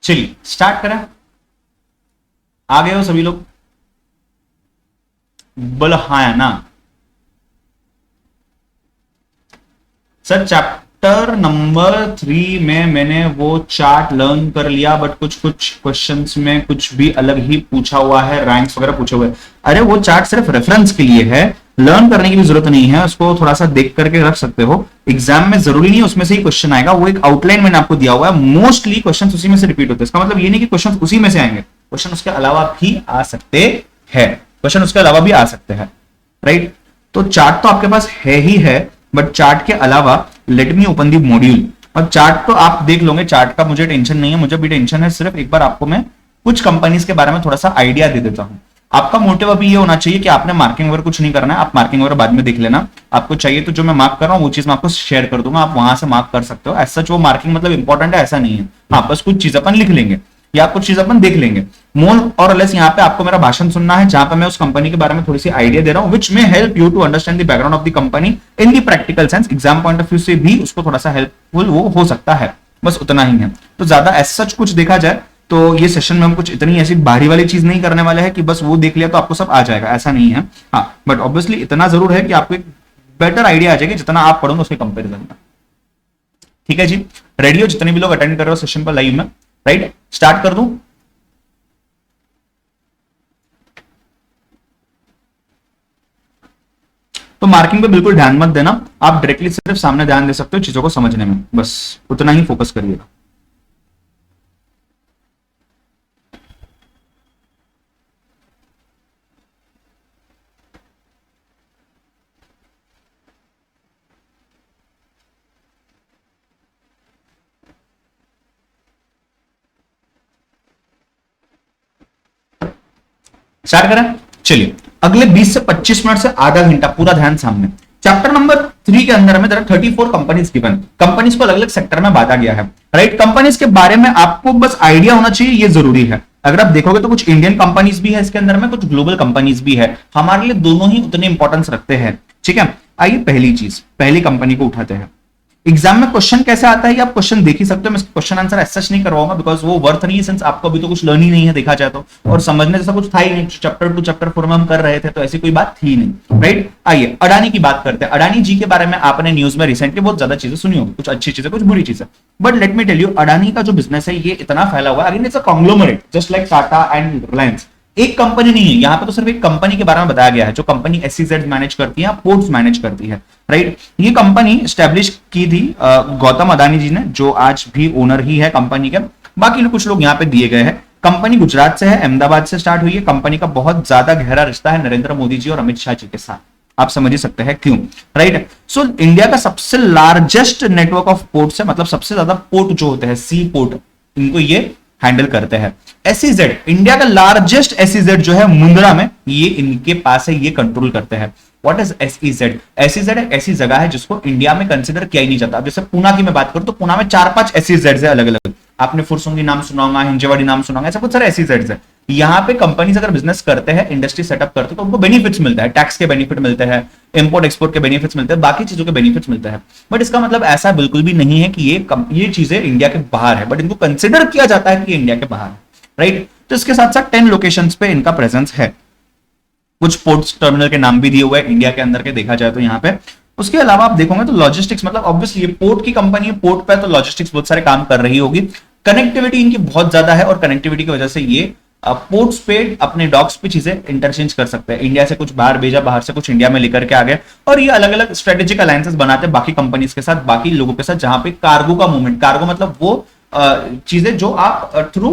चलिए स्टार्ट करें। आ गए हो सभी लोग? बोलो हाँ या ना। सर चैप्टर नंबर 3 में मैंने वो चार्ट लर्न कर लिया, बट कुछ कुछ क्वेश्चंस में कुछ भी अलग ही पूछा हुआ है, रैंक्स वगैरह पूछे हुए हैं। अरे वो चार्ट सिर्फ रेफरेंस के लिए है, लर्न करने की भी जरूरत नहीं है, उसको थोड़ा सा देख करके रख सकते हो। एग्जाम में जरूरी नहीं है उसमें से ही क्वेश्चन आएगा, वो एक आउटलाइन मैंने आपको दिया हुआ है, मोस्टली क्वेश्चन उसी में से रिपीट होते हैं। इसका मतलब ये नहीं कि क्वेश्चन उसी में से आएंगे, क्वेश्चन उसके अलावा भी आ सकते हैं, क्वेश्चन उसके अलावा भी आ सकते हैं, राइट। तो चार्ट तो आपके पास है ही है, बट चार्ट के अलावा लेट मी ओपन दी मॉड्यूल। और चार्ट तो आप देख लोगे, चार्ट का मुझे टेंशन नहीं है, मुझे भी टेंशन है सिर्फ एक बार आपको मैं कुछ कंपनीज के बारे में थोड़ा सा आइडिया दे देता हूं। आपका मोटिव अभी ये होना चाहिए कि आपने मार्किंग वगैरह कुछ नहीं करना है, आप मार्किंग वगैरह बाद में देख लेना। आपको चाहिए तो जो मैं मार्क कर रहा हूँ वो चीज मैं आपको शेयर कर दूंगा, आप वहां से मार्क कर सकते हो। ऐसा वो मार्किंग मतलब इंपॉर्टेंट है ऐसा नहीं है, हाँ बस कुछ चीज अपन लिख लेंगे या कुछ चीज अपन देख लेंगे। मोर और लेस यहाँ पे आपको मेरा भाषण सुनना है, जहां पे मैं उस कंपनी के बारे में थोड़ी सी आइडिया दे रहा हूँ, which may help you to understand the background of the company in the practical sense. Exam point of view से भी उसको थोड़ा सा हेल्पफुल वो हो सकता है, बस उतना ही है। तो ज्यादा एज सच कुछ देखा जाए तो ये सेशन में हम कुछ इतनी ऐसी भारी वाली चीज नहीं करने वाले हैं कि बस वो देख लिया तो आपको सब आ जाएगा, ऐसा नहीं है। हाँ बट ऑब्वियसली इतना जरूर है कि आपको एक बेटर आइडिया आ जाएगा जितना आप पढ़ोगे उसके कंपेरिजन में। ठीक है जी, रेडी हो जितने भी लोग अटेंड कर रहे हो सेशन पर लाइव में, राइट। स्टार्ट कर दूं? तो मार्किंग पे बिल्कुल ध्यान मत देना, आप डायरेक्टली सिर्फ सामने ध्यान दे सकते हो चीजों को समझने में, बस उतना ही फोकस करिएगा। स्टार्ट करें? चलिए अगले 20 से 25 मिनट से आधा घंटा पूरा ध्यान सामने। चैप्टर नंबर 3 के अंदर में 34 कंपनीज गिवन, कंपनीज को अलग अलग सेक्टर में बांटा गया है, राइट। कंपनीज के बारे में आपको बस आइडिया होना चाहिए, ये जरूरी है। अगर आप देखोगे तो कुछ इंडियन कंपनीज भी है इसके अंदर में, कुछ ग्लोबल कंपनीज भी है, हमारे लिए दोनों ही उतने इंपॉर्टेंस रखते हैं, ठीक है। आइए पहली चीज, पहली कंपनी को उठाते हैं। एग्जाम में क्वेश्चन कैसे आता है, आप क्वेश्चन देख ही सकते हो, मैं क्वेश्चन आंसर ऐसा नहीं करवाऊंगा बिकॉज वो वर्थ नहीं है, सिंस आपको अभी तो कुछ लर्न ही नहीं है देखा जाए तो, और समझने जैसा कुछ था ही नहीं। चैप्टर 2 चैप्टर 4 में हम कर रहे थे तो ऐसी कोई बात थी नहीं, राइट। आइए अडानी की बात करते हैं। अडानी जी के बारे में आपने न्यूज में रिसेंटली बहुत ज्यादा चीजें सुनी होगी, कुछ अच्छी चीजें कुछ बुरी चीजें, but let me tell you Adani का जो बिजनेस है ये इतना फैला हुआ है, again it's a conglomerate just like Tata and Reliance. एक कंपनी नहीं है यहाँ पे, तो सिर्फ एक कंपनी के बारे में बताया गया है जो कंपनी एसईजेड मैनेज करती है, पोर्ट्स मैनेज करती है, राइट। ये कंपनी स्टैब्लिश की थी गौतम अडानी जी ने, जो आज भी ओनर ही है कंपनी के। बाकी कुछ लोग यहाँ पे दिए गए हैं। कंपनी गुजरात से है, अहमदाबाद से स्टार्ट हुई है। कंपनी का बहुत ज्यादा गहरा रिश्ता है नरेंद्र मोदी जी और अमित शाह जी के साथ, आप समझ ही सकते हैं क्यों, राइट। सो इंडिया का सबसे लार्जेस्ट नेटवर्क ऑफ पोर्ट्स है, मतलब सबसे ज्यादा पोर्ट जो होते हैं सी पोर्ट, इनको ये हैंडल करते हैं। एसईजेड, इंडिया का लार्जेस्ट एसईजेड जो है मुंद्रा में, ये इनके पास है, ये कंट्रोल करते हैं। What is SEZ? एसईजेड एक ऐसी जगह है जिसको इंडिया में कंसीडर किया ही नहीं जाता। जैसे पुणे की मैं बात करूं तो पुणे में 4-5 एसईजेड है अलग अलग, आपने फुरसुंगी नाम सुना होगा, हिंजेवाड़ी नाम सुना होगा, ऐसा कुछ सारे एसईजेड है। यहाँ पे कंपनीज अगर बिजनेस करते हैं, इंडस्ट्री सेटअप करते हैं तो उनको बेनिफिट्स मिलता है, टैक्स के बेनिफिट मिलते हैं, इंपोर्ट एक्सपोर्ट के बेनिफिट्स मिलते हैं, बाकी चीजों के बेनिफिट्स मिलते हैं। बट इसका मतलब ऐसा बिल्कुल भी नहीं है कि ये चीजें इंडिया के बाहर है, बट इनको कंसिडर किया जाता है कि इंडिया के बाहर है, राइट। तो इसके साथ साथ 10 लोकेशंस पे इनका प्रेजेंस है। कुछ पोर्ट्स टर्मिनल के नाम भी दिए हुए हैं इंडिया के अंदर के, देखा जाए तो यहाँ पे। उसके अलावा आप देखोगे तो लॉजिस्टिक्स, मतलब ऑब्वियसली ये पोर्ट की कंपनी है, पोर्ट पे तो लॉजिस्टिक्स बहुत सारे काम कर रही होगी। कनेक्टिविटी इनकी बहुत ज्यादा है और कनेक्टिविटी की वजह से ये पोर्ट्स पे अपने डॉक्स पे चीजें इंटरचेंज कर सकते हैं। इंडिया से कुछ बाहर भेजा, बाहर से कुछ इंडिया में लेकर के आ गए, और ये अलग अलग स्ट्रेटेजिक अलायंसेस बनाते हैं बाकी कंपनीज के साथ, बाकी लोगों के साथ, जहां पे कार्गो का मूवमेंट, कार्गो मतलब वो चीजें जो आप थ्रू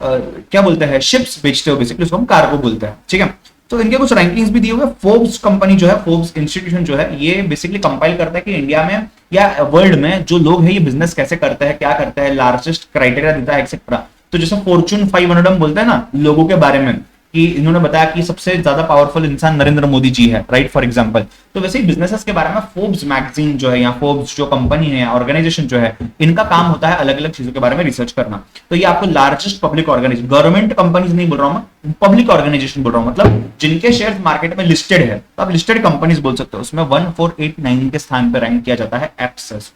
क्या बोलते हैं शिप्स बेचते हो, बेसिकली उसको हम कार्गो बोलते हैं, ठीक है। तो इनके कुछ रैंकिंग्स भी दिए हुए। फोर्ब्स कंपनी जो है, फोर्ब्स इंस्टीट्यूशन जो है, ये बेसिकली कंपाइल करता है कि इंडिया में या वर्ल्ड में जो लोग हैं ये बिजनेस कैसे करते हैं, क्या करते हैं, लार्जेस्ट क्राइटेरिया देता है एक्सेट्रा। तो जैसे फॉर्च्यून 500 हम बोलते हैं ना लोगों के बारे में, कि इन्होंने बताया कि सबसे ज्यादा पावरफुल इंसान नरेंद्र मोदी जी है, राइट, फॉर एग्जांपल। तो वैसे ही बिजनेसेस के बारे में फोर्ब्स मैगजीन जो है या फोर्ब्स जो कंपनी है या ऑर्गेनाइजेशन जो है, इनका काम होता है अलग अलग चीजों के बारे में रिसर्च करना। तो ये आपको largest public organisation, government companies नहीं बोल रहा हूं मैं, पब्लिक ऑर्गेनाइजेशन बोल रहा हूं, मतलब जिनके शेयर मार्केट में लिस्टेड है, तो आप लिस्टेड कंपनीज बोल सकते हो। उसमें 1489 के स्थान पर रैंक किया जाता है एक्सेस,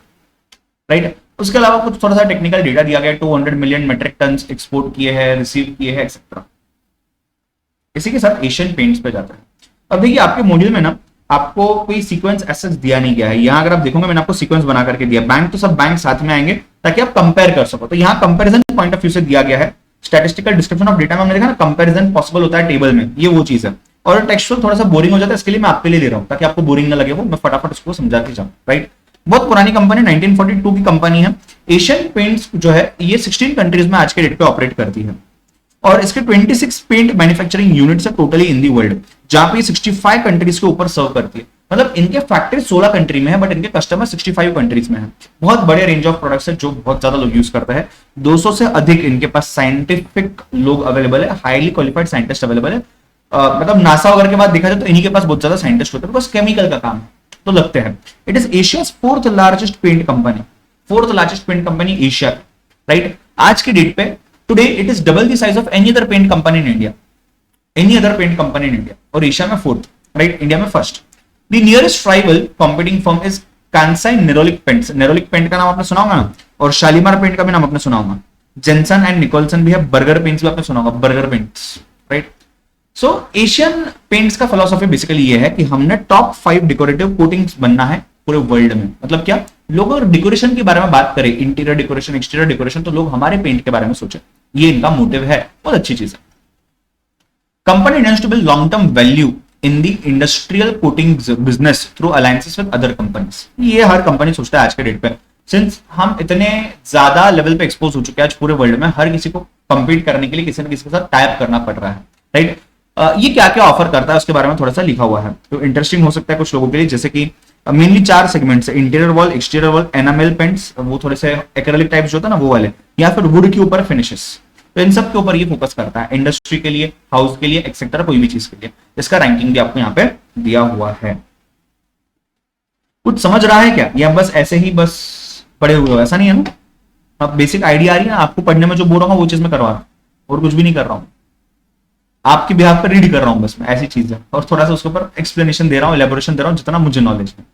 राइट। उसके अलावा कुछ थोड़ा सा टेक्निकल डेटा दिया गया, 200 मिलियन मेट्रिक टन एक्सपोर्ट किए हैं, रिसीव किए हैं एक्सेट्रा। इसी के साथ एशियन पेंट्स पे जाता है। अब देखिए आपके मॉड्यूल में ना आपको कोई सीक्वेंस एसेस दिया नहीं गया है। यहाँ अगर आप देखोगे मैंने आपको सीक्वेंस बना करके दिया, बैंक तो सब बैंक साथ में आएंगे ताकि आप कंपेयर कर सको। तो यहाँ कंपेरिजन पॉइंट ऑफ व्यू से दिया गया है। स्टैटिस्टिकल डिस्क्रिप्शन ऑफ डेटा में हमने देखा ना कंपेरिजन पॉसिबल होता है टेबल में, ये वो चीज है। और टेक्सचुअल थोड़ा सा बोरिंग हो जाता है, इसके लिए मैं आपके लिए ले रहा हूँ ताकि आपको बोरिंग ना लगे, वो मैं फटाफट उसको समझा के जाऊँ, राइट। बहुत पुरानी कंपनी, 1942 की कंपनी है। एशियन पेंट्स जो है ये 16 कंट्रीज में आज के डेट पे ऑपरेट करती है और इसके 26 पेंट मैन्युफैक्चरिंग यूनिट्स है टोटली इन दी वर्ल्ड, जहां पे 65 कंट्रीज के ऊपर सर्व करती है। मतलब इनके फैक्ट्री 16 कंट्री में है बट इनके कस्टमर 65 कंट्रीज में है। बहुत बड़े रेंज ऑफ प्रोडक्ट्स है जो बहुत ज्यादा लोग यूज करते हैं। 200 से अधिक इनके पास साइंटिफिक लोग अवेलेबल है, हाईली क्वालिफाइड साइंटिस्ट अवेलेबल है। मतलब नासा वगैरह के बाद देखा जाए तो इन्हीं के पास बहुत ज्यादा साइंटिस्ट होते हैं, बिकॉज केमिकल का काम है तो लगते हैं। It is Asia's fourth largest paint company, fourth largest paint company Asia, right. आज की डेट पे today it is double the size of any other paint company in India, any other paint company in India. और Asia में fourth, right, India में first. The nearest rival competing firm is Kansai Nerolac paints. Nerolac paint का नाम आपने सुना होगा ना, और शालीमार पेंट का भी नाम आपने सुना होगा। जेंसन एंड निकोलसन भी है। बर्गर पेंट्स भी आपने सुना होगा, बर्गर पेंट्स, राइट। सो एशियन पेंट्स का फिलॉसफी बेसिकली ये है कि हमने टॉप 5 डेकोरेटिव कोटिंग्स बनना है पूरे वर्ल्ड में। मतलब क्या, लोग अगर डेकोरेशन के बारे में बात करें, इंटीरियर डेकोरेशन, एक्सटीरियर डेकोरेशन, तो लोग हमारे पेंट के बारे में सोचे। ये इनका मोटिव है, बहुत अच्छी चीज है। Company intends to build long term value in the industrial coatings business through alliances with other companies। ये हर कंपनी सोचता है आज के डेट पे, सिंस हम इतने ज्यादा लेवल पे एक्सपोज हो चुके हैं आज पूरे वर्ल्ड में, हर किसी को कंपीट करने के लिए किसी न किसी के साथ टाइप करना पड़ रहा है, राइट। ये क्या क्या ऑफर करता है उसके बारे में थोड़ा सा लिखा हुआ है, तो इंटरेस्टिंग हो सकता है कुछ लोगों के लिए। जैसे कि मेनली 4 सेगमेंट्स है, interior wall, exterior wall, enamel paints, वो थोड़े से एक्रेलिक टाइप्स जो होता है ना वो वाले, या फिर वुड के ऊपर फिनिशेस। तो इन सब के ऊपर ये फोकस करता है, इंडस्ट्री के लिए, हाउस के लिए, एक्सेट्रा, कोई भी चीज के लिए। इसका रैंकिंग भी आपको यहाँ पे दिया हुआ है। कुछ समझ रहा है क्या, या बस ऐसे ही बस पढ़े हुए हो? ऐसा नहीं है ना, अब बेसिक आइडिया आ रही है ना आपको। पढ़ने में जो बोल रहा हूँ वो चीज मैं करवा रहा हूँ और कुछ भी नहीं कर रहा हूँ, आपके बिहाफ पर रीड कर रहा हूं बस मैं, ऐसी चीज है। और थोड़ा सा उसके ऊपर एक्सप्लेनेशन दे रहा हूं, एलेबोरेशन दे रहा हूं जितना मुझे नॉलेज है।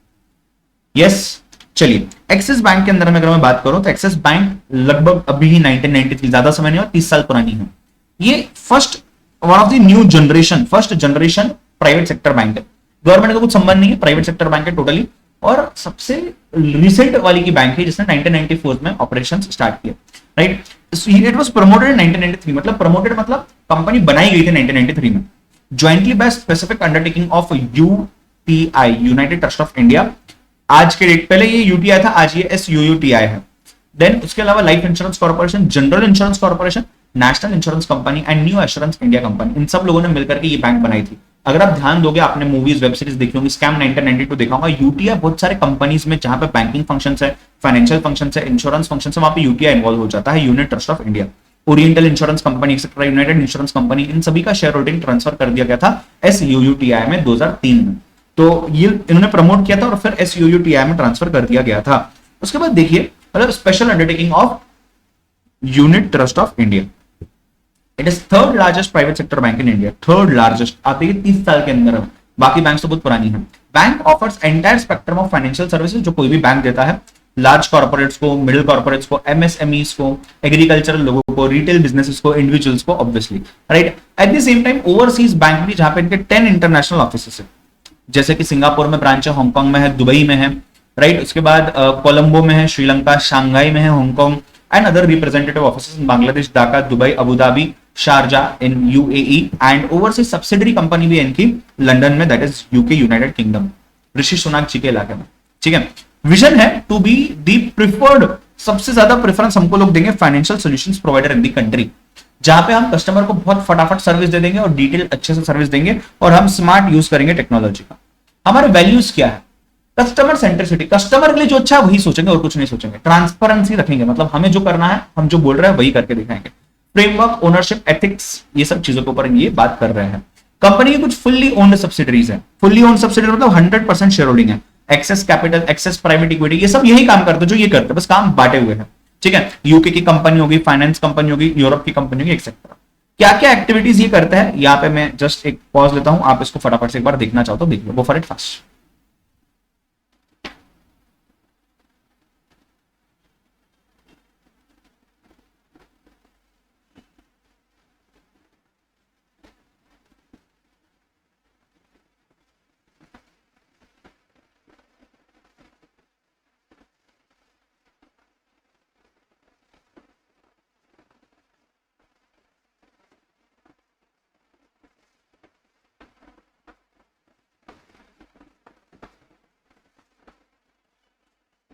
यस, चलिए एक्सिस बैंक के अंदर में अगर मैं बात करूं तो एक्सिस बैंक लगभग अभी ही 1993, ज्यादा समय नहीं हुआ, 30 साल पुरानी है। ये one of the new generation, first generation private sector bank है। गवर्नमेंट का कुछ संबंध नहीं है, प्राइवेट सेक्टर बैंक है टोटली, और सबसे रिसेंट वाली की बैंक है जिसने 1994 में ऑपरेशन स्टार्ट किया, राइट। इट वाज प्रमोटेड इन 1993, मतलब प्रमोटेड मतलब कंपनी बनाई गई थी 1993 में, jointly by specific undertaking of UTI, United trust of India. आज के डेट, पहले ये यूटीआई था, आज ये एसयूयूटीआई है। देन उसके अलावा Life Insurance Corporation, General Insurance Corporation, National Insurance Company and New Assurance India Company, इन सब लोगों ने मिलकर के ये बैंक बनाई थी। अगर आप ध्यान दोगे, आपने मूवीज वेब सीरीज देखी होंगी, स्कैम 1992 देखा होगा, यूटीआई बहुत सारे कंपनीज में जहां पे बैंकिंग फंक्शन है, फाइनेंशियल फंक्शन है, इंश्योरेंस फंक्शन है, वहां पे यूटीआई इन्वॉल्व हो जाता है। Unit Trust of India, Oriental Insurance Company etcetera, United Insurance Company, इन सभी का शेयर होल्डिंग ट्रांसफर कर दिया गया था एसयूयूटीआई में 2003 में। तो ये इन्होंने प्रमोट किया था और फिर एसयूयूटीआई में ट्रांसफर कर दिया गया था। उसके बाद देखिए, मतलब special undertaking of unit Trust of India, it is third largest private sector bank in India, third largest. आप देखिए 30 साल के अंदर, बाकी बैंक तो बहुत पुरानी है। Bank offers entire spectrum of financial services, जो कोई भी बैंक देता है, लार्ज कॉर्पोरेट्स को, मिडिल कॉर्पोरेट्स को, एमएसएमईज को, एग्रीकल्चरल लोगों को, रिटेल बिजनेसेस को, इंडिविजुअल्स को, obviously, right. Eight the same time overseas bank भी, जहां पे इनके 10 इंटरनेशनल ऑफिस है, जैसे कि सिंगापुर में ब्रांच है, हांगकांग में है, दुबई में है, राइट। उसके बाद कोलंबो में है, श्रीलंका, शंघाई में है, Hong Kong and other representative offices in Bangladesh, Dhaka, Dubai, Abu Dhabi, Sharjah in UAE, and overseas subsidiary company भी है इनकी लंदन में, that is UK, United Kingdom, Rishi Sunak ji के इलाके में, ठीक है। विजन है टू बी दी प्रिफर्ड, सबसे ज्यादा प्रेफरेंस हमको लोग देंगे financial solutions provider in the country, जहां पे हम कस्टमर को बहुत फटाफट सर्विस दे देंगे और डिटेल अच्छे से सर्विस देंगे, और हम स्मार्ट यूज करेंगे टेक्नोलॉजी का। हमारे वैल्यूज क्या है? कस्टमर सेंट्रिसिटी, कस्टमर के लिए जो अच्छा है वही सोचेंगे और कुछ नहीं सोचेंगे। ट्रांसपेरेंसी रखेंगे, मतलब हमें जो करना है, हम जो बोल रहे हैं वही करके दिखाएंगे। फ्रेमवर्क, ओनरशिप, एथिक्स, ये सब चीजों के ऊपर ये बात कर रहे हैं। कंपनी की कुछ फुल्ली ओन्ड सब्सिडरीज है, फुल्ली ओन्ड सब्सिडरी मतलब 100% शेयर होल्डिंग है, access capital, access private equity, ये सब यही काम करते हैं जो ये करते हैं, बस काम बांटे हुए हैं, ठीक है। यूके की कंपनी होगी, फाइनेंस कंपनी होगी, यूरोप की कंपनी होगी, एक्सेट्रा। क्या क्या एक्टिविटीज ये करते हैं, यहाँ पे मैं जस्ट एक पॉज लेता हूं, आप इसको फटाफट से एक बार देखना चाहो तो देख लो, go for it fast.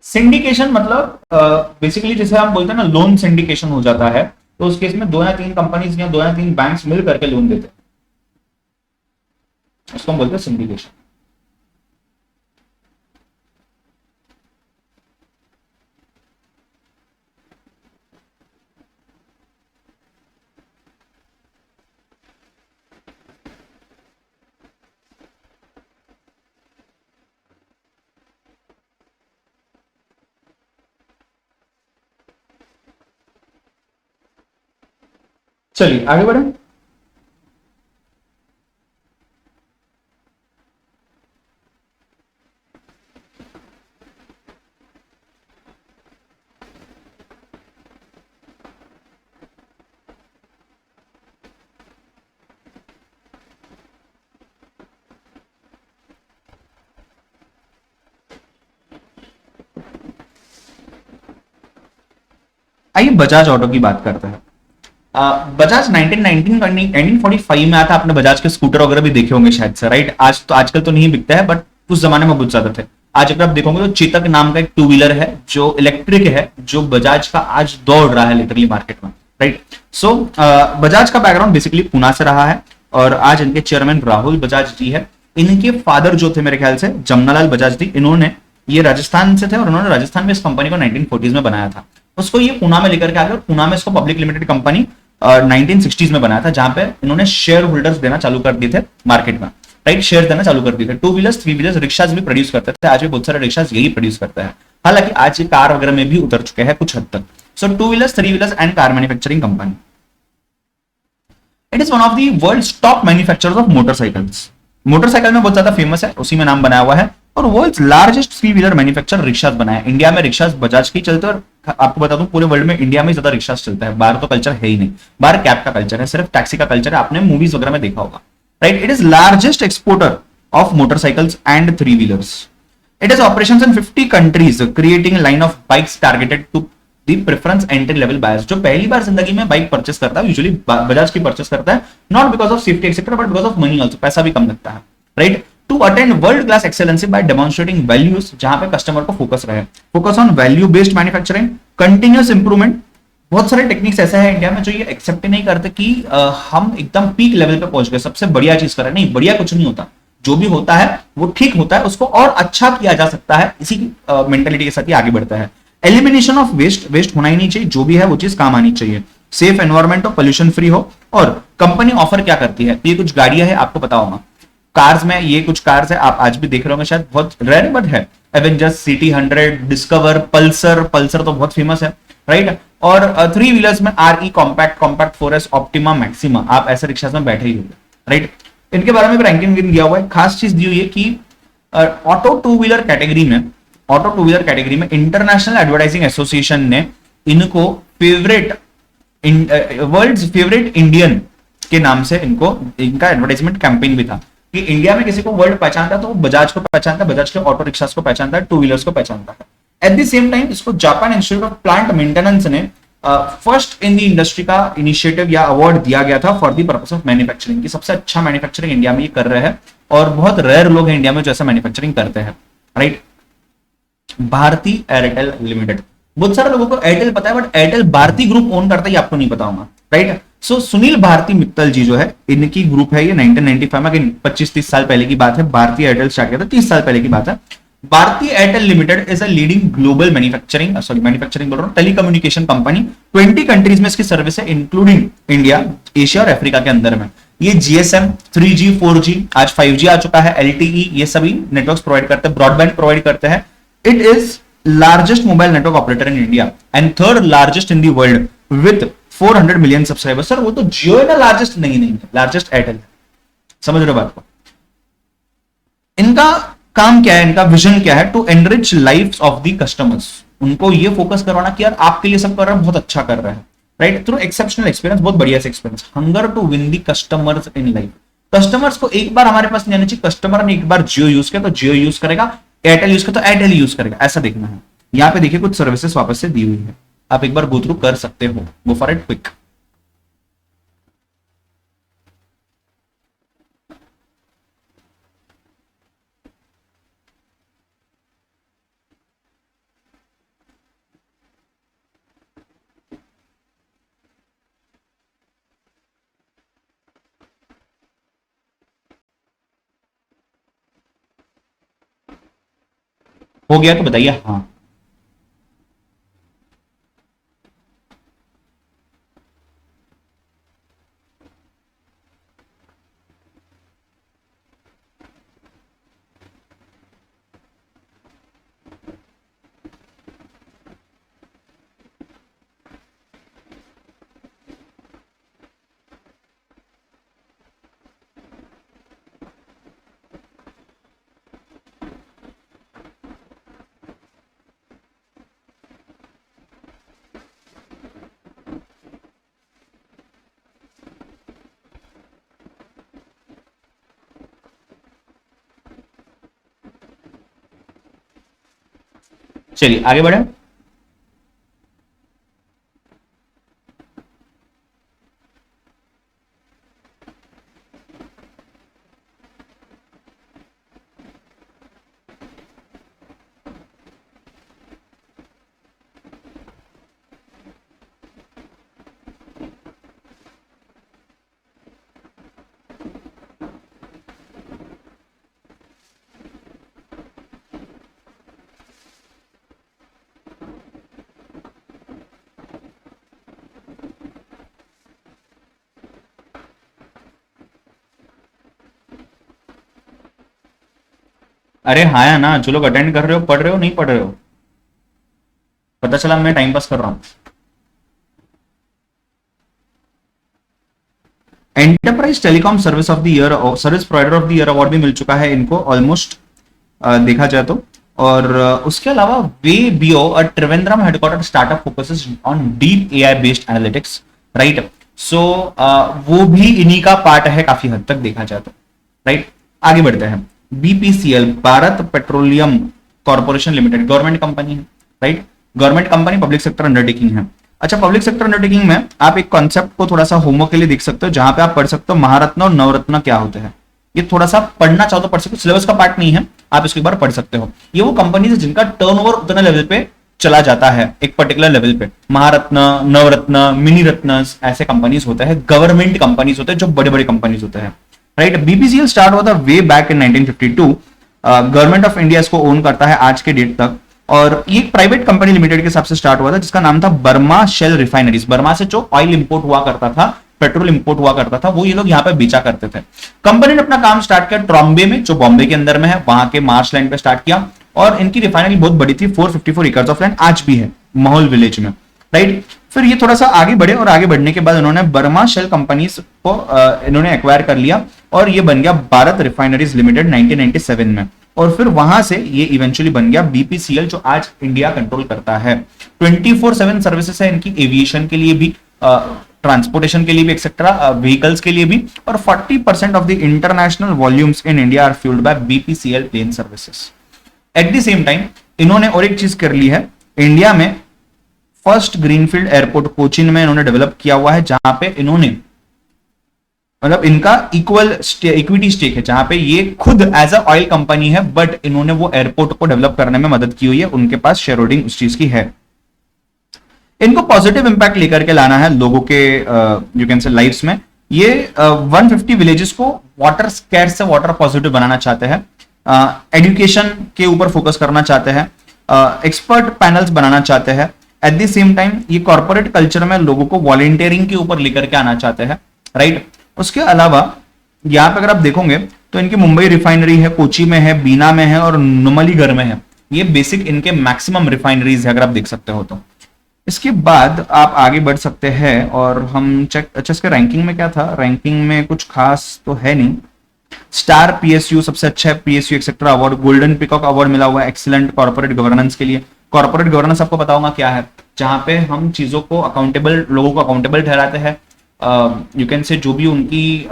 Syndication मतलब बेसिकली जैसे हम बोलते हैं ना, लोन सिंडिकेशन हो जाता है, तो उस केस में दो या तीन कंपनीज या दो या तीन बैंक्स मिल करके लोन देते हैं, उसको हम बोलते हैं सिंडिकेशन। चलिए आगे बढ़े। आइए बजाज ऑटो की बात करते हैं। बजाज 1919 1945 में आया था। आपने बजाज के स्कूटर वगैरह भी देखे होंगे शायद से, राइट? आज तो आजकल तो नहीं बिकता है, बट उस जमाने में बहुत ज्यादा थे। आज अगर आप देखोगे तो चेतक नाम का एक टू व्हीलर है जो इलेक्ट्रिक है, जो बजाज का आज दौड़ रहा है लिटरली मार्केट में, राइट? सो बजाज का बैकग्राउंड बेसिकली पुणे से रहा है, और आज इनके चेयरमैन राहुल बजाज जी है। इनके फादर जो थे मेरे ख्याल से जमनालाल बजाज जी, इन्होंने ये राजस्थान से थे और उन्होंने राजस्थान में इस कंपनी को 1940s में बनाया था। उसको ये पुणे में लेकर के आ गए और पुणे में इसको पब्लिक लिमिटेड कंपनी 1960s में बनाया था, जहां पे इन्होंने शेयर होल्डर्स देना चालू कर दिए थे मार्केट में, राइट? शेयर देना चालू कर दिए थे। To wheelers, three wheelers, rickshaws भी प्रोड्यूस करते थे। आज भी बहुत सारे रिक्शाज यही प्रोड्यूस करते हैं, हालांकि आज ये कार वगैरह में भी उतर चुके हैं कुछ हद तक। So two wheelers, three wheelers and car manufacturing company. It is one of the world's top manufacturers of motorcycles. Motorcycle में बहुत ज्यादा फेमस है, उसी में नाम बनाया हुआ है। और world's largest three wheeler manufacture rickshaws बनाया। इंडिया में रिक्शाज बजाज की चलते, और आपको बता दूं पूरे वर्ल्ड में इंडिया में ज्यादा रिक्शाज चलता है। बाहर तो कल्चर है ही नहीं, बाहर कैब का कल्चर है, सिर्फ टैक्सी का कल्चर है। आपने मूवीज वगैरह में देखा होगा, right? It is largest exporter of motorcycles and three wheelers. It has operations in 50 countries, creating a line of bikes targeted to the preference entry level buyers। जो पहली बार जिंदगी में बाइक परचेस करता है, यूजुअली बजाज की परचेस करता है, not because of safety etcetera, but because of money also, पैसा भी कम लगता है, right? To attend world class excellency by demonstrating values, जहां पे कस्टमर को फोकस रहे, focus on value based manufacturing, continuous improvement. बहुत सारे टेक्निक्स ऐसे हैं इंडिया में जो ये एक्सेप्ट ही नहीं करते कि हम एकदम पीक लेवल पे पहुंच गए, सबसे बढ़िया चीज कर रहे हैं। नहीं, बढ़िया कुछ नहीं होता, जो भी होता है वो ठीक होता है, उसको और अच्छा किया जा सकता है। इसी मेंटेलिटी के साथ ही आगे बढ़ता है। एलिमिनेशन ऑफ वेस्ट, वेस्ट होना ही नहीं चाहिए, जो भी है वो चीज काम आनी चाहिए। सेफ एनवायरमेंट हो, पोल्यूशन फ्री हो। और कंपनी ऑफर क्या करती है, तो ये कुछ गाड़ियां है, आपको पता होगा। कार्स में ये कुछ कार्स है, आप आज भी देख रहे होंगे, शायद बहुत रेयर बट है। Avengers, CT100, discover, Pulsar, Pulsar तो बहुत फेमस है, राइट? और थ्री व्हीलर्स में RE, compact, compact 4S, optima, maxima, आप ऐसे रिक्शा में बैठे ही होंगे, राइट? इनके बारे में भी रैंकिंग दिया हुआ है। खास चीज दी हुई है कि ऑटो टू व्हीलर कैटेगरी में, ऑटो टू व्हीलर कैटेगरी में इंटरनेशनल एडवर्टाइजिंग एसोसिएशन ने इनको फेवरेट, वर्ल्ड फेवरेट इंडियन के नाम से इनको, इनका एडवर्टाइजमेंट कैंपेन भी था कि इंडिया में किसी को वर्ल्ड पहचानता है तो बजाज को पहचानता है, बजाज के ऑटो रिक्शास को पहचानता है, टू व्हीलर्स को पहचानता है। एट द सेम टाइम इसको Japan institute of plant maintenance ने फर्स्ट इन द इंडस्ट्री का इनिशिएटिव या अवार्ड दिया गया था for the purpose of manufacturing, की सबसे अच्छा मैन्युफैक्चरिंग इंडिया में ये कर रहे हैं। और बहुत रेयर लोग हैं इंडिया में जो ऐसा मैन्युफैक्चरिंग करते हैं, राइट? भारती एयरटेल लिमिटेड, बहुत सारे लोगों को एयरटेल पता है, but Airtel Bharti group own करता है, ये आपको नहीं पता होगा, राइट? सो सुनील भारती मित्तल जी जो है, इनकी ग्रुप है ये 1995 में, 25-30 साल पहले की बात है। भारती एयरटेल स्टार्ट किया था, 30 साल पहले की बात है। Bharti Airtel limited is a leading global manufacturing बोल रहा हूं, टेलीकम्युनिकेशन कंपनी। 20 कंट्रीज में इसकी सर्विस है, इंक्लूडिंग इंडिया, एशिया और अफ्रीका के अंदर में। ये GSM, 3G, 4G, आज 5G आ चुका है, LTE, ये सभी नेटवर्क्स प्रोवाइड करते हैं, ब्रॉडबैंड प्रोवाइड करते हैं। It is largest mobile network operator in India and third largest in the world with 400 million subscribers. Sir वो तो जियो है ना लार्जेस्ट? नहीं नहीं, लार्जेस्ट एयरटेल है। समझ रहे हो बात को? इनका काम क्या है, इनका विजन क्या है? To enrich life of the customers. उनको ये फोकस करवाना कि यार आपके लिए सब कर रहा है, बहुत अच्छा कर रहा है, राइट? थ्रू एक्सेप्शनल एक्सपीरियंस, बहुत बढ़िया से experience. Hunger to win the customers in life. Customers को एक बार हमारे पास नहीं आना चाहिए। कस्टमर ने एक बार जियो यूज किया तो जियो यूज करेगा, एयरटेल यूज किया तो एयरटेल यूज करेगा, ऐसा देखना है। यहाँ पे देखिए कुछ सर्विसेज वापस से दी हुई है, आप एक बार गो थ्रू कर सकते हो, गो फॉर इट क्विक। हो गया तो बताइए हाँ। चलिए आगे बढ़े। अरे हाँ या ना, जो लोग अटेंड कर रहे हो, पढ़ रहे हो नहीं पढ़ रहे हो? पता चला मैं टाइम पास कर रहा हूं। Enterprise telecom service of the year, service provider of the year award भी मिल चुका है इनको ऑलमोस्ट, देखा जाए तो। और उसके अलावा वे बियो और Trivandrum headquarter startup focuses on deep AI based analytics, right. So वो भी इन्हीं का पार्ट है काफी हद तक देखा जाए तो, राइट। आगे बढ़ते हैं। BPCL, Bharat petroleum corporation limited, government company है, right. Government company, public sector undertaking है। अच्छा, पब्लिक सेक्टर अंडरटेकिंग में आप एक कॉन्सेप्ट को थोड़ा सा होमवर्क के लिए देख सकते हो, जहां पे आप पढ़ सकते हो महारत्न और नवरत्न क्या होते हैं। ये थोड़ा सा पढ़ना चाहो तो पढ़ सकते हो, सिलेबस का पार्ट नहीं है, आप इसको एक बार पढ़ सकते हो। ये वो कंपनी है जिनका टर्नओवर उतने लेवल पे चला जाता है, एक पर्टिकुलर लेवल पे। महारत्न, नवरत्न, मिनी रत्न, ऐसे कंपनीज होते हैं, गवर्नमेंट कंपनीज होते हैं, जो बड़े बड़े कंपनीज होते हैं, राइट। बीपीसीएल स्टार्ट हुआ था way back in 1952। Government of India इसको ओन करता है आज के डेट तक। और ये प्राइवेट कंपनी लिमिटेड के हिसाब से स्टार्ट हुआ था, जिसका नाम था बर्मा शेल रिफाइनरीज। बर्मा से जो ऑयल इंपोर्ट हुआ करता था, पेट्रोल इंपोर्ट हुआ करता था, वो ये लोग यहाँ पे बेचा करते थे। कंपनी ने अपना काम स्टार्ट किया ट्रॉम्बे में, जो बॉम्बे के अंदर में है, वहां के मार्श लैंड पे स्टार्ट किया। और इनकी रिफाइनरी बहुत बड़ी थी, 454 एकर्स ऑफ लैंड आज भी है माहौल विलेज में, राइट। फिर ये थोड़ा सा आगे बढ़े, और आगे बढ़ने के बाद इन्होंने बर्मा शेल कंपनीज को इन्होंने एक्वायर कर लिया, और ये बन गया भारत रिफाइनरीज लिमिटेड 1997 में। और फिर वहां से ये इवेंचुअली बन गया बीपीसीएल, जो आज इंडिया कंट्रोल करता है। 24/7 सर्विसेज है इनकी, एविएशन के लिए भी, ट्रांसपोर्टेशन के लिए भी, एक्सेट्रा व्हीकल्स के लिए भी। और 40% of the international volumes in India are fuelled by BPCL plane services. At the same time इन्होंने और एक चीज कर ली है, इंडिया में फर्स्ट ग्रीनफील्ड एयरपोर्ट कोचिन में इन्होंने डेवलप किया हुआ है, जहां पे इन्होंने मतलब इनका इक्वल इक्विटी स्टेक है, जहां पे ये खुद एज अ ऑयल कंपनी है, बट इन्होंने वो एयरपोर्ट को डेवलप करने में मदद की हुई है, उनके पास शेयर होल्डिंग उस चीज की है। इनको पॉजिटिव इंपैक्ट लेकर के लाना है लोगों के यू कैन से लाइफ्स में। ये 150 विलेजेस को वाटर स्कैर्स से वाटर पॉजिटिव बनाना चाहते हैं, एजुकेशन के ऊपर फोकस करना चाहते हैं, एक्सपर्ट पैनल्स बनाना चाहते हैं। एट द सेम टाइम ये कॉर्पोरेट कल्चर में लोगों को वॉलंटियरिंग के ऊपर लेकर के आना चाहते हैं, राइट। उसके अलावा यहां पे अगर आप देखोगे तो इनकी मुंबई रिफाइनरी है, कोची में है, बीना में है, और नुमलीगढ़ में है। ये बेसिक इनके मैक्सिमम रिफाइनरीज है, अगर आप देख सकते हो तो। इसके बाद आप आगे बढ़ सकते हैं, और हम चेक, अच्छा इसके रैंकिंग में क्या था, रैंकिंग में कुछ खास तो है नहीं। स्टार पीएसयू सबसे अच्छा है, PSU etcetera award, golden peacock award मिला हुआ है एक्सीलेंट कॉर्पोरेट गवर्नेंस के लिए। कॉर्पोरेट गवर्नेंस आपको बताऊंगा क्या है, जहां पे हम चीजों को अकाउंटेबल, लोगों को अकाउंटेबल ठहराते हैं। यू कैन से जो भी उनकी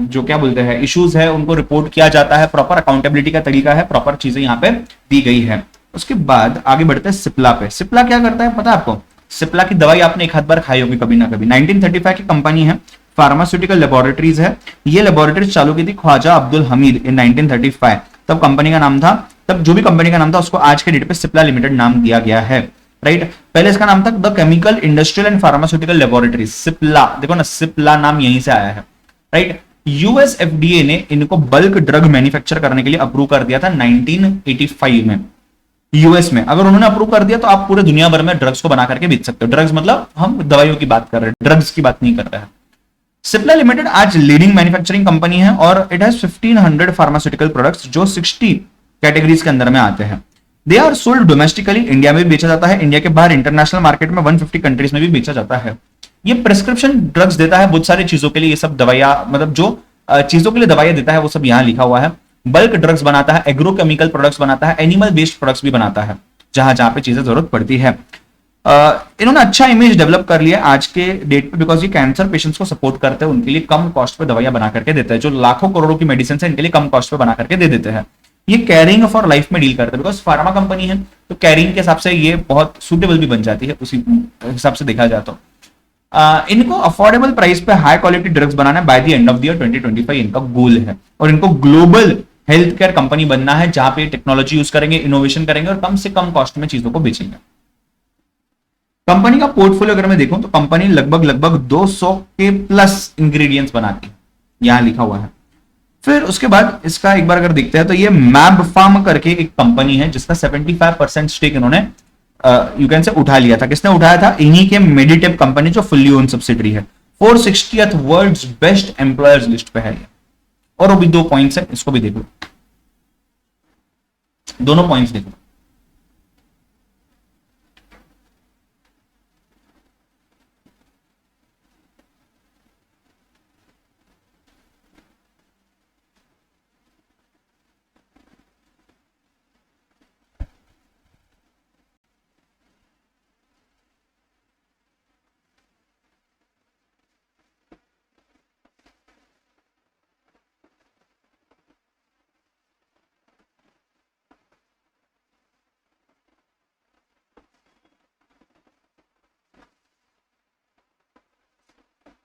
जो क्या बोलते हैं इश्यूज है, उनको रिपोर्ट किया जाता है, प्रॉपर अकाउंटेबिलिटी का तरीका है, प्रॉपर चीजें यहाँ पे दी गई है। उसके बाद आगे बढ़ते हैं सिप्ला पे। सिप्ला क्या करता है पता है आपको? सिप्ला की दवाई आपने एक हाथ बार खाई होगी कभी ना कभी। 1935 की कंपनी है, फार्मास्यूटिकल लेबोरेटरीज है। ये लेबोरेटरीज चालू की थी ख्वाजा अब्दुल हमीद इन 1935। तब कंपनी का नाम था, तब जो भी कंपनी का नाम था उसको आज के डेट पे सिप्ला लिमिटेड नाम दिया गया है, राइट। पहले इसका नाम था the chemical industrial and pharmaceutical laboratories, Cipla. देखो ना, सिप्ला नाम यहीं से आया है, राइट। यूएस एफडीए ने इनको बल्क ड्रग मैन्युफैक्चर करने के लिए अप्रूव कर दिया था 1985 में, यूएस में अगर उन्होंने अप्रूव कर दिया तो आप पूरे दुनिया भर में ड्रग्स को बना करके बेच सकते हो। ड्रग्स मतलब हम दवाइयों की बात कर रहे हैं, ड्रग्स की बात नहीं कर रहे हैं। सिप्ला लिमिटेड आज लीडिंग मैन्युफैक्चरिंग कंपनी है और इट हैज 1500 फार्मास्यूटिकल प्रोडक्ट्स जो 60 कैटेगरीज के अंदर में आते हैं। They are sold domestically, India में भी बेचा जाता है, इंडिया के बाहर इंटरनेशनल मार्केट में 150 कंट्रीज में भी बेचा जाता है। ये प्रिस्क्रिप्शन ड्रग्स देता है बहुत सारी चीजों के लिए, ये सब दवाइयां मतलब जो चीजों के लिए दवाइयां देता है वो सब यहां लिखा हुआ है। बल्क ड्रग्स बनाता है, एग्रोकेमिकल प्रोडक्ट्स बनाता है, एनिमल बेस्ड प्रोडक्ट्स भी बनाता है जहां जहां पे चीजें जरूरत पड़ती है। इन्होंने अच्छा इमेज डेवलप कर लिया आज के डेट पे, बिकॉज ये कैंसर पेशेंट्स को सपोर्ट करते हैं, उनके लिए कम कॉस्ट पे दवाइयां बना करके देते हैं। जो लाखों करोड़ों की मेडिसिन है इनके लिए कम कॉस्ट पे बना करके दे देते हैं। ये कैरिंग फॉर लाइफ में डील करते हैं, बिकॉज फार्मा कंपनी है तो कैरिंग के हिसाब से ये बहुत सुटेबल भी बन जाती है उसी हिसाब से देखा जाए तो। इनको अफोर्डेबल प्राइस पे high quality drugs banana by the end of the year 2025 इनका गोल है। और इनको ग्लोबल हेल्थ केयर कंपनी बनना है जहां पे टेक्नोलॉजी यूज करेंगे, इनोवेशन करेंगे और कम से कम कॉस्ट में चीजों को बेचेंगे। कंपनी का पोर्टफोलियो अगर मैं देखूं तो कंपनी लगभग 200 के प्लस इंग्रेडिएंट्स बनाती है, यहां लिखा हुआ है। फिर उसके बाद इसका एक बार अगर देखते हैं तो ये मैब फार्म करके एक कंपनी है जिसका 75% स्टेक इन्होंने यू कैन से उठा लिया था। किसने उठाया था? इन्हीं के मेडिटेप कंपनी जो फुल्ली ओन सब्सिडरी है। 460th world's best employers list पे है ये। और वो भी 2 पॉइंट्स है, इसको भी देखो, दोनों पॉइंट्स देखो।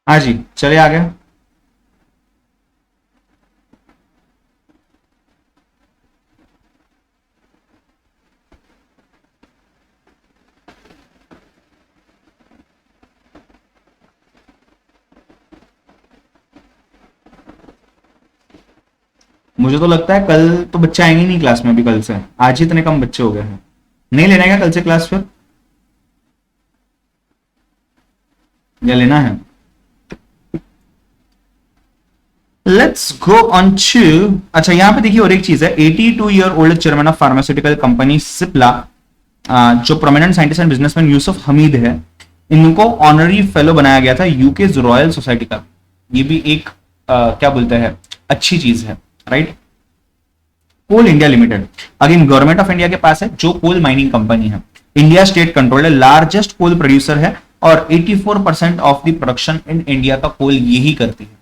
हाँ जी, चले आगे। मुझे तो लगता है कल तो बच्चे आएंगे नहीं क्लास में, अभी कल से आज ही इतने कम बच्चे हो गए हैं। नहीं लेना है क्या कल से क्लास फिर, या लेना है? लेट्स गो ऑन टू, अच्छा यहां पे देखिए और एक चीज है, 82 year old chairman of pharmaceutical company Cipla जो prominent scientist and businessman Yusuf Hamied है, इनको ऑनरी फेलो बनाया गया था यूके रॉयल सोसाइटी का। ये भी एक क्या बोलते हैं अच्छी चीज है, right. Coal India limited again government of India के पास है, जो कोल माइनिंग कंपनी है, इंडिया स्टेट कंट्रोल्ड है, लार्जेस्ट कोल प्रोड्यूसर है और 84% of the production in India का कोल यही करती है।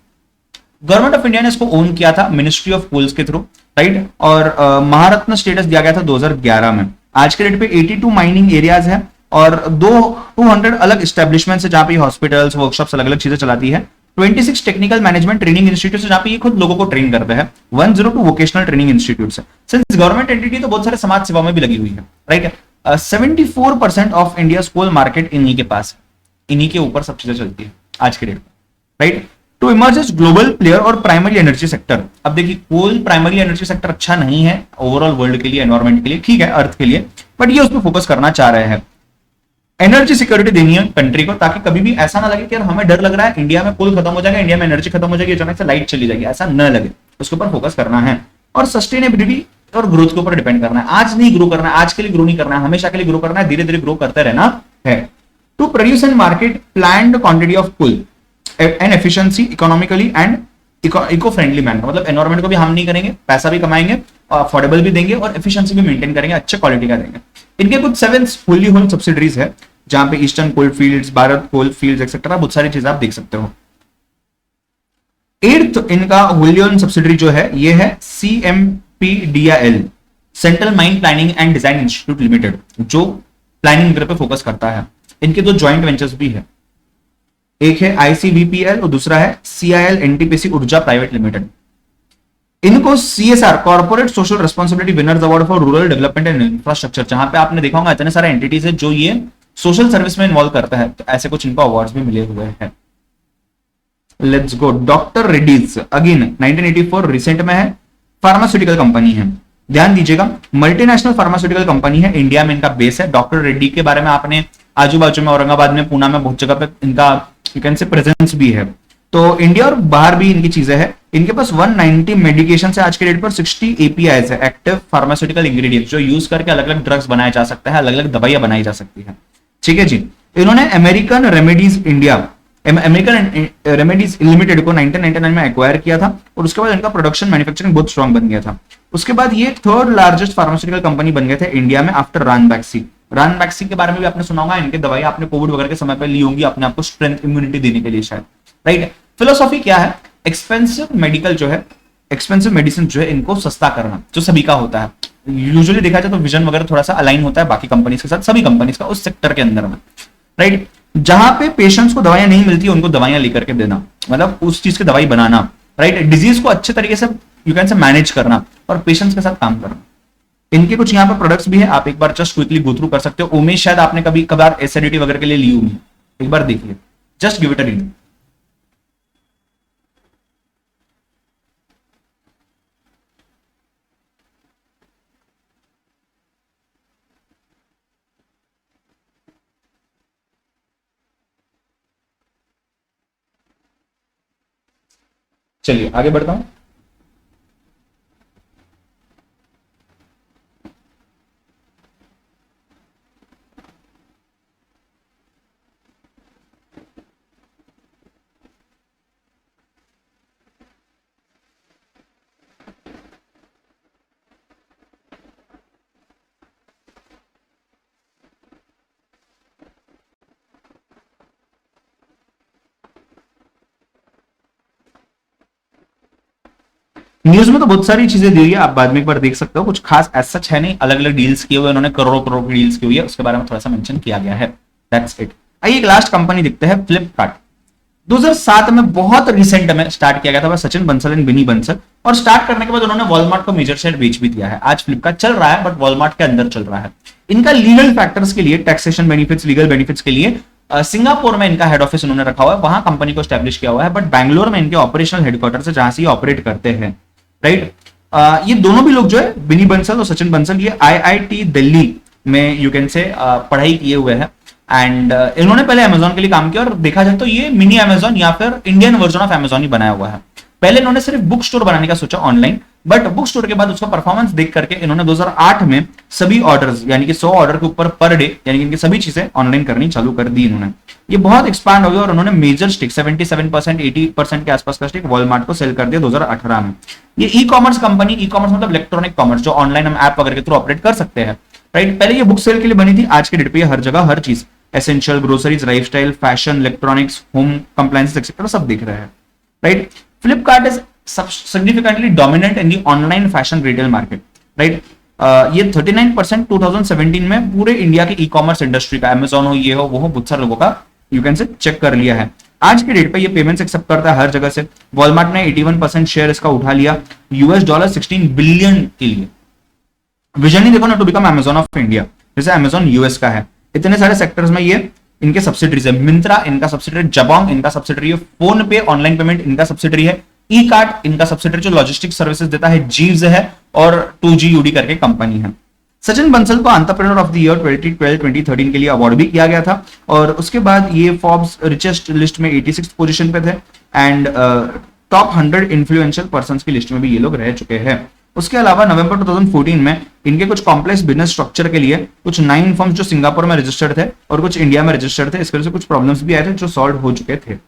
गवर्नमेंट ऑफ इंडिया ने इसको ओन किया था मिनिस्ट्री ऑफ कोल्स के थ्रू, राइट। और महारत्न स्टेटस दिया गया था 2011 में। आज के डेट पे 82 माइनिंग एरियाज है और 200 अलग एस्टेब्लिशमेंट्स है जहां पे हॉस्पिटल्स, वर्कशॉप्स, अलग अलग चीजें चलाती है। 26 टेक्निकल मैनेजमेंट ट्रेनिंग इंस्टीट्यूट जहां पे ये खुद लोगों को ट्रेन करते हैं। 102 वोकेशनल ट्रेनिंग इंस्टीट्यूट है। सिंस गवर्नमेंट एंटिटी तो बहुत सारे समाज सेवा में भी लगी हुई है, right. 74% of India coal market इन्हीं के पास है, इन्हीं के ऊपर सब चीजें चलती है आज के डेट में, right. To emerge as global player और प्राइमरी एनर्जी सेक्टर। अब देखिए कोल प्राइमरी एनर्जी सेक्टर अच्छा नहीं है ओवरऑल वर्ल्ड के लिए, एनवायरमेंट के लिए, ठीक है, अर्थ के लिए, बट ये उस पर फोकस करना चाह रहे हैं। एनर्जी सिक्योरिटी देनी है कंट्री को, ताकि कभी भी ऐसा ना लगे कि यार हमें डर लग रहा है इंडिया में कोल खत्म हो जाएगा, इंडिया में एनर्जी खत्म हो जाएगी, अचानक से लाइट चली जाएगी, ऐसा न लगे, उसके ऊपर फोकस करना है। और सस्टेनेबिलिटी और ग्रोथ के ऊपर डिपेंड करना है। आज नहीं ग्रो करना है, आज के लिए ग्रो नहीं करना है, हमेशा के लिए ग्रो करना है, धीरे धीरे ग्रो करते रहना है। To produce and market planned quantity of coal and efficiency economically and eco friendly manner, मतलब एनवायरमेंट को भी हार्म नहीं करेंगे, पैसा भी कमाएंगे, अफोर्डेबल भी देंगे और एफिशिएंसी भी मेंटेन करेंगे, अच्छे क्वालिटी का देंगे। इनके कुछ 7 फुल्ली होल्ड सब्सिडरीज है जहां पे ईस्टर्न कोल फील्ड्स, भारत कोल फील्ड्स एक्सेट्रा बहुत सारी चीजें आप देख सकते हो। 8th इनका होल्डी ओन्ड सब्सिडरी जो है ये है CMPDIL, central mine planning and design institute limited, जो प्लानिंग वगैरह पे फोकस करता है। इनके 2 ज्वाइंट वेंचर्स भी है, एक है ICVPL और दूसरा है CIL NTPC ऊर्जा प्राइवेट लिमिटेड। इनको CSR corporate social responsibility winners award for rural development and infrastructure, जहां पे आपने देखा होगा इतने सारे एंटिटीज है जो ये सोशल सर्विस में इन्वॉल्व करता है, तो ऐसे कुछ इनको अवार्ड्स भी मिले हुए हैं। Let's go doctor Reddy's, again 1984 recent में है, फार्मास्यूटिकल कंपनी है। ध्यान दीजिएगा, मल्टीनेशनल फार्मास्यूटिकल कंपनी है, इंडिया में इनका बेस है। डॉक्टर रेड्डी के बारे में आपने आजू बाजू में, औरंगाबाद में, पुणे में बहुत जगह पे इनका यू कैन से प्रेजेंस भी है। तो इंडिया और बाहर भी इनकी चीजें हैं। इनके पास 190 मेडिकेशन है आज के डेट पर, 60 एपीआई है, एक्टिव फार्मास्यूटिकल इंग्रेडिएंट्स, जो यूज करके अलग अलग ड्रग्स बनाए जा सकते हैं, अलग अलग दवाइयां बनाई जा सकती है। ठीक है जी। इन्होंने American remedies India, American remedies limited को 1999 में एक्वायर किया था, और उसके बाद इनका प्रोडक्शन मैन्युफैक्चरिंग बहुत स्ट्रांग बन गया था। उसके बाद ये थर्ड लार्जेस्ट फार्मास्यूटिकल कंपनी बन गए थे इंडिया में आफ्टर रैनबैक्सी। रैनबैक्सी के बारे में भी आपने सुना होगा, इनके दवाई आपने कोविड वगैरह के समय पर ली होंगी, अपने आपको स्ट्रेंथ इम्यूनिटी देने के लिए शायद, राइट। फिलोसॉफी क्या है, एक्सपेंसिव मेडिकल जो है, एक्सपेंसिव मेडिसिन जो है इनको सस्ता करना, जो सभी का होता है। यूजुअली देखा जाए तो विजन वगैरह थोड़ा सा अलाइन होता है बाकी कंपनीज के साथ, सभी कंपनीज का उस सेक्टर के अंदर में, राइट। जहां पे पेशेंट्स को दवाइयां नहीं मिलती उनको दवाइयां लेकर के देना, मतलब उस चीज की दवाई बनाना, राइट। डिजीज को अच्छे तरीके से यू कैन से मैनेज करना और पेशेंट्स के साथ काम करना। इनके कुछ यहाँ पर प्रोडक्ट्स भी है, आप एक बार जस्ट क्विकली गो थ्रू कर सकते हो। उमेश शायद आपने कभी कभार एसिडिटी वगैरह के लिए ली होगी, एक बार देखिए, just give it a read. चलिए आगे बढ़ता हूं। न्यूज में तो बहुत सारी चीजें दी हुई है, आप बाद में एक बार देख सकते हो, कुछ खास एज सच है नहीं, अलग अलग डील्स किए हुए उन्होंने, करोड़ों करोड़ की डील्स की हुई है, उसके बारे में थोड़ा सा मेंशन किया गया है। That's it. आइए एक लास्ट कंपनी दिखते हैं, फ्लिपकार्ट। 2007 में बहुत रिसेंट में स्टार्ट किया गया था सचिन बंसल एंड बिनी बंसल, और स्टार्ट करने के बाद उन्होंने वॉलमार्ट को मेजर शेयर बेच भी दिया है। आज फ्लिपकार्ट चल रहा है बट वॉलमार्ट के अंदर चल रहा है। इनका लीगल फैक्टर्स के लिए, टैक्सेशन बेनिफिट्स, लीगल बेनिफिट्स के लिए सिंगापुर में इनका हेड ऑफिस उन्होंने रखा हुआ है, वहां कंपनी को स्टैब्लिश किया हुआ है, बट बैंगलोर में इनके ऑपरेशनल हेडक्वार्टर से जहां से ये ऑपरेट करते हैं, राइट। ये दोनों भी लोग जो है, बिनी बंसल और सचिन बंसल, ये आईआईटी दिल्ली में यू कैन से पढ़ाई किए हुए हैं। एंड इन्होंने पहले अमेजोन के लिए काम किया, और देखा जाए तो ये मिनी अमेजोन या फिर इंडियन वर्जन ऑफ अमेजोन ही बनाया हुआ है। पहले इन्होंने सिर्फ बुक स्टोर बनाने का सोचा ऑनलाइन, बट बुक स्टोर के बाद उसका परफॉर्मेंस देख करके इन्होंने 2008 में सभी ऑर्डर्स, यानी कि 100 ऑर्डर के ऊपर पर डे, यानी कि इनकी सभी चीजें ऑनलाइन करनी चालू कर दी इन्होंने। ये बहुत एक्सपांड हो गया और उन्होंने मेजर स्टिक 77% 80% के आसपास का स्टिक वॉलमार्ट को सेल कर दिया 2018 में। ये e commerce company, e commerce मतलब इलेक्ट्रॉनिक कॉमर्स, जो ऑनलाइन हम ऐप वगैरह के थ्रू ऑपरेट कर सकते हैं, राइट। पहले ये बुक सेल के लिए बनी थी, आज के डेट पे हर जगह हर चीज, essential, groceries, lifestyle, fashion, electronics, home compliances etcetera सब दिख रहे हैं, right. Flipkart is significantly dominant in the online fashion retail market, right? ये 39% 2017 में पूरे इंडिया के ई कॉमर्स इंडस्ट्री का, अमेजोन हो, ये हो, वो हो, बहुत सारे लोगों का यू कैन से चेक कर लिया है। आज के डेट पे ये पेमेंट्स एक्सेप्ट करता है हर जगह से। वॉलमार्ट ने 81% शेयर इसका उठा लिया, $16 बिलियन के लिए। विजन ही देखो ना, to become Amazon of India, जैसे अमेजोन यूएस का है। इतने सारे सेक्टर्स में ये इनके सब्सिडरीज है। मिंत्रा इनका सब्सिडरी, जबोंग इनका सब्सिडरी है, फोन पे ऑनलाइन पेमेंट इनका सब्सिडरी है, ई कार्ट इनका सब्सिडरी जो लॉजिस्टिक सर्विसेज देता है, जीव्स है, और 2GUD करके कंपनी है। सचिन बंसल को एंटरप्रेन्योर ऑफ द ईयर 2012-2013 के लिए अवार्ड भी किया गया था, और उसके बाद ये फोर्ब्स रिचेस्ट लिस्ट में 86 पोजीशन पे थे, एंड टॉप 100 इन्फ्लुएंशियल पर्संस की लिस्ट में भी ये लोग रह चुके हैं। उसके अलावा नवंबर 2014 में इनके कुछ कॉम्प्लेक्स बिजनेस स्ट्रक्चर के लिए कुछ 9 फर्म्स जो सिंगापुर में रजिस्टर्ड थे और कुछ इंडिया में रजिस्टर्ड थे, इसके वजह से कुछ प्रॉब्लम्स भी आए थे जो सॉल्व हो चुके थे।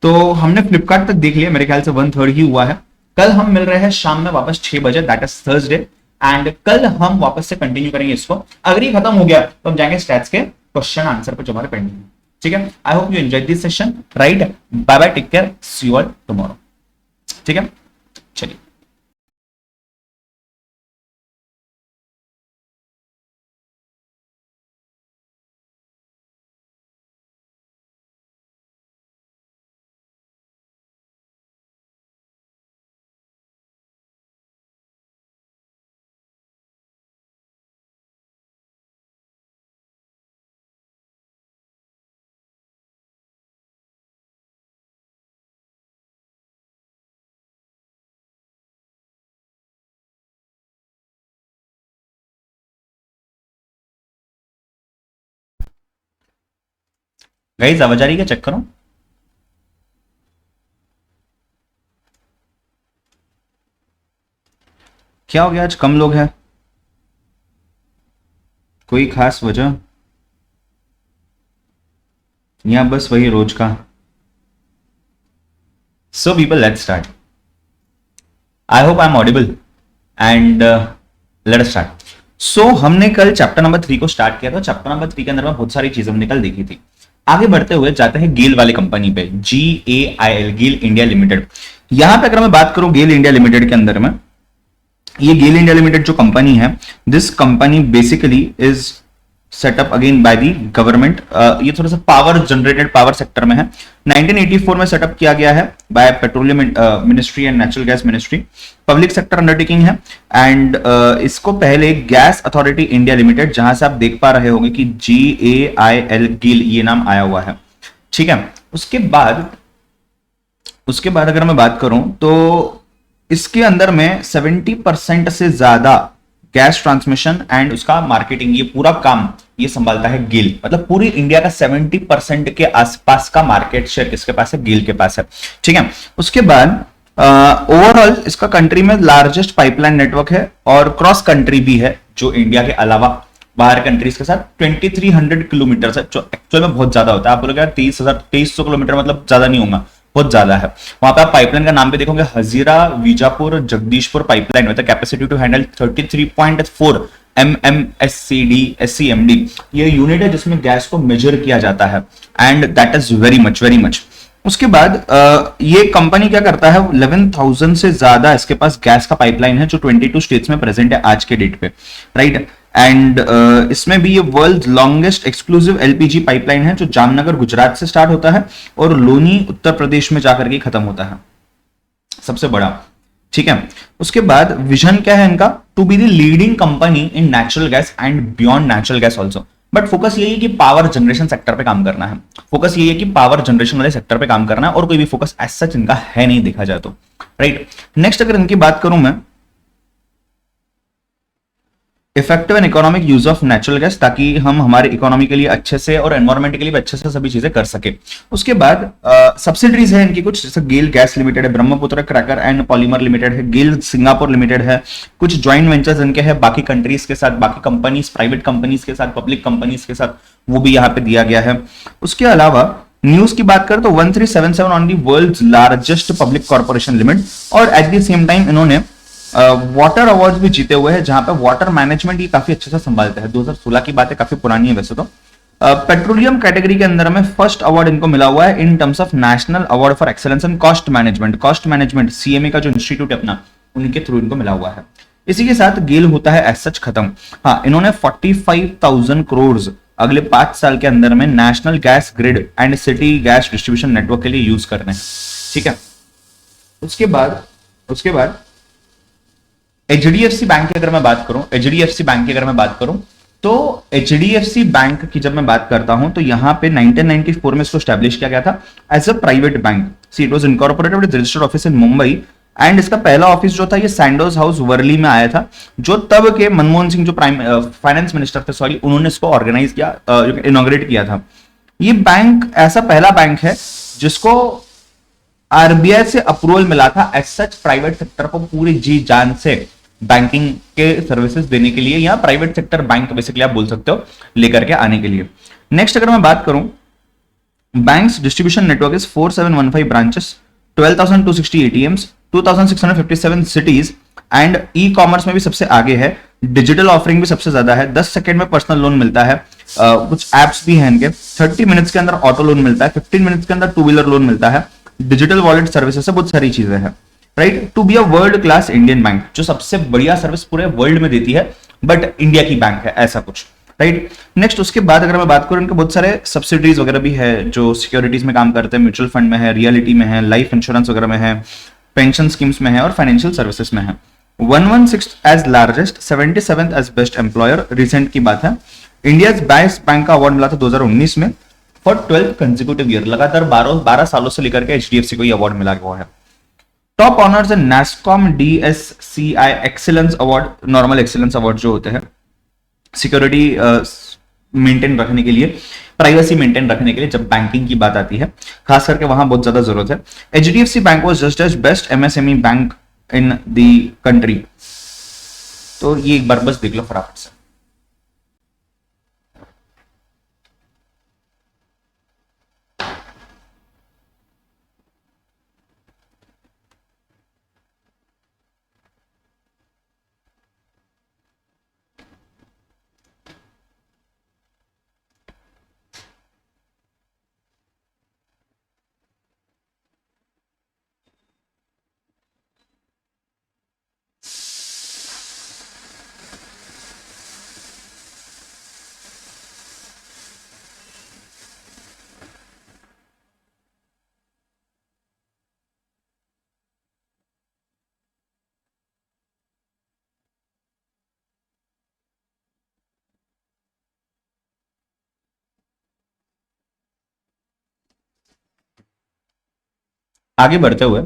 तो हमने फ्लिपकार्ट तक देख लिया, मेरे ख्याल से 1/3 ही हुआ है। कल हम मिल रहे हैं शाम में वापस 6 बजे, दैट इज थर्सडे, एंड कल हम वापस से कंटिन्यू करेंगे इसको। अगर ये खत्म हो गया तो हम जाएंगे स्टैट्स के क्वेश्चन आंसर पर जो हमारे पेंडिंग है, ठीक है। I hope you enjoy this session, right. Bye bye, take care, see you all tomorrow, ठीक है। चलिए। गाइस आवाज आ रही है क्या? चेक करो। क्या हो गया, आज कम लोग हैं? कोई खास वजह या बस वही रोज का? So people, let's start. I hope I am audible and let's start. So हमने कल चैप्टर नंबर 3 को स्टार्ट किया था। चैप्टर नंबर 3 के अंदर में बहुत सारी चीजें हमने कल देखी थी। आगे बढ़ते हुए जाते हैं गेल वाली कंपनी पे, GAIL, गेल इंडिया लिमिटेड। यहां पे अगर मैं बात करूं गेल इंडिया लिमिटेड के अंदर में, ये गेल इंडिया लिमिटेड जो कंपनी है, this company basically is setup again by the government. ये थोड़ा सा पावर जनरेटेड पावर सेक्टर में है। 1984 में सेटअप किया गया है by petroleum ministry and natural gas ministry. Public sector undertaking है एंड इसको पहले गैस अथॉरिटी इंडिया लिमिटेड, जहां से आप देख पा रहे होंगे कि GAIL, गेल, ये नाम आया हुआ है। ठीक है। उसके बाद अगर मैं बात करूं तो इसके अंदर में 70% से ज्यादा गैस ट्रांसमिशन एंड उसका मार्केटिंग, ये पूरा काम ये संभालता है गेल। मतलब पूरी इंडिया का 70% के आसपास का मार्केट शेयर किसके पास है? गेल के पास है। ठीक है। उसके बाद ओवरऑल इसका कंट्री में लार्जेस्ट पाइपलाइन नेटवर्क है और क्रॉस कंट्री भी है, जो इंडिया के अलावा बाहर कंट्रीज के साथ 2300 किलोमीटर है, जो एक्चुअल में बहुत ज्यादा होता है। आप बोलोगे 2300 किलोमीटर मतलब ज्यादा नहीं होगा, बहुत ज्यादा है। वहां पे आप पाइपलाइन का नाम भी देखोगे, हजीरा बीजापुर जगदीशपुर पाइपलाइन होता है। Capacity to handle 33.4 MMSCD SCMD, ये यूनिट है जिसमें गैस को मेजर किया जाता है and that is very much. उसके बाद ये कंपनी क्या करता है, 11,000 से ज्यादा इसके पास गैस का पाइपलाइन है, जो 22 स्टेट्स में प्रेजेंट है आज के डेट पे, राइट। एंड इसमें भी ये world longest exclusive LPG pipeline है, जो जामनगर गुजरात से स्टार्ट होता है और लोनी उत्तर प्रदेश में जाकर के खत्म होता है, सबसे बड़ा। ठीक है। उसके बाद विजन क्या है इनका? To be the leading company in natural gas and beyond natural gas also. But focus यही है कि पावर जनरेशन सेक्टर पे काम करना है। फोकस यही है कि पावर जनरेशन वाले सेक्टर पे काम करना है, और कोई भी फोकस एज सच इनका है नहीं देखा जाए तो, राइट। नेक्स्ट अगर इनकी बात करूं मैं, effective and economic use of natural gas, ताकि हम हमारे इकोनॉमी के लिए अच्छे से और एनवायरमेंट के लिए भी अच्छे से सभी चीजें कर सके। उसके बाद सब्सिडरीज है इनकी कुछ, जैसे गेल गैस लिमिटेड है, Brahmaputra cracker and polymer limited है, गेल सिंगापुर लिमिटेड है, कुछ ज्वाइंट वेंचर्स इनके हैं बाकी कंट्रीज के साथ, बाकी कंपनीज, प्राइवेट कंपनीज के साथ, पब्लिक कंपनीज के साथ, वो भी यहाँ पे दिया गया है। उसके अलावा न्यूज की बात करें तो 1377 on the world's largest public corporation limit, और एट द सेम टाइम इन्होंने वाटर अवार्ड भी जीते हुए हैं, जहां पे वाटर मैनेजमेंट ये काफी अच्छे से संभालते हैं। 2016 की बात है, काफी पुरानी है वैसे तो। पेट्रोलियम कैटेगरी के अंदर में फर्स्ट अवार्ड इनको मिला हुआ है इन terms of national award for excellence in cost management CMA का जो इंस्टीट्यूट है अपना, उनके थ्रू इनको मिला हुआ है। इसी के साथ गेल होता है एज सच खत्म। हाँ, इन्होंने 45,000 करोड़ अगले 5 साल के अंदर में national gas grid and city gas distribution network के लिए यूज करने हैं। ठीक है। उसके बाद HDFC बैंक की अगर मैं बात करूं, तो HDFC बैंक की जब मैं बात करता हूं तो यहां पे 1994 में इसको स्टैब्लिश किया गया था as a private bank. See it was incorporated with registered office in Mumbai, and इसका पहला ऑफिस जो था ये सैंडोज हाउस वर्ली में आया था, जो तब के मनमोहन सिंह जो फाइनेंस मिनिस्टर थे, सॉरी, उन्होंने इसको ऑर्गेनाइज किया, इनॉग्रेट किया था। ये बैंक ऐसा पहला बैंक है जिसको RBI से अप्रूवल मिला था एज सच प्राइवेट सेक्टर को पूरी जी जान से बैंकिंग के सर्विसेज देने के लिए, या प्राइवेट सेक्टर बैंक बेसिकली आप बोल सकते हो, लेकर के आने के लिए। नेक्स्ट अगर मैं बात करूं, banks distribution network is 4715 branches, 12,260 ATMs, 2,657 cities, and e commerce में भी सबसे आगे है। डिजिटल ऑफरिंग भी सबसे ज्यादा है, 10 सेकंड में पर्सनल लोन मिलता है, कुछ एप्स भी हैं इनके, 30 मिनट्स के अंदर ऑटो लोन मिलता है, 15 मिनट्स के अंदर 2 व्हीलर लोन मिलता है, डिजिटल वॉलेट सर्विसेज है, बहुत सारी चीजें हैं, right. To be a world class Indian bank, जो सबसे बढ़िया सर्विस पूरे वर्ल्ड में देती है, बट इंडिया की बैंक है, ऐसा कुछ, राइट। नेक्स्ट उसके बाद अगर मैं बात करूं, इनके बहुत सारे सब्सिडीज वगैरह भी है जो सिक्योरिटीज में काम करते हैं, म्यूचुअल फंड में है, रियलिटी में है, लाइफ इंश्योरेंस वगैरह में है, पेंशन स्कीम्स में है, और फाइनेंशियल सर्विसेज में है। 116th as largest, 77th as best employer, recent की बात है। इंडिया बेस्ट बैंक का अवार्ड मिला था 2019 में फॉर 12th कंसेक्यूटिव ईयर, लगातार 12 सालों से लेकर के HDFC को ये अवार्ड मिला हुआ है। Top honours in NASSCOM DSCI excellence award, normal excellence award जो होते हैं, सिक्योरिटी मेंटेन रखने के लिए, प्राइवेसी मेंटेन रखने के लिए जब बैंकिंग की बात आती है, खास करके वहां बहुत ज्यादा जरूरत है। HDFC bank was just as best MSME bank in the country. तो ये एक बार बस देख लो फटाफट से। आगे बढ़ते हुए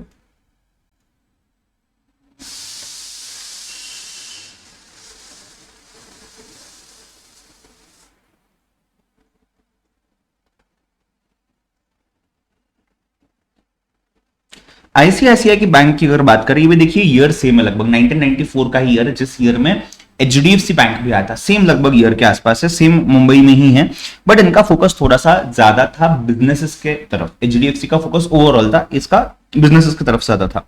आईसीआईसीआई की बैंक की अगर बात करें, ये भी देखिए ईयर सेम है, लगभग 1994 का ही ईयर है जिस ईयर में एचडीएफसी बैंक भी आया था, सेम लगभग ईयर के आसपास है, सेम मुंबई में ही है, बट इनका फोकस थोड़ा सा ज्यादा था बिजनेसेस के तरफ। एचडीएफसी का फोकस ओवरऑल था, इसका बिजनेसेस की तरफ ज्यादा था।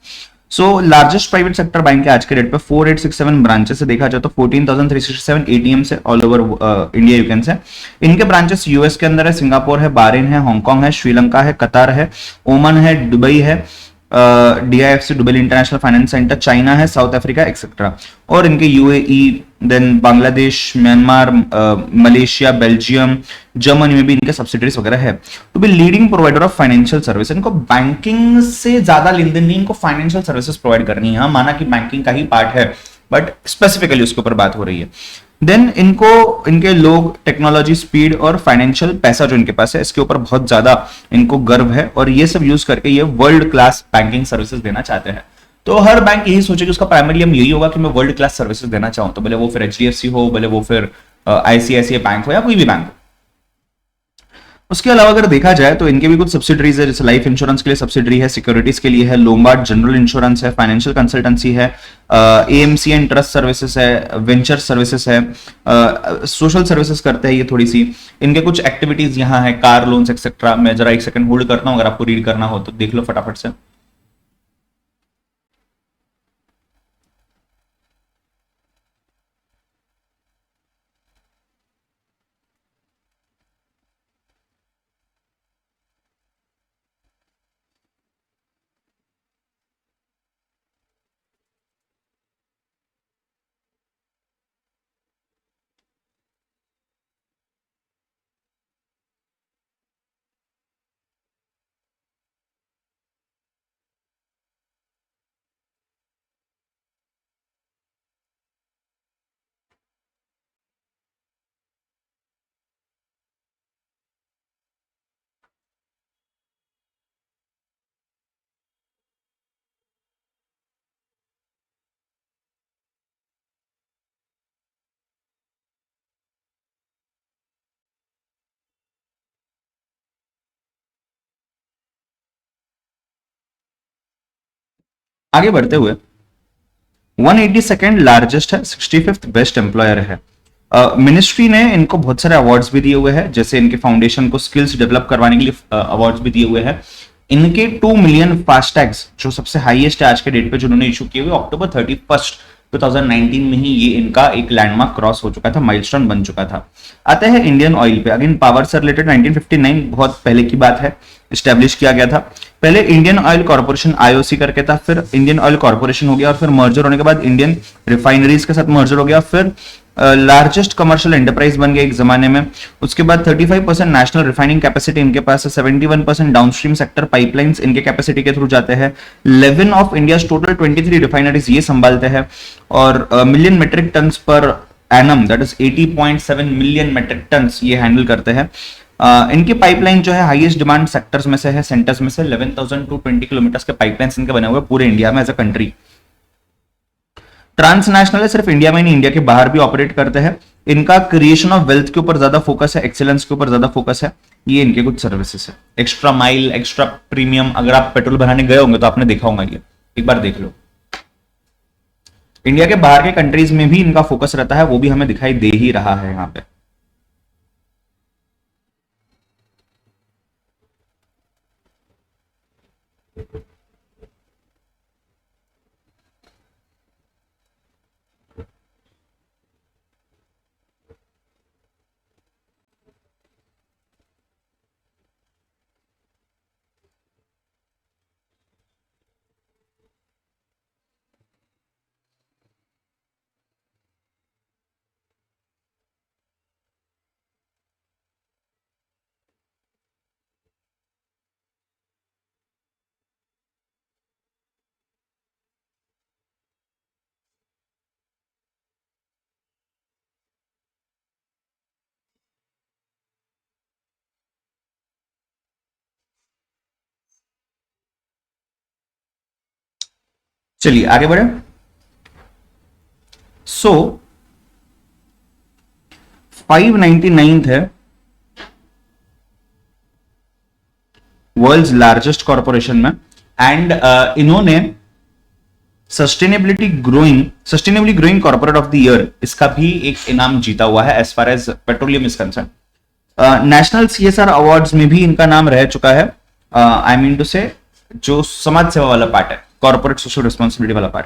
So largest private sector bank है आज के डेट पे, 4867 ब्रांचेस से देखा जाए तो 14,367 एटीएम से all over India you can से। इनके ब्रांचेस यूएस के अंदर है, सिंगापुर है, बहरीन है, हांगकांग है, श्रीलंका है, कतार है, ओमान है, दुबई है, DIFC Dubai international finance centre, China है, साउथ अफ्रीका एक्सेट्रा। और इनके UAE, then Bangladesh, Myanmar, Malaysia, Belgium, Germany में भी इनके सब्सिडरीज वगैरह है। To be leading provider of financial service, इनको बैंकिंग से ज्यादा लेन देन नहीं, इनको फाइनेंशियल सर्विसेज प्रोवाइड करनी है। माना कि बैंकिंग का ही पार्ट है, बट स्पेसिफिकली उसके ऊपर बात हो रही है। देन इनको, इनके लोग, टेक्नोलॉजी, स्पीड और फाइनेंशियल पैसा जो इनके पास है, इसके ऊपर बहुत ज्यादा इनको गर्व है, और ये सब यूज करके ये वर्ल्ड क्लास बैंकिंग सर्विसेज देना चाहते हैं। तो हर बैंक यही सोचे कि उसका प्राइमरी एम यही होगा कि मैं वर्ल्ड क्लास सर्विसेज देना चाहूं, तो भले वो फिर एचडीएफसी हो, भले वो फिर आईसीआईसीआई बैंक हो, या कोई भी बैंक हो। उसके अलावा अगर देखा जाए तो इनके भी कुछ सब्सिडरीज है, जैसे लाइफ इंश्योरेंस के लिए सब्सिडरी है, सिक्योरिटीज के लिए है, लोम्बार्ड जनरल इंश्योरेंस है, फाइनेंशियल कंसल्टेंसी है, एएमसी एंड ट्रस्ट सर्विसेज है, वेंचर सर्विसेज है, सोशल सर्विसेज करते हैं ये थोड़ी सी। इनके कुछ एक्टिविटीज यहाँ है, कार लोन्स एक्सेट्रा। मैं जरा एक सेकंड होल्ड करता हूँ, अगर आपको रीड करना हो तो देख लो फटाफट से। आगे बढ़ते हुए 182nd लार्जेस्ट है, 65th बेस्ट एम्प्लॉयर है। मिनिस्ट्री ने इनको बहुत सारे अवार्ड्स भी दिए हुए हैं, जैसे इनके फाउंडेशन को स्किल्स डेवलप करवाने के लिए अवार्ड्स भी दिए हुए हैं। इनके 2 मिलियन फास्टैग्स जो सबसे हाईएस्ट है आज के डेट पे, जो उन्होंने इशू किए हुए अक्टूबर 31 2019 में ही, ये इनका एक लैंडमार्क क्रॉस हो चुका था, माइलस्टोन बन चुका था। आते हैं इंडियन ऑयल पे। अगेन पावर से रिलेटेड 1959 बहुत पहले की बात है, स्टैब्लिश किया गया था। पहले इंडियन ऑयल कॉर्पोरेशन आईओसी करके था, फिर इंडियन ऑयल कॉर्पोरेशन हो गया, और फिर मर्जर होने के बाद इंडियन रिफाइनरीज के साथ मर्जर हो गया, फिर लार्जेस्ट कमर्शियल एंटरप्राइज बन गया एक जमाने में। उसके बाद 35% नेशनल रिफाइनिंग कैपेसिटी इनके पास है, 71% डाउनस्ट्रीम सेक्टर पाइपलाइंस इनके कैपेसिटी के थ्रू जाते हैं, 11 ऑफ इंडिया टोटल 23 रिफाइनरीज ये संभालते हैं, और million metric ton per annum, that is 80.7 million metric ton ये हैंडल करते हैं। इनकी पाइपलाइन जो है हाईएस्ट डिमांड सेक्टर्स में से है, सेंटर्स में से 11,000 to 20 किलोमीटर के पाइपलाइंस इनके बने हुए पूरे इंडिया में एज अ कंट्री। ट्रांसनेशनल है, सिर्फ इंडिया में नहीं, इंडिया के बाहर भी ऑपरेट करते हैं। इनका क्रिएशन ऑफ वेल्थ के ऊपर ज्यादा फोकस है, एक्सेलेंस के ऊपर ज्यादा फोकस है। ये इनके कुछ सर्विसेज है। एक्स्ट्रा माइल, एक्स्ट्रा प्रीमियम, अगर आप पेट्रोल भराने गए होंगे तो आपने देखा होगा, ये एक बार देख लो। इंडिया के बाहर के कंट्रीज में भी इनका फोकस रहता है, वो भी हमें दिखाई दे ही रहा है यहां पे। चलिए आगे बढ़े। सो 599th है वर्ल्ड्स लार्जेस्ट कॉर्पोरेशन में, एंड इन्होंने sustainably growing corporate of the year, इसका भी एक इनाम जीता हुआ है as far as petroleum is concern. National CSR awards में भी इनका नाम रह चुका है। आई मीन टू से जो समाज सेवा वाला पार्ट है, कॉर्पोरेट सोशल रिस्पॉन्सिबिलिटी वाला पार्ट।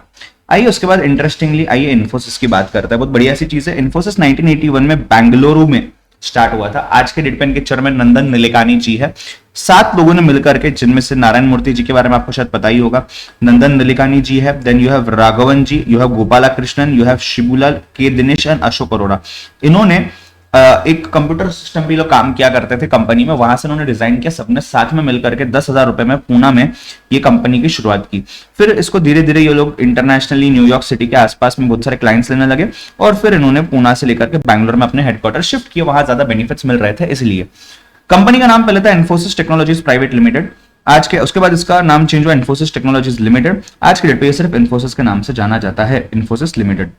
आइए उसके बाद इंटरेस्टिंगली आइए इन्फोसिस की बात करते हैं। बहुत बढ़िया सी चीज है। इन्फोसिस 1981 में बेंगलुरु में स्टार्ट हुआ था। आज के डेट पे इनके चेयरमैन नंदन निलेकानी जी है। 7 लोगों ने मिलकर के, जिनमें से नारायण मूर्ति जी के बारे में आपको शायद पता ही होगा, नंदन निलेकानी जी है, then you have Raghavan ji, you have Gopala Krishnan, you have Shibulal, K Dinesh and Ashok Arora. इन्होंने एक कंप्यूटर सिस्टम भी लोग काम किया करते थे कंपनी में, वहां से उन्होंने डिजाइन किया, सबने साथ में मिलकर के 10,000 रुपए में पूना में ये कंपनी की शुरुआत की। फिर इसको धीरे धीरे ये लोग इंटरनेशनली न्यूयॉर्क सिटी के आसपास में बहुत सारे क्लाइंट्स लेने लगे, और फिर इन्होंने पूना से लेकर के बैंगलोर में अपने हेडक्वार्टर शिफ्ट किए, वहां ज्यादा बेनिफिट्स मिल रहे थे इसलिए। कंपनी का नाम पहले था इन्फोसिस टेक्नोलॉजीज प्राइवेट लिमिटेड। आज के उसके बाद इसका नाम चेंज हुआ इन्फोसिस टेक्नोलॉजीज लिमिटेड। आज के डेट पे ये सिर्फ इन्फोसिस के नाम से जाना जाता है, इन्फोसिस लिमिटेड।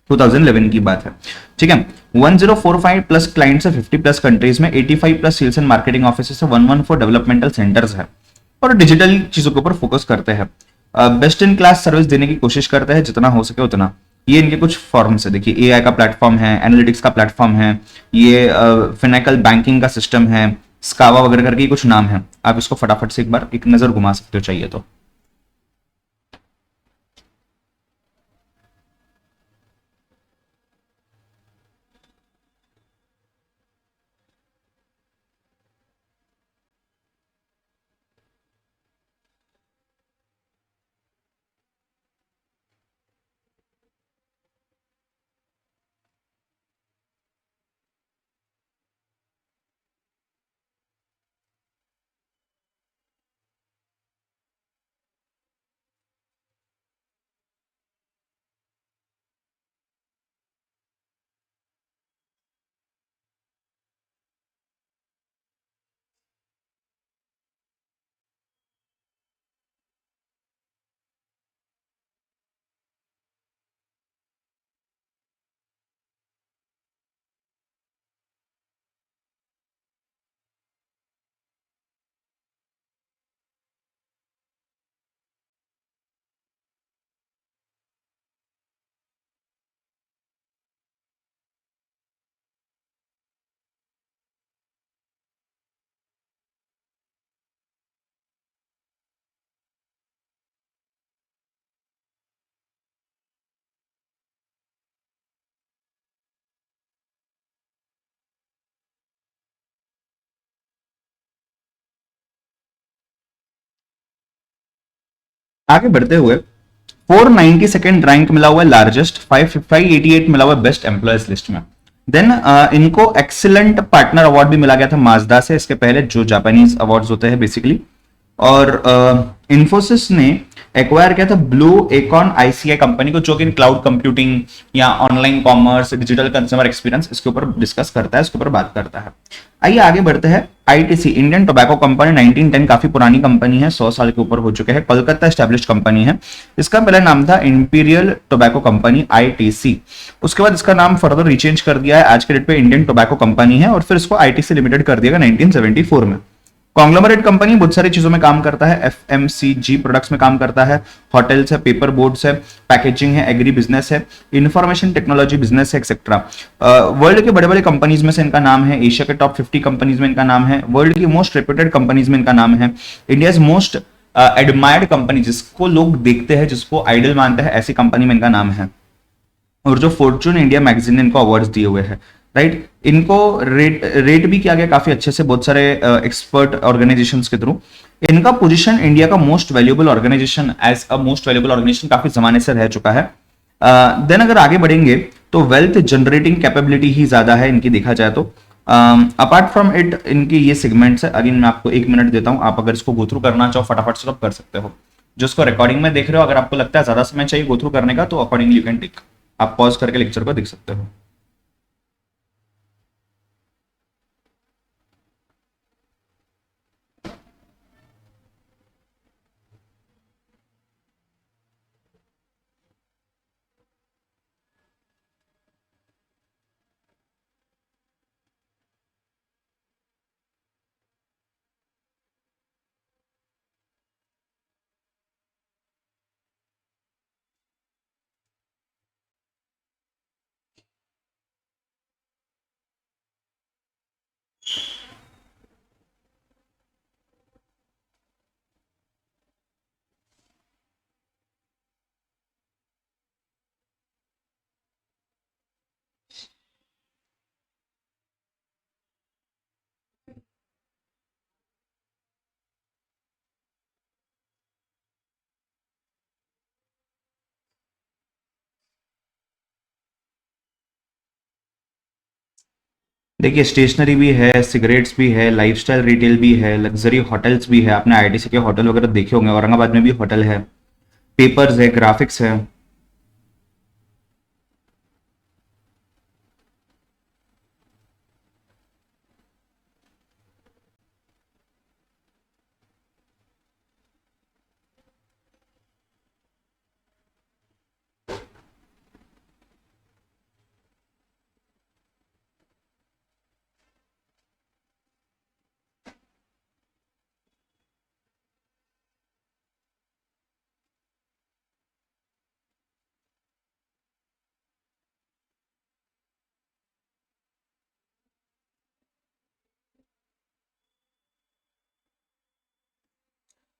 2011 की बात है, ठीक है। 1045 प्लस क्लाइंट्स है 50 प्लस कंट्रीज में, 85 plus sales and marketing office है, 114 डेवलपमेंटल सेंटर्स है, और डिजिटल चीजों के ऊपर फोकस करते हैं। बेस्ट इन क्लास सर्विस देने की कोशिश करते हैं जितना हो सके उतना। ये इनके कुछ फॉर्म्स है, देखिए एआई का प्लेटफॉर्म है, एनालिटिक्स का प्लेटफॉर्म है, ये फिनेकल बैंकिंग का सिस्टम है, स्कावा वगैरह करके कुछ नाम है। आप इसको फटाफट से एक बार एक नजर घुमा सकते हो चाहिए तो। आगे बढ़ते हुए 492nd रैंक मिला हुआ है लार्जेस्ट, 588 मिला हुआ है बेस्ट एम्प्लॉयज लिस्ट में। देन इनको एक्सीलेंट पार्टनर अवार्ड भी मिला गया था माजदा से इसके पहले, जो जापानीज अवार्ड्स होते हैं बेसिकली। और इन्फोसिस ने एक्वायर किया था ब्लू एकॉन आईसीआई कंपनी को, जो कि क्लाउड कंप्यूटिंग या online commerce, digital consumer experience, इसके ऊपर डिस्कस करता है, इसके ऊपर बात करता है। आइए आगे बढ़ते हैं। आईटीसी, इंडियन टोबैको कंपनी, 1910, काफी पुरानी कंपनी है, 100 साल के ऊपर हो चुके हैं, कोलकाता एस्टेब्लिश्ड कंपनी है। इसका पहला नाम था इंपीरियल टोबैको कंपनी, आईटीसी। उसके बाद इसका नाम फर्दर रिचेंज कर दिया है, आज के डेट पे इंडियन टोबैको कंपनी है, और फिर इसको आईटीसी लिमिटेड कर दिया गया 1974 में। कॉन्ग्लोमरेट कंपनी बहुत सारी चीजों में काम करता है, एफएमसीजी प्रोडक्ट्स में काम करता है, होटल्स है, पेपर बोर्ड्स है, पैकेजिंग है, एग्री बिजनेस है, इंफॉर्मेशन टेक्नोलॉजी बिजनेस है, एक्सेट्रा। वर्ल्ड के बड़े बड़े कंपनीज में से इनका नाम है, एशिया के टॉप 50 कंपनीज में इनका नाम है, वर्ल्ड की मोस्ट रेप्यूटेड कंपनीज में इनका नाम है, इंडिया मोस्ट एडमायर्ड कंपनी, जिसको लोग देखते हैं, जिसको आइडल मानते हैं, ऐसी कंपनी में इनका नाम है। और जो फॉर्चून इंडिया मैगजीन ने इनको अवार्ड्स दिए हुए हैं, राइट। इनको रेट भी किया गया काफी अच्छे से, बहुत सारे एक्सपर्ट ऑर्गेनाइजेशंस के थ्रू। इनका पोजीशन इंडिया का most valuable organisation, as a most valuable organisation काफी जमाने से रह चुका है। देन अगर आगे बढ़ेंगे तो वेल्थ जनरेटिंग कैपेबिलिटी ही ज्यादा है इनकी, देखा जाए तो। अपार्ट फ्रॉम इट इनके ये सेगमेंट्स है, अगेन मैं आपको 1 मिनट देता हूं, आप अगर इसको गो थ्रू करना चाहो फटाफट से तो आप कर सकते हो। जो इसको रिकॉर्डिंग में देख रहे हो, अगर आपको लगता है ज्यादा समय चाहिए गो थ्रू करने का, तो अकॉर्डिंगली यू कैन टेक, आप पॉज करके लेक्चर को देख सकते हो। देखिए, स्टेशनरी भी है, सिगरेट्स भी है, लाइफस्टाइल रिटेल भी है, लग्जरी होटल्स भी है, आपने आईटीसी के होटल वगैरह देखे होंगे, औरंगाबाद में भी होटल है, पेपर्स है, ग्राफिक्स है।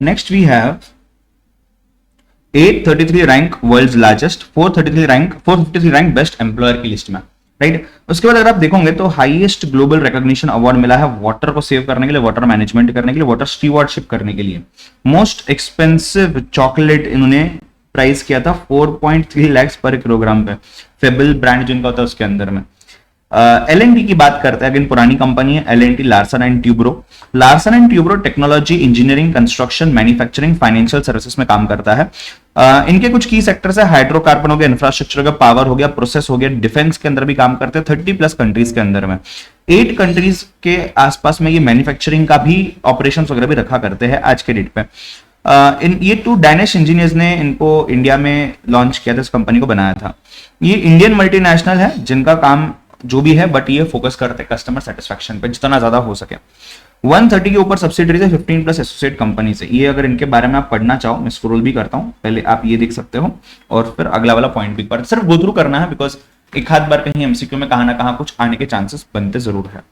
Next we have 833 rank world largest, 453 rank best employer की लिस्ट में, राइट। उसके बाद अगर आप देखोगे तो हाईएस्ट ग्लोबल रिकॉग्निशन अवार्ड मिला है वाटर को सेव करने के लिए, वाटर मैनेजमेंट करने के लिए, वाटर स्टीवर्डशिप करने के लिए। मोस्ट एक्सपेंसिव चॉकलेट इन्होंने प्राइस किया था 4.3 लाख पर किलोग्राम पे, फेबल ब्रांड जिनका होता है उसके अंदर में। एल एन टी की बात करते हैं, अगेन पुरानी कंपनी है L N T, Larsen and Toubro. Larsen and Toubro technology, engineering, construction, manufacturing, financial services में काम करता है। इनके कुछ की सेक्टर्स है, हाइड्रोकार्बन हो गया, इंफ्रास्ट्रक्चर हो गया, पावर हो गया, प्रोसेस हो गया, डिफेंस के अंदर भी काम करते हैं 30+ कंट्रीज के अंदर में। 8 कंट्रीज के आसपास में ये मैन्युफैक्चरिंग का भी ऑपरेशन वगैरह भी रखा करते हैं आज के डेट पे। इन ये 2 डैनिश इंजीनियर्स ने इनको इंडिया में लॉन्च किया था, इस कंपनी को बनाया था। ये इंडियन मल्टीनेशनल है, जिनका काम जो भी है, बट ये फोकस करते हैं कस्टमर सेटिस्फेक्शन पे जितना ज्यादा हो सके। 130 के ऊपर सब्सिडरीज है, 15+ एसोसिएट कंपनी से। ये अगर इनके बारे में आप पढ़ना चाहो, मैं स्क्रॉल भी करता हूँ, पहले आप ये देख सकते हो और फिर अगला वाला पॉइंट भी पढ़, सिर्फ गो थ्रू करना है, बिकॉज एक आध बार कहीं एमसीक्यू में कहा ना कहा कुछ आने के चांसेस बनते जरूर है।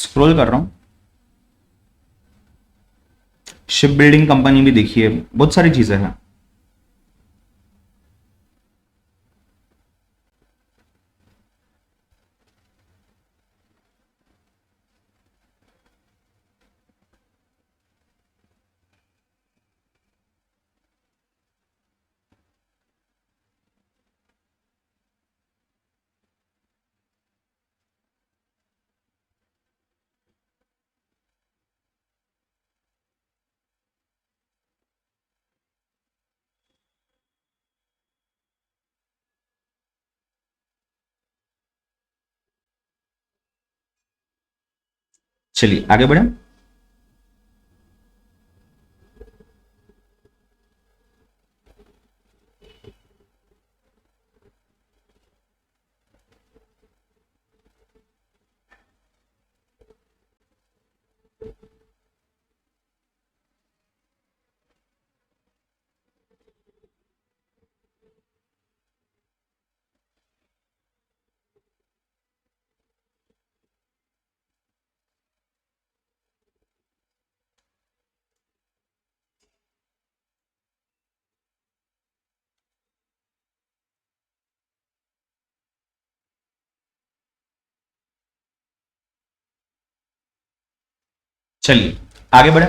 स्क्रॉल कर रहा हूं, शिप बिल्डिंग कंपनी भी देखिए, बहुत सारी चीजें हैं। चलिए आगे बढ़े। चलिए आगे बढ़े।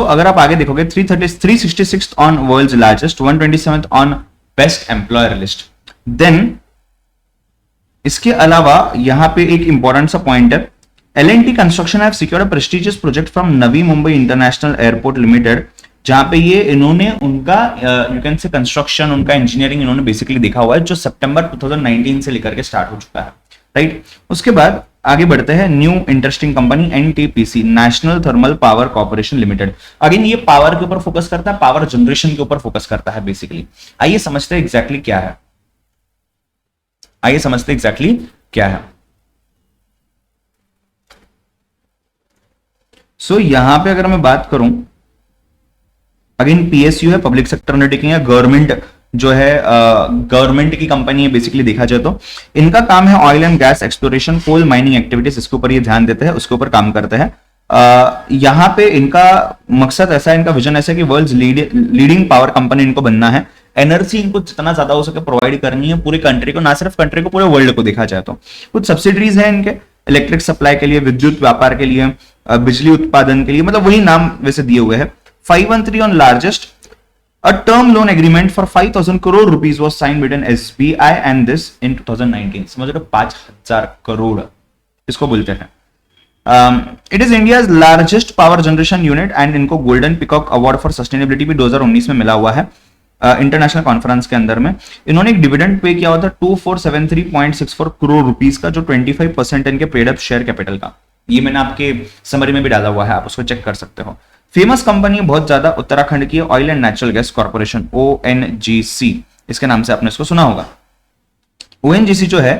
अगर आप आगे देखोगे, 366 on world's largest, 127 on best employer list. Then इसके अलावा यहां पे एक इंपॉर्टेंट सा पॉइंट है, L and T construction have secured a prestigious project from Navi Mumbai international airport limited, जहां पे ये इन्होंने उनका यू कैन से कंस्ट्रक्शन, उनका इंजीनियरिंग इन्होंने बेसिकली देखा हुआ है, जो सितंबर 2019 से लेकर के स्टार्ट हो चुका है, राइट। उसके बाद आगे बढ़ते हैं, new interesting company NTPC, national thermal power corporation limited. Again ये पावर के ऊपर फोकस करता है, पावर जनरेशन के ऊपर फोकस करता है बेसिकली। आइए समझते हैं एग्जैक्टली क्या है, आइए समझते हैं एग्जैक्टली क्या है। यहां पे अगर मैं बात करूं, अगेन पीएसयू है, पब्लिक सेक्टर अंडरटेकिंग है, गवर्नमेंट जो है गवर्नमेंट की कंपनी है बेसिकली देखा जाए तो। इनका काम है oil and gas exploration, coal mining activities, इसके ऊपर ये ध्यान देते हैं, उसके ऊपर काम करते हैं। यहां पे इनका मकसद ऐसा है, इनका विजन ऐसा है कि वर्ल्ड लीडिंग पावर कंपनी इनको बनना है। एनर्जी इनको जितना ज्यादा हो सके प्रोवाइड करनी है पूरी कंट्री को, ना सिर्फ कंट्री को, पूरे वर्ल्ड को देखा जाए तो। कुछ सब्सिडीज है इनके, इलेक्ट्रिक सप्लाई के लिए, विद्युत व्यापार के लिए, बिजली उत्पादन के लिए, मतलब वही नाम वैसे दिए हुए हैं। 513 on largest, a term loan agreement for 5,000 crore rupees was signed between SBI and this in 2019। समझ रहे हो, 5,000 करोड़ इसको बोलते हैं। It is India's largest power generation unit and इनको golden peacock award for sustainability भी 2019 में मिला हुआ है इंटरनेशनल कॉन्फ्रेंस के अंदर में। इन्होंने एक डिविडेंड पे किया हुआ था 2473.64 करोड़ रुपीस का, जो 25% इनके पेड अप शेयर कैपिटल का। ये मैंने आपके समरी में भी डाला हुआ है, आप उसको चेक कर सकते हो। फेमस कंपनी बहुत ज्यादा, उत्तराखंड की oil and natural gas corporation, ONGC, इसके नाम से आपने इसको सुना होगा। ओएनजीसी जो है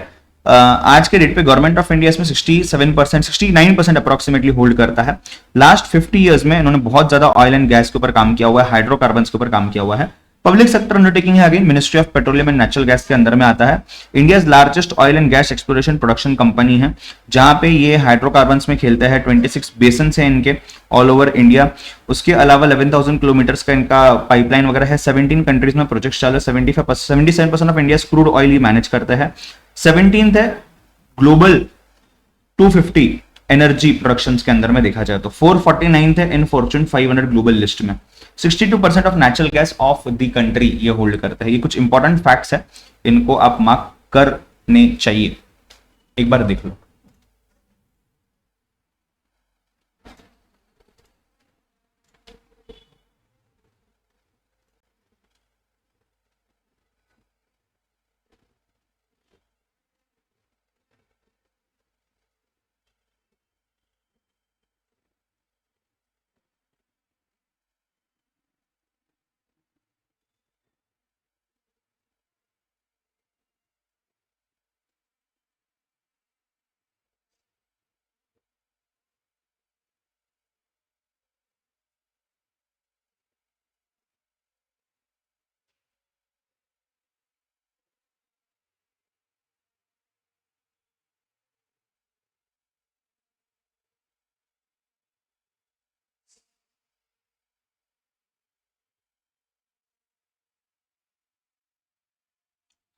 आज के डेट पे गवर्नमेंट ऑफ इंडिया इसमें 67%, 69% अप्रोक्सीमेटली होल्ड करता है। लास्ट 50 इयर्स में इन्होंने बहुत ज्यादा ऑयल एंड गैस के ऊपर काम किया हुआ है, हाइड्रोकार्बन के ऊपर काम किया हुआ है। पब्लिक सेक्टर अंडरटेकिंग है, again ministry of petroleum and natural gas के अंदर में आता है। India largest oil and gas exploration production company है, जहां पे ये हाइड्रोकार्बन में खेलते हैं। 26 बेसन है इनके ऑल ओवर इंडिया। उसके अलावा 11,000 किलोमीटर का इनका पाइपलाइन वगैरह है। 17 कंट्रीज में प्रोजेक्ट चालू है। 77% of India crude oil he manage करते हैं। 17th है ग्लोबल 250 एनर्जी प्रोडक्शंस के अंदर में देखा जाए तो। 449th है इन फॉर्च्यून 500 ग्लोबल लिस्ट में। 62% of natural gas off the country ये होल्ड करता है। ये कुछ इंपॉर्टेंट फैक्ट्स है, इनको आप मार्क करने चाहिए, एक बार देख लो।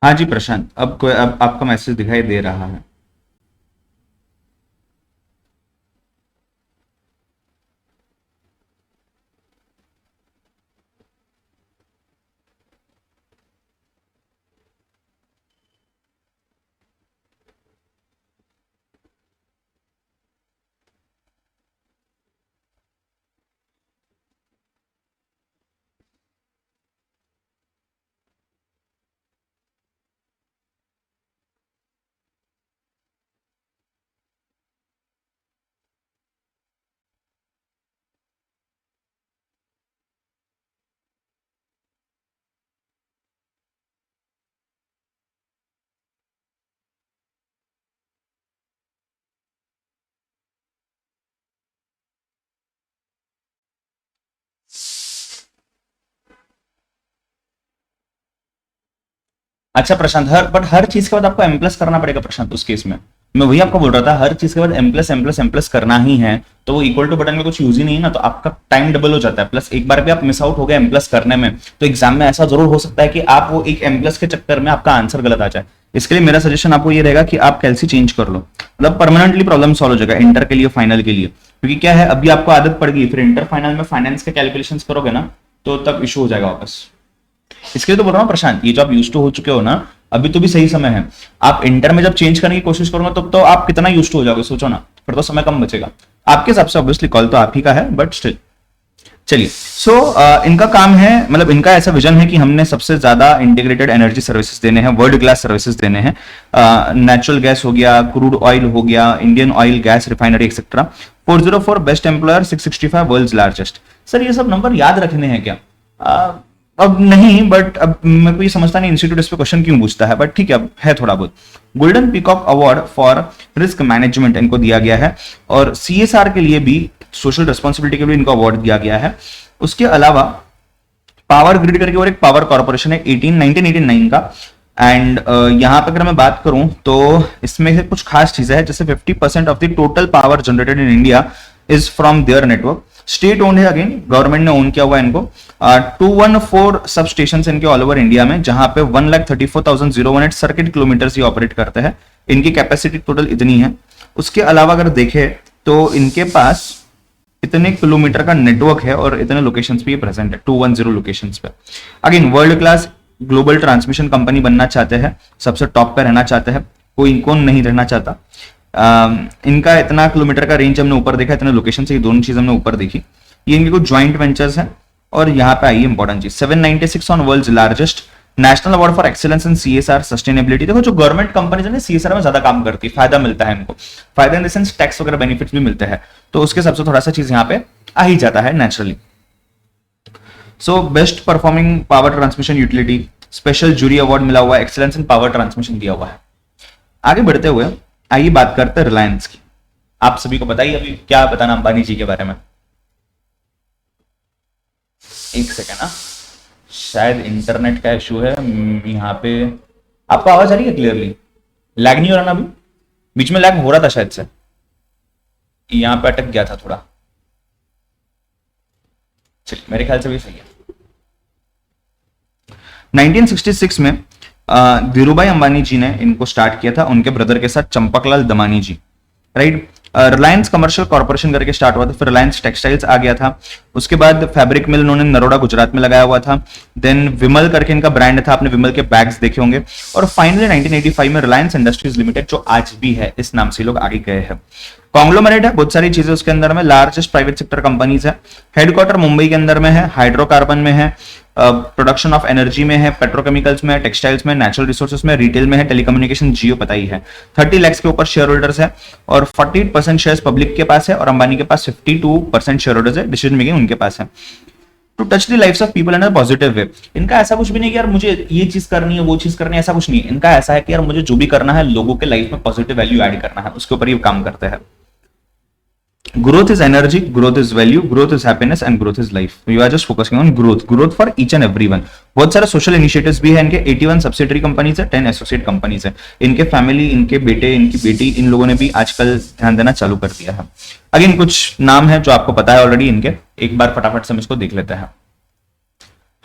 हाँ जी प्रशांत, अब आपका मैसेज दिखाई दे रहा है। अच्छा प्रशांत, हर चीज के बाद आपको एम प्लस करना पड़ेगा प्रशांत उस केस में। मैं वही आपको बोल रहा था, हर चीज के बाद एम प्लस करना ही है, तो वो इक्वल टू बटन में कुछ यूज ही नहीं है ना, तो आपका टाइम डबल हो जाता है। प्लस एक बार भी आप मिस आउट हो गए एम प्लस करने में, तो एग्जाम में ऐसा जरूर हो सकता है कि आप वो एक एम प्लस के चक्कर में आपका आंसर गलत आ जाए। इसके लिए मेरा सजेशन आपको ये रहेगा कि आप कैलसी चेंज कर लो, मतलब परमानेंटली प्रॉब्लम सॉल्व हो जाएगा इंटर के लिए, फाइनल के लिए। क्योंकि क्या है, अभी आपको आदत पड़ गई, फिर इंटर फाइनल में फाइनेंस के कैलकुलेशंस करोगे ना, तो तब इशू हो जाएगा वापस। इसके लिए तो बोल रहा हूँ प्रशांत, ये जो आप यूज टू हो चुके हो ना, अभी तो भी सही समय है। आप इंटर में जब चेंज करने की कोशिश करोगे तब तो आप कितना यूज टू हो जाओगे, सोचो ना, फिर तो समय कम बचेगा आपके हिसाब से। ऑब्वियसली कॉल तो आप ही का है, बट स्टिल चलिए। सो इनका काम है, मतलब इनका ऐसा विजन है कि हमने सबसे ज्यादा इंटीग्रेटेड एनर्जी सर्विसेज देने हैं, वर्ल्ड क्लास सर्विसेज देने हैं। नेचुरल गैस हो गया, क्रूड ऑयल हो गया, Indian oil gas refinery etcetera. 404 best employer, 665 world largest. Sir ये सब नंबर याद रखने हैं क्या? अब नहीं, बट अब मैं कोई समझता नहीं इंस्टीट्यूट इस पे क्वेश्चन क्यों पूछता है, बट ठीक है, अब है थोड़ा बहुत। Golden peacock award for risk management इनको दिया गया है, और सीएसआर के लिए भी, सोशल रिस्पॉन्सिबिलिटी के लिए इनको अवार्ड दिया गया है। उसके अलावा पावर ग्रिड करके और एक पावर कॉर्पोरेशन है 1989 का। एंड यहां पर अगर मैं बात करूं तो इसमें से कुछ खास चीजें हैं, जैसे 50% of the total power generated in India is from their network. State owned है, अगेन गवर्नमेंट ने ओन किया हुआ है इनको। 214 सब स्टेशन इनके ऑल ओवर इंडिया में, जहां पे 1,34,018 सर्किट किलोमीटर ये ऑपरेट करते हैं। इनकी कैपेसिटी टोटल इतनी है। उसके अलावा अगर देखें तो इनके पास इतने किलोमीटर का नेटवर्क है और इतने लोकेशंस पे प्रेजेंट है, 210 लोकेशंस पे। Again world class global transmission company बनना चाहते हैं, सबसे टॉप पे रहना चाहते हैं, कोई कौन नहीं रहना चाहता। इनका इतना किलोमीटर का रेंज हमने ऊपर देखा, इतने लोकेशन से, ये दोनों चीज हमने ऊपर देखी। ये इनके कुछ ज्वाइंट वेंचर्स हैं। और यहाँ पे आइए इंपॉर्टेंट चीज, 796 on world largest national award for excellence in CSR sustainability. देखो जो गवर्नमेंट कंपनीज है ना, सीएसआर में ज्यादा काम करती है, फायदा मिलता है इनको, फायदा इन द सेंस टैक्स वगैरह बेनिफिट्स भी मिलते हैं, तो उसके हिसाब से थोड़ा सा चीज यहाँ पे आ ही जाता है naturally. So best performing power transmission utility, special jury award मिला हुआ है, एक्सीलेंस इन पावर ट्रांसमिशन दिया हुआ है। आगे बढ़ते हुए आइए बात करते हैं रिलायंस की। आप सभी को बताइए अभी क्या बताना अंबानी जी के बारे में। एक सेकेंड ना, शायद इंटरनेट का इशू है यहाँ पे। आपको आवाज आ रही है क्लियरली? लैग नहीं हो रहा ना अभी? बीच में लैग हो रहा था शायद से, यहाँ पे अटक गया था थोड़ा। चलिए मेरे ख्याल से भी सही है। 1966 में धीरूभाई अंबानी जी ने इनको स्टार्ट किया था, उनके ब्रदर के साथ चंपकलाल दमानी जी, राइट। रिलायंस कमर्शियल कॉर्पोरेशन करके स्टार्ट हुआ था, फिर रिलायंस टेक्सटाइल्स आ गया था। उसके बाद फैब्रिक मिल उन्होंने नरोडा गुजरात में लगाया हुआ था। देन विमल करके इनका ब्रांड था, आपने विमल के बैग्स देखे होंगे। और फाइनली 1985 में रिलायंस इंडस्ट्रीज लिमिटेड, जो आज भी है, इस नाम से लोग आगे गए हैं। कॉन्ग्लोमरेट है, बहुत सारी चीजें उसके अंदर में, लार्जेस्ट प्राइवेट सेक्टर कंपनीज है। हेडक्वार्टर मुंबई के अंदर में है, हाइड्रोकार्बन में है, प्रोडक्शन ऑफ एनर्जी में है, पेट्रोकेमिकल्स में, टेक्सटाइल्स में, नेचुरल रिसोर्सेज में, रिटेल में है, टेलीकम्युनिकेशन, जियो पता ही है। 30 लाख के ऊपर शेयर होल्डर्स है, और 48% शेयर्स पब्लिक के पास है, और अंबानी के पास 52% शेयर होल्डर्स है, डिसीजन मेकिंग उनके पास है। To touch the lifes of people in a positive way. इनका ऐसा कुछ भी नहीं कि यार मुझे ये चीज करनी है, वो चीज करनी है, ऐसा कुछ नहीं है। इनका ऐसा है कि यार मुझे जो भी करना है, लोगों के लाइफ में पॉजिटिव वैल्यू ऐड करना है, उसके ऊपर ये काम करते हैं। Growth is energy, growth is value, growth is happiness and growth is life. You are just focusing on growth for each and everyone. बहुत सारे सोशल इनिशिएटिव्स भी है इनके। 81 सब्सिडरी कंपनीज है, 10 एसोसिएट कंपनीज है। इनके फैमिली, इनके बेटे, इनकी बेटी, इन लोगों ने भी आजकल ध्यान देना चालू कर दिया है। अगेन कुछ नाम है जो आपको पता है ऑलरेडी इनके, एक बार फटाफट से हम इसको देख लेते हैं।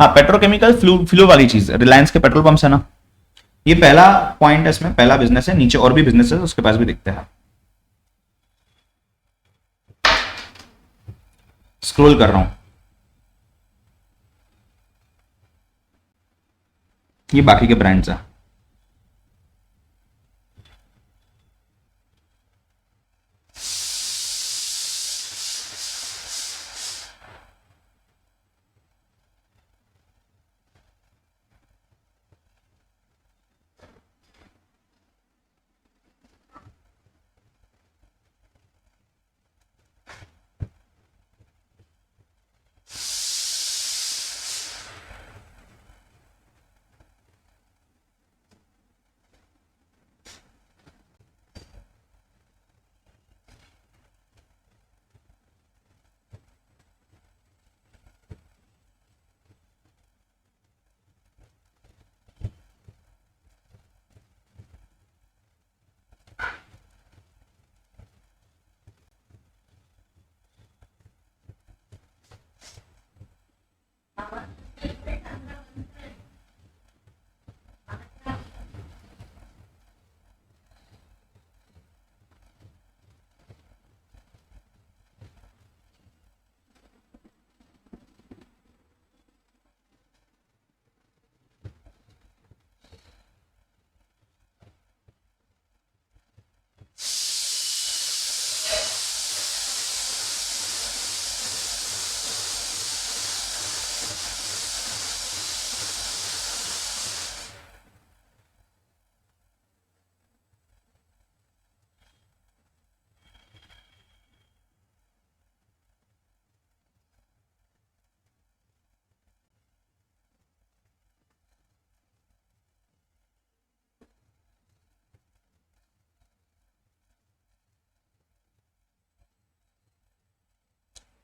हाँ, पेट्रोकेमिकल फ्लू वाली चीज, रिलायंस के पेट्रोल पंप्स है ना, ये पहला पॉइंट है, इसमें पहला बिजनेस है, नीचे और भी बिजनेस है उसके पास भी देखते हैं। स्क्रॉल कर रहा हूं, ये बाकी के ब्रांड्स हैं।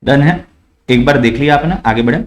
डन है, एक बार देख लिया आपने, आगे बढ़े।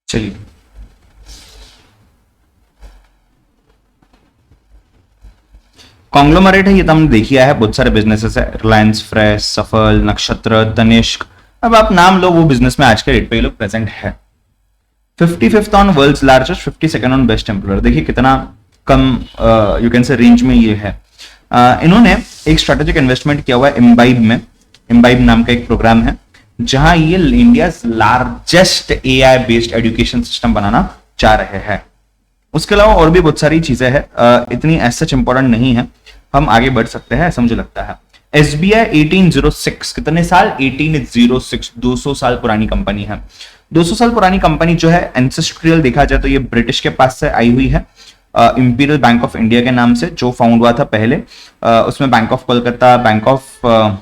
चलिए, कॉन्ग्लोमरेट है, ये तो हमने देख लिया है, बहुत सारे बिजनेसेस है, रिलायंस फ्रेश, सफल, नक्षत्र, तनिष्क, अब आप नाम लो, वो बिजनेस में आज के रेट पे ये लोग प्रेजेंट है। 55th on world's largest, 52nd on best employer, देखिए कितना कम यू कैन से रेंज में ये है। इन्होंने एक स्ट्रेटेजिक इन्वेस्टमेंट किया हुआ है इम्बाइब में, इम्बाइब नाम का एक प्रोग्राम है जहां ये India largest AI based education system बनाना चाह रहे हैं। उसके अलावा और भी बहुत सारी चीजें हैं, इतनी एज सच इंपॉर्टेंट नहीं है, हम आगे बढ़ सकते हैं ऐसा मुझे लगता है। SBI 1806, कितने साल? 1806, 200 साल पुरानी कंपनी है। 200 साल पुरानी कंपनी जो है एंसेस्ट्रियल देखा जाए तो ये ब्रिटिश के पास से आई हुई है, इंपीरियल बैंक ऑफ इंडिया के नाम से जो फाउंड हुआ था पहले। उसमें bank of Kolkata, bank of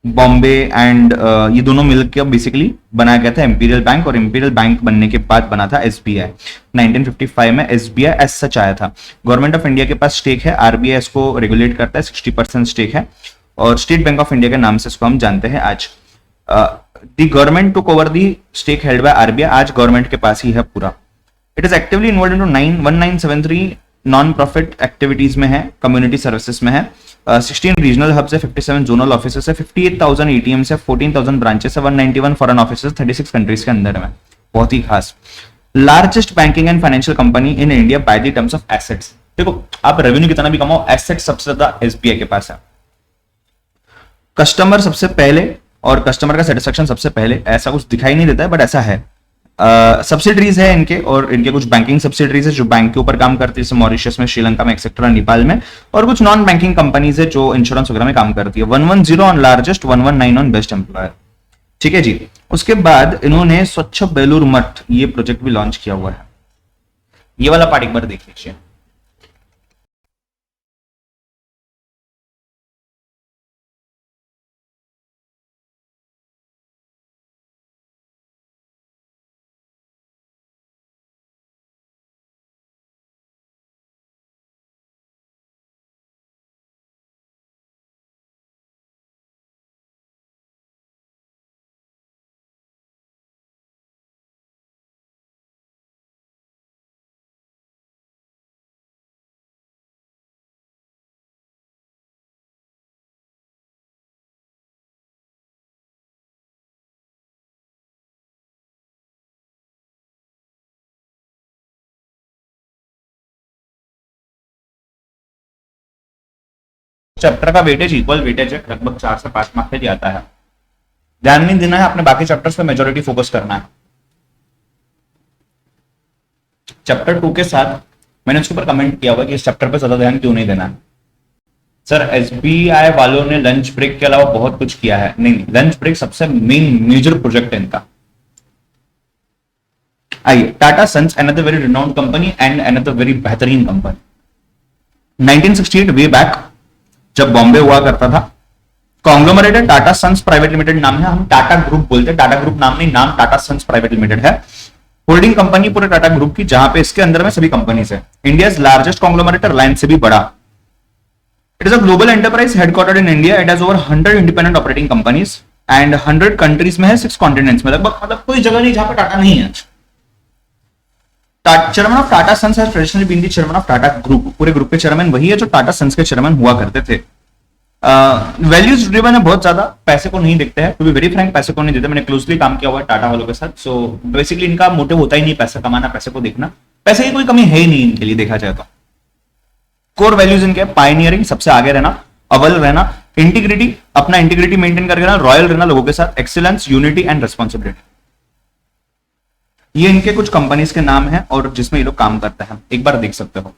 Bombay and ये दोनों मिलकर बेसिकली बनाया गया था इंपीरियल बैंक, और इंपीरियल बैंक बनने के बाद बना था SBI। 1955 में SBI एज सच आया था। गवर्नमेंट ऑफ इंडिया के पास स्टेक है, RBI इसको रेगुलेट करता है, 60% स्टेक है, और स्टेट बैंक ऑफ इंडिया के नाम से इसको हम जानते हैं आज। The government took over the stake held by RBI, आज गवर्नमेंट के पास ही है पूरा। It is actively involve into 1973 non profit activities में है, कम्युनिटी सर्विसेज में है। 16 रीजनल हब्स है, 57 जोनल ऑफिसेस है, 58,000 ATMs है, 14,000 ब्रांचेस है, 191 फॉरेन ऑफिसेस, 36 कंट्रीज के अंदर में, बहुत ही खास। Largest banking and financial company in India by the terms of assets. देखो आप रेवेन्यू कितना भी कमाओ, एसेट सबसे ज्यादा SBI के पास है। कस्टमर सबसे पहले और कस्टमर का सेटिस्फेक्शन सबसे पहले, ऐसा कुछ दिखाई नहीं देता है बट ऐसा है। सब्सिडरीज है इनके, और इनके कुछ बैंकिंग सब्सिडरीज है जो बैंक के ऊपर काम करती है, जैसे मॉरिशस में, श्रीलंका में, एक्सेट्रा, नेपाल में, और कुछ नॉन बैंकिंग कंपनीज है जो इंश्योरेंस वगैरह में काम करती है। 110 on largest, 119 on best employer. ठीक है जी। उसके बाद इन्होंने स्वच्छ बेलूर मठ ये प्रोजेक्ट भी लॉन्च किया हुआ है। ये वाला पार्ट एक बार देख लीजिए। चैप्टर का वेटेज इक्वल वेटेज है, लगभग 4 से 5 मार्क्स पे आता है। ध्यान नहीं देना है, अपने बाकी चैप्टर्स पे मेजोरिटी फोकस करना है। चैप्टर 2 के साथ मैंने उसके ऊपर कमेंट किया हुआ कि इस चैप्टर पे ज्यादा ध्यान क्यों नहीं देना है। सर एसबीआई वालों ने लंच ब्रेक के अलावा बहुत कुछ किया है। नहीं, लंच ब्रेक सबसे मेन मेजर प्रोजेक्ट है इनका। आइए, Tata sons another very renowned company and another very बेहतरीन कंपनी। 1968 वे बैक जब बॉम्बे हुआ करता था, कॉन्ग्लोमरेट है, टाटा सन्स प्राइवेट लिमिटेड नाम है। हम टाटा ग्रुप बोलते हैं, टाटा ग्रुप नाम नहीं, नाम टाटा सन्स प्राइवेट लिमिटेड है। होल्डिंग कंपनी पूरे टाटा ग्रुप की, जहां पे इसके अंदर में सभी कंपनीज है। इंडिया लार्जेस्ट कॉन्ग्लोमरेट, रिलायंस से भी बड़ा। It is a global enterprise headquartered in India. It has over 100 independent operating companies and 100 countries में है, 6 कॉन्टिनेंट्स में। लगभग मतलब कोई जगह नहीं जहां पे टाटा नहीं है। Chairman of Tata sons has traditionally been the chairman of Tata group. पूरे ग्रुप के चेयरमैन वही है जो टाटा सन्स के चेयरमैन हुआ करते थे। वैल्यूज ड्रिवन है बहुत ज्यादा, पैसे को नहीं देखते हैं। टू बी वेरी फ्रैंक, पैसे को नहीं देते। मैंने क्लोजली काम किया हुआ है टाटा वालों के साथ। सो बेसिकली इनका मोटिव होता ही नहीं पैसा कमाना, पैसे को देखना। पैसे की कोई कमी है ही नहीं इनके लिए देखा जाए तो। कोर वैल्यूज इनके पायनियरिंग, सबसे आगे रहना, अव्वल रहना, इंटीग्रिटी, अपना इंटीग्रिटी मेंटेन करके रहना, रॉयल रहना लोगों के साथ, एक्सीलेंस, यूनिटी एंड रेस्पॉन्सिबिलिटी। ये इनके कुछ कंपनीज के नाम हैं और जिसमें ये लोग काम करते हैं, एक बार देख सकते हो।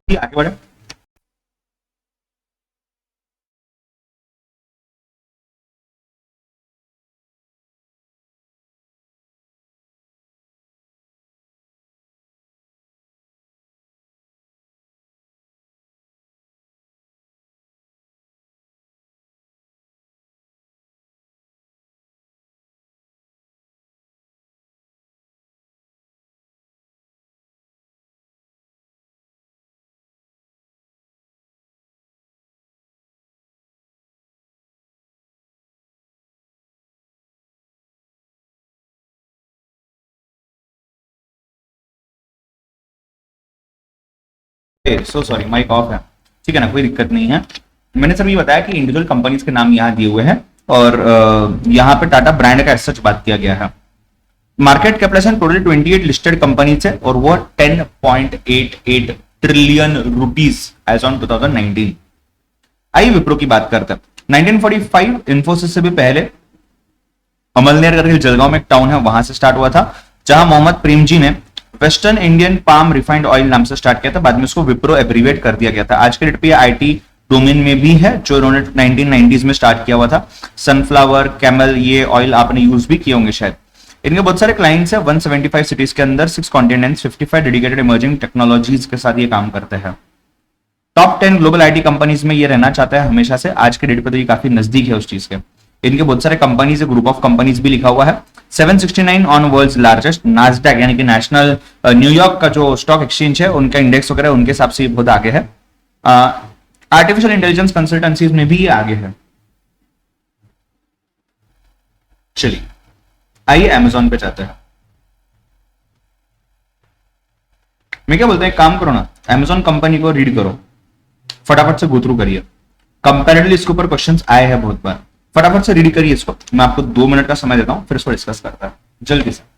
आगे बढ़े। सो सॉरी, माइक ऑफ है। ठीक है ना, कोई दिक्कत नहीं है। मैंने सर ये बताया कि इंडिविजुअल कंपनीज के नाम यहाँ दिए हुए हैं और यहाँ पे टाटा ब्रांड का सच बात किया गया है। Market capitalisation total 28 listed companies है और वो 10.88 ट्रिलियन रुपीज एज ऑन 2019। आइए विप्रो की बात करते हैं। 1945 इंफोसिस से भी पहले अमलनेर करके जलगांव में एक टाउन है, वहां से स्टार्ट हुआ था, जहां मोहम्मद प्रेम जी ने western Indian palm refined oil नाम से स्टार्ट किया था, बाद में उसको विप्रो एब्रीवेट कर दिया गया था। आज के डेट पे आईटी डोमेन में भी है, जो इन्होंने 1990s में स्टार्ट किया हुआ था। सनफ्लावर, कैमल, ये ऑयल आपने यूज भी किए होंगे शायद। इनके बहुत सारे क्लाइंट्स है, 175 सिटीज के अंदर, 6 कॉन्टिनेंट्स, 55 डेडिकेटेड इमर्जिंग टेक्नोलॉजीज के साथ ये काम करते हैं। टॉप 10 ग्लोबल आईटी कंपनीज में ये रहना चाहता है हमेशा से, आज के डेट पे तो ये काफी नजदीक है उस चीज के। इनके बहुत सारे कंपनीज, ग्रुप ऑफ कंपनीज भी लिखा हुआ है। 769 ऑन वर्ल्ड्स लार्जेस्ट नास्डैक, यानी कि नेशनल न्यूयॉर्क का जो स्टॉक एक्सचेंज है, उनका इंडेक्स वगैरह उनके हिसाब से बहुत आगे है। आर्टिफिशियल इंटेलिजेंस कंसल्टेंसीज में भी ये आगे है। चलिए आइए अमेजोन पे जाते हैं। मैं क्या बोलते हैं, काम करो ना, अमेजोन कंपनी को रीड करो, फटाफट से गो थ्रू करिए। कंपैरेटिवली इसके ऊपर क्वेश्चंस आए हैं बहुत बार, फटाफट से रीड करिए इसको। मैं आपको 2 मिनट का समय देता हूं, फिर इसको डिस्कस करता है जल्दी से।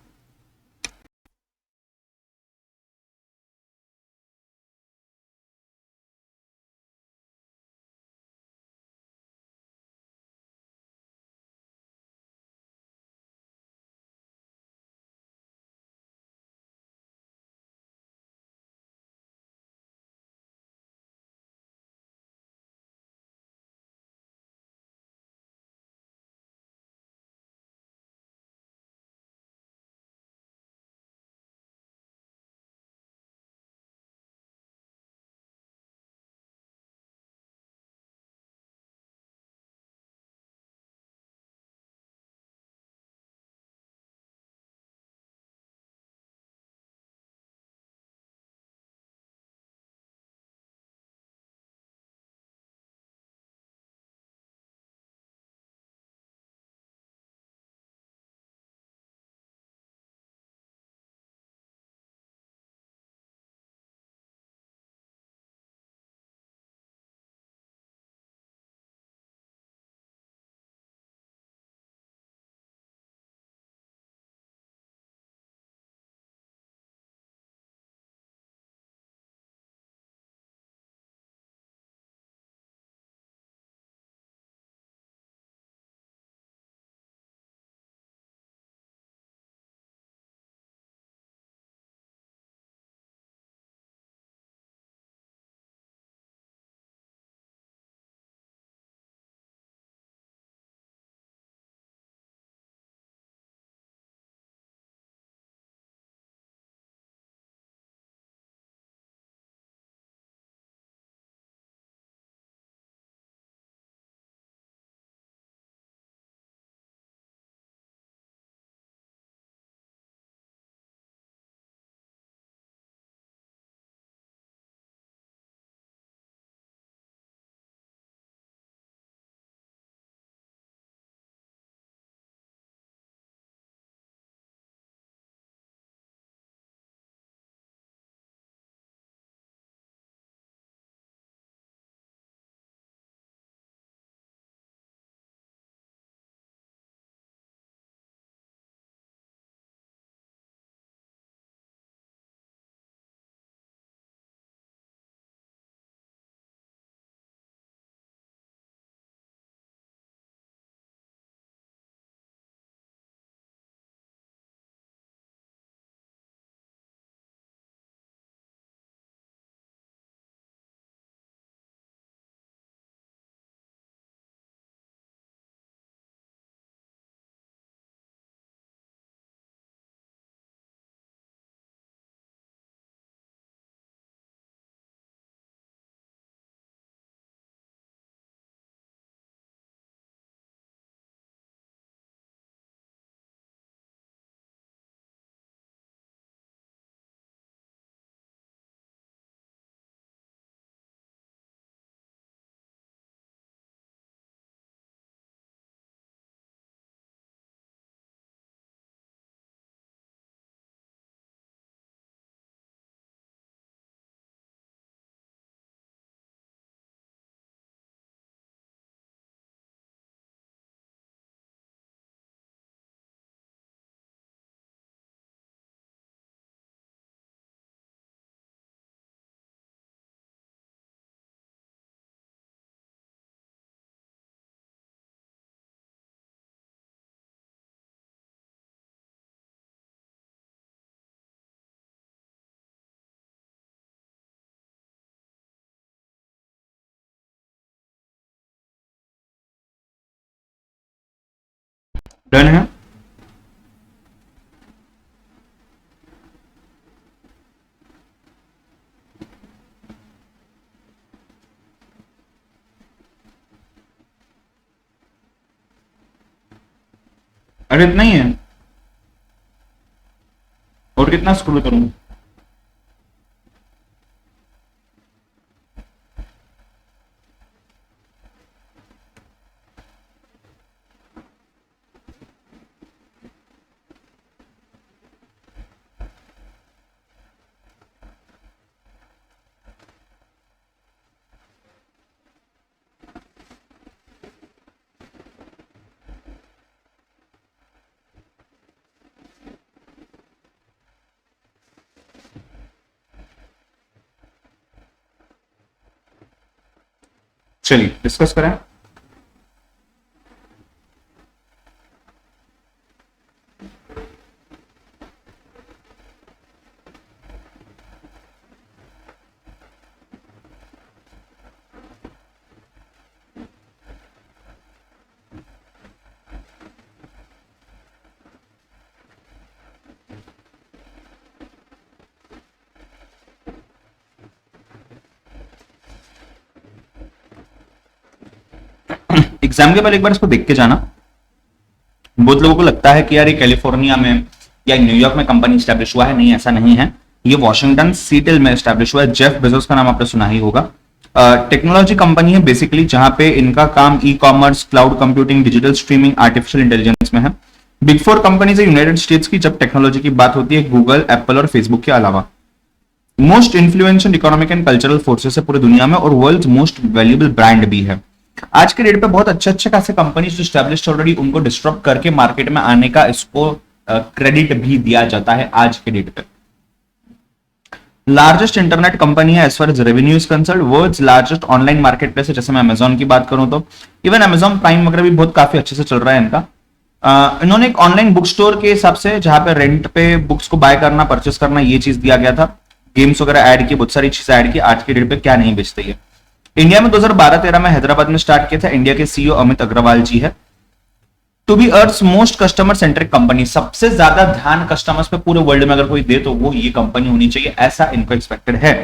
डन है। अरे इतना ही है, और कितना स्क्रॉल करूं? चलिए डिस्कस करें। एग्जाम के बाद एक बार इसको देख के जाना। बहुत लोगों को लगता है कि यार ये कैलिफोर्निया में या न्यूयॉर्क में कंपनी स्टैब्लिश हुआ है, नहीं ऐसा नहीं है। ये वॉशिंगटन सीटल में स्टैब्लिश हुआ है। जेफ बेजोस का नाम आपने सुना ही होगा। टेक्नोलॉजी कंपनी है बेसिकली, जहां पे इनका काम e commerce, cloud computing, digital streaming, artificial intelligence में है। बिग फोर कंपनीज है यूनाइटेड स्टेट्स की जब टेक्नोलॉजी की बात होती है, गूगल, एप्पल और फेसबुक के अलावा। Most influential economic and cultural forces है पूरी दुनिया में, और वर्ल्ड मोस्ट वैल्यूएबल ब्रांड भी है। आज के डेट पे बहुत अच्छे अच्छे खासे कंपनीज जो स्टैब्लिश ऑलरेडी, उनको डिस्टर्ब करके मार्केट में आने का इसको क्रेडिट भी दिया जाता है आज के डेट पे। लार्जेस्ट इंटरनेट कंपनी है as far as revenue is concern. World's largest online market place है, जैसे मैं अमेजोन की बात करूं तो इवन अमेजोन प्राइम वगैरह भी बहुत काफी अच्छे से चल रहा है इनका। इन्होंने एक ऑनलाइन बुक स्टोर के हिसाब से, जहां पे रेंट पे बुक्स को बाय करना, परचेस करना, ये चीज दिया गया था। गेम्स वगैरह ऐड की, बहुत सारी चीजें ऐड की। आज के डेट पे क्या नहीं बेचते है। इंडिया में 2012-13 में हैदराबाद में स्टार्ट किया था। इंडिया के सीईओ अमित अग्रवाल जी है। To be earth most customer centric company, सबसे ज्यादा ध्यान कस्टमर्स पे पूरे वर्ल्ड में अगर कोई दे तो वो ये कंपनी होनी चाहिए, ऐसा इनको एक्सपेक्टेड है।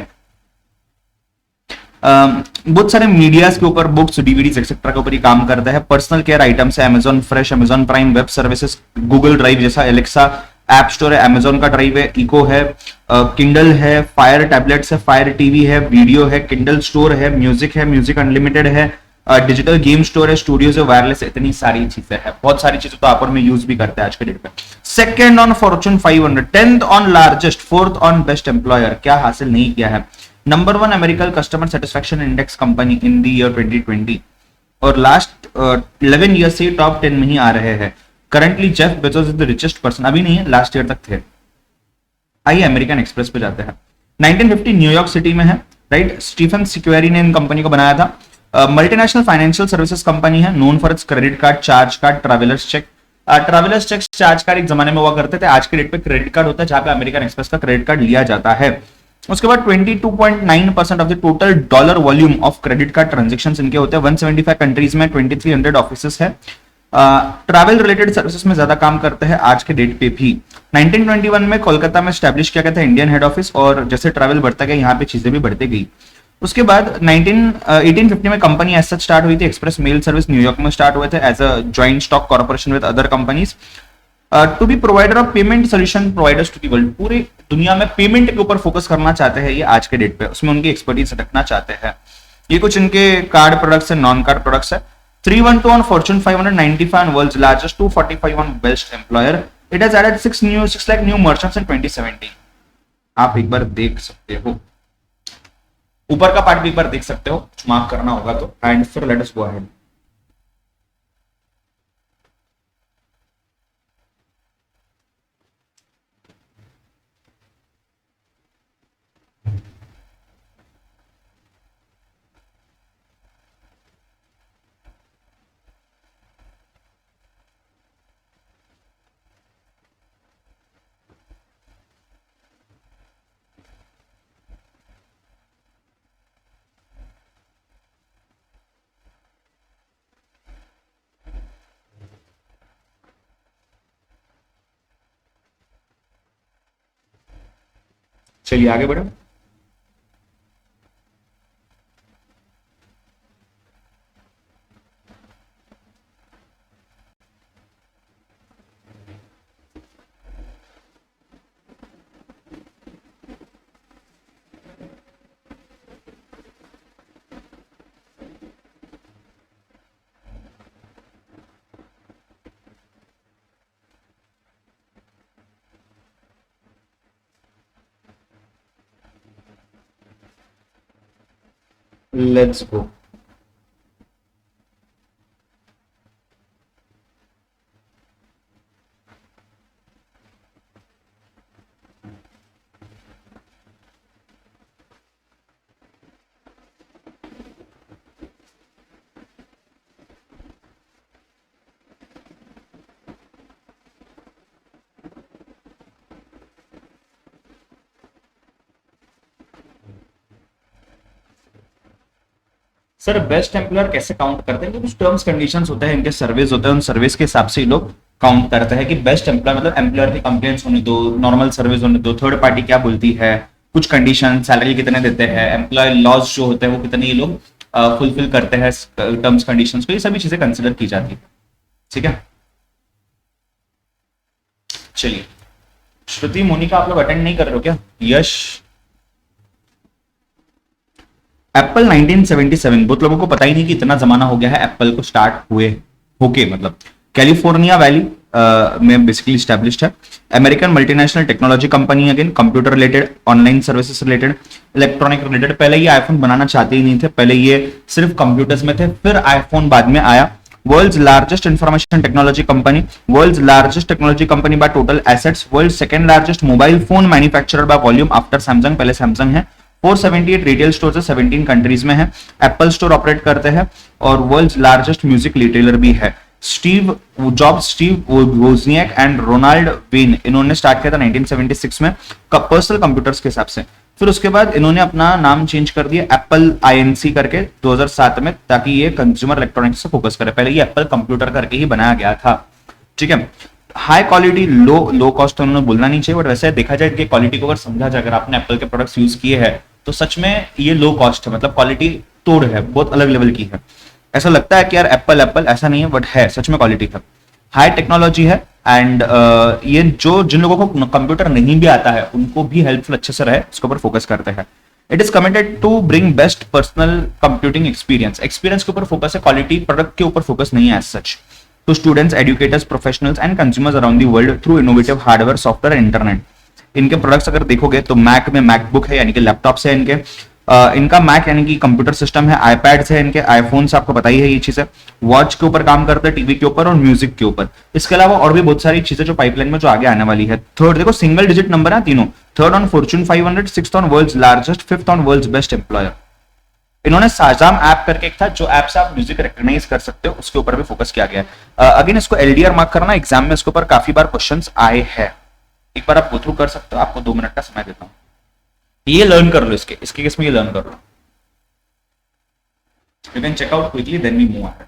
बहुत सारे मीडियाज के ऊपर, बुक्स, डीवीडीज एक्सेट्रा के ऊपर ही काम करता है। पर्सनल केयर आइटम्स है, Amazon fresh, Amazon prime, web services, Google drive जैसा एलेक्सा ऐप स्टोर है, अमेजॉन का ड्राइव है, इको है, किंडल है, फायर टैबलेट्स है, फायर टीवी है, वीडियो है, किंडल स्टोर है, म्यूजिक अनलिमिटेड है, डिजिटल गेम स्टोर है, स्टूडियोज है, वायरलेस, इतनी सारी चीजें हैं। बहुत सारी चीजें तो आप और में यूज भी करते हैं आज के डेट पे। Second on Fortune 500, 10th on largest, 4th on best employer, क्या हासिल नहीं किया है। Number 1 American customer satisfaction index company in the year 2020, और लास्ट 11 ईयर से टॉप 10 में ही आ रहे हैं। Currently Jeff Bezos is the richest person, अभी नहीं है, लास्ट ईयर तक थे। आइए अमेरिकन एक्सप्रेस पे जाते हैं। 1950 न्यूयॉर्क सिटी में है, राइट। स्टीफन सिक्वेरी ने इन कंपनी को बनाया था। मल्टीनेशनल फाइनेंशियल सर्विसेज कंपनी है, known for its credit card, charge card, travellers cheque. Travellers cheque, charge card एक जमाने में हुआ करते थे, आज के डेट पे क्रेडिट कार्ड होता है, जहां पे अमेरिकन एक्सप्रेस का क्रेडिट कार्ड लिया जाता है। उसके बाद 22.9% of the total dollar volume of credit card transactions इनके होते हैं। 175 कंट्रीज में 2300 ऑफिसेस है। ट्रैवल रिलेटेड सर्विसेज में ज्यादा काम करते हैं आज के डेट पे भी। 1921 में कोलकाता में स्टैब्लिश किया गया था इंडियन हेड ऑफिस, और जैसे ट्रैवल बढ़ता गया यहाँ पे चीजें भी बढ़ती गई। उसके बाद 1850 में कंपनी एज सच स्टार्ट हुई थी। एक्सप्रेस मेल सर्विस न्यूयॉर्क में स्टार्ट हुए थे as a joint stock corporation with other companies to be provider of payment solution providers to the world. पूरी दुनिया में पेमेंट के ऊपर फोकस करना चाहते हैं ये आज के डेट पे, उसमें उनकी एक्सपर्टीज रखना चाहते हैं। ये कुछ इनके कार्ड प्रोडक्ट्स है, नॉन कार्ड प्रोडक्ट्स है। 312 on Fortune 500, 95 on world's largest, 245 on best employer. It has added 6 lakh new merchants in 2017. आप एक बार देख सकते हो, ऊपर का पार्ट भी एक बार देख सकते हो, मार्क करना होगा तो। एंड फिर लेट अस गो अहेड। चलिए आगे बढ़ो। Let's go. Sir best employer कैसे काउंट करते हैं? कुछ टर्म्स कंडीशंस होते हैं, इनके सर्वेज होते हैं, उन सर्वेज के हिसाब से ये लोग काउंट करते हैं कि बेस्ट एम्प्लॉयर मतलब एम्प्लॉयर की कंप्लेंट्स होने दो, नॉर्मल सर्वेज होने दो, थर्ड पार्टी क्या बोलती है, कुछ कंडीशन, सैलरी कितने देते हैं, एम्प्लॉय लॉज जो होते हैं वो कितने ये लोग फुलफिल करते हैं टर्म्स कंडीशंस को, ये सभी चीजें कंसिडर की जाती है। ठीक है, चलिए। श्रुति मोनिका आप लोग अटेंड नहीं कर रहे हो क्या? यश, एप्पल 1977, बहुत लोगों को पता ही नहीं कि इतना जमाना हो गया है एप्पल को स्टार्ट हुए होके, मतलब कैलिफोर्निया वैली में बेसिकली स्टैब्लिश्ड है। American multinational technology company, again computer related, online services related, electronic related. पहले ये आईफोन बनाना चाहते ही नहीं थे, पहले ये सिर्फ कंप्यूटर्स में थे, फिर आईफोन बाद में आया। World's largest information technology company, world's largest technology company by total assets, world second largest mobile phone manufacturer by volume after Samsung, पहले सैमसंग है। 478 रिटेल स्टोर 17 कंट्रीज में है, एप्पल स्टोर ऑपरेट करते हैं, और वर्ल्ड लार्जेस्ट म्यूजिक रिटेलर भी है। Steve Jobs, Steve Wozniak and Ronald Wayne, इन्होंने स्टार्ट किया था 1976 में पर्सनल कंप्यूटर्स के हिसाब से। फिर उसके बाद इन्होंने अपना नाम चेंज कर दिया एप्पल आईएनसी करके 2007 में, ताकि ये कंज्यूमर इलेक्ट्रॉनिक्स से फोकस करे। पहले ये एप्पल कंप्यूटर करके ही बनाया गया था। ठीक है, हाई क्वालिटी लो कॉस्ट तो उन्होंने बोलना नहीं चाहिए, बट वैसे देखा जाए कि क्वालिटी को अगर समझा जाए, अगर आपने एप्पल के प्रोडक्ट्स यूज किए हैं तो सच में ये लो कॉस्ट है, मतलब क्वालिटी तोड़ है, बहुत अलग लेवल की है। ऐसा लगता है कि यार एप्पल एप्पल, ऐसा नहीं है, बट है, सच में क्वालिटी है, हाई टेक्नोलॉजी है। एंड ये जो जिन लोगों को कंप्यूटर नहीं भी आता है उनको भी हेल्पफुल अच्छे से रहे, इसके ऊपर फोकस करते हैं। It is committed to bring best personal computing experience, experience के ऊपर फोकस है, क्वालिटी प्रोडक्ट के ऊपर फोकस नहीं है as such. To students, educators, professionals and consumers around the world through innovative hardware, software and internet. इनके products अगर देखोगे तो मैक में मैकबुक है, यानी कि लैपटॉप्स है इनके, इनका मैक यानी कि कंप्यूटर सिस्टम है, आईपैड्स है इनके, आईफोन्स आपको पता ही है ये चीजें, वॉच के ऊपर काम करते हैं, टीवी के ऊपर और म्यूजिक के ऊपर। इसके अलावा और भी बहुत सारी चीजें जो पाइपलाइन में जो आगे आने वाली है। थर्ड देखो, सिंगल डिजिट नंबर है तीनों, third on Fortune 500, sixth on world's largest, fifth on world's best employer. इन्होंने साजाम ऐप करके एक था, जो ऐप से आप म्यूजिक रिकॉग्नाइज कर सकते हो, उसके ऊपर भी फोकस किया गया है। अगेन इसको एलडीआर मार्क करना, एग्जाम में इसके ऊपर काफी बार क्वेश्चंस आए हैं, एक बार आप गो थ्रू कर सकते हो, आपको 2 मिनट का समय देता हूं, ये लर्न कर लो, इसके केस में ये लर्न कर लो। You can check out quickly, then we move ahead.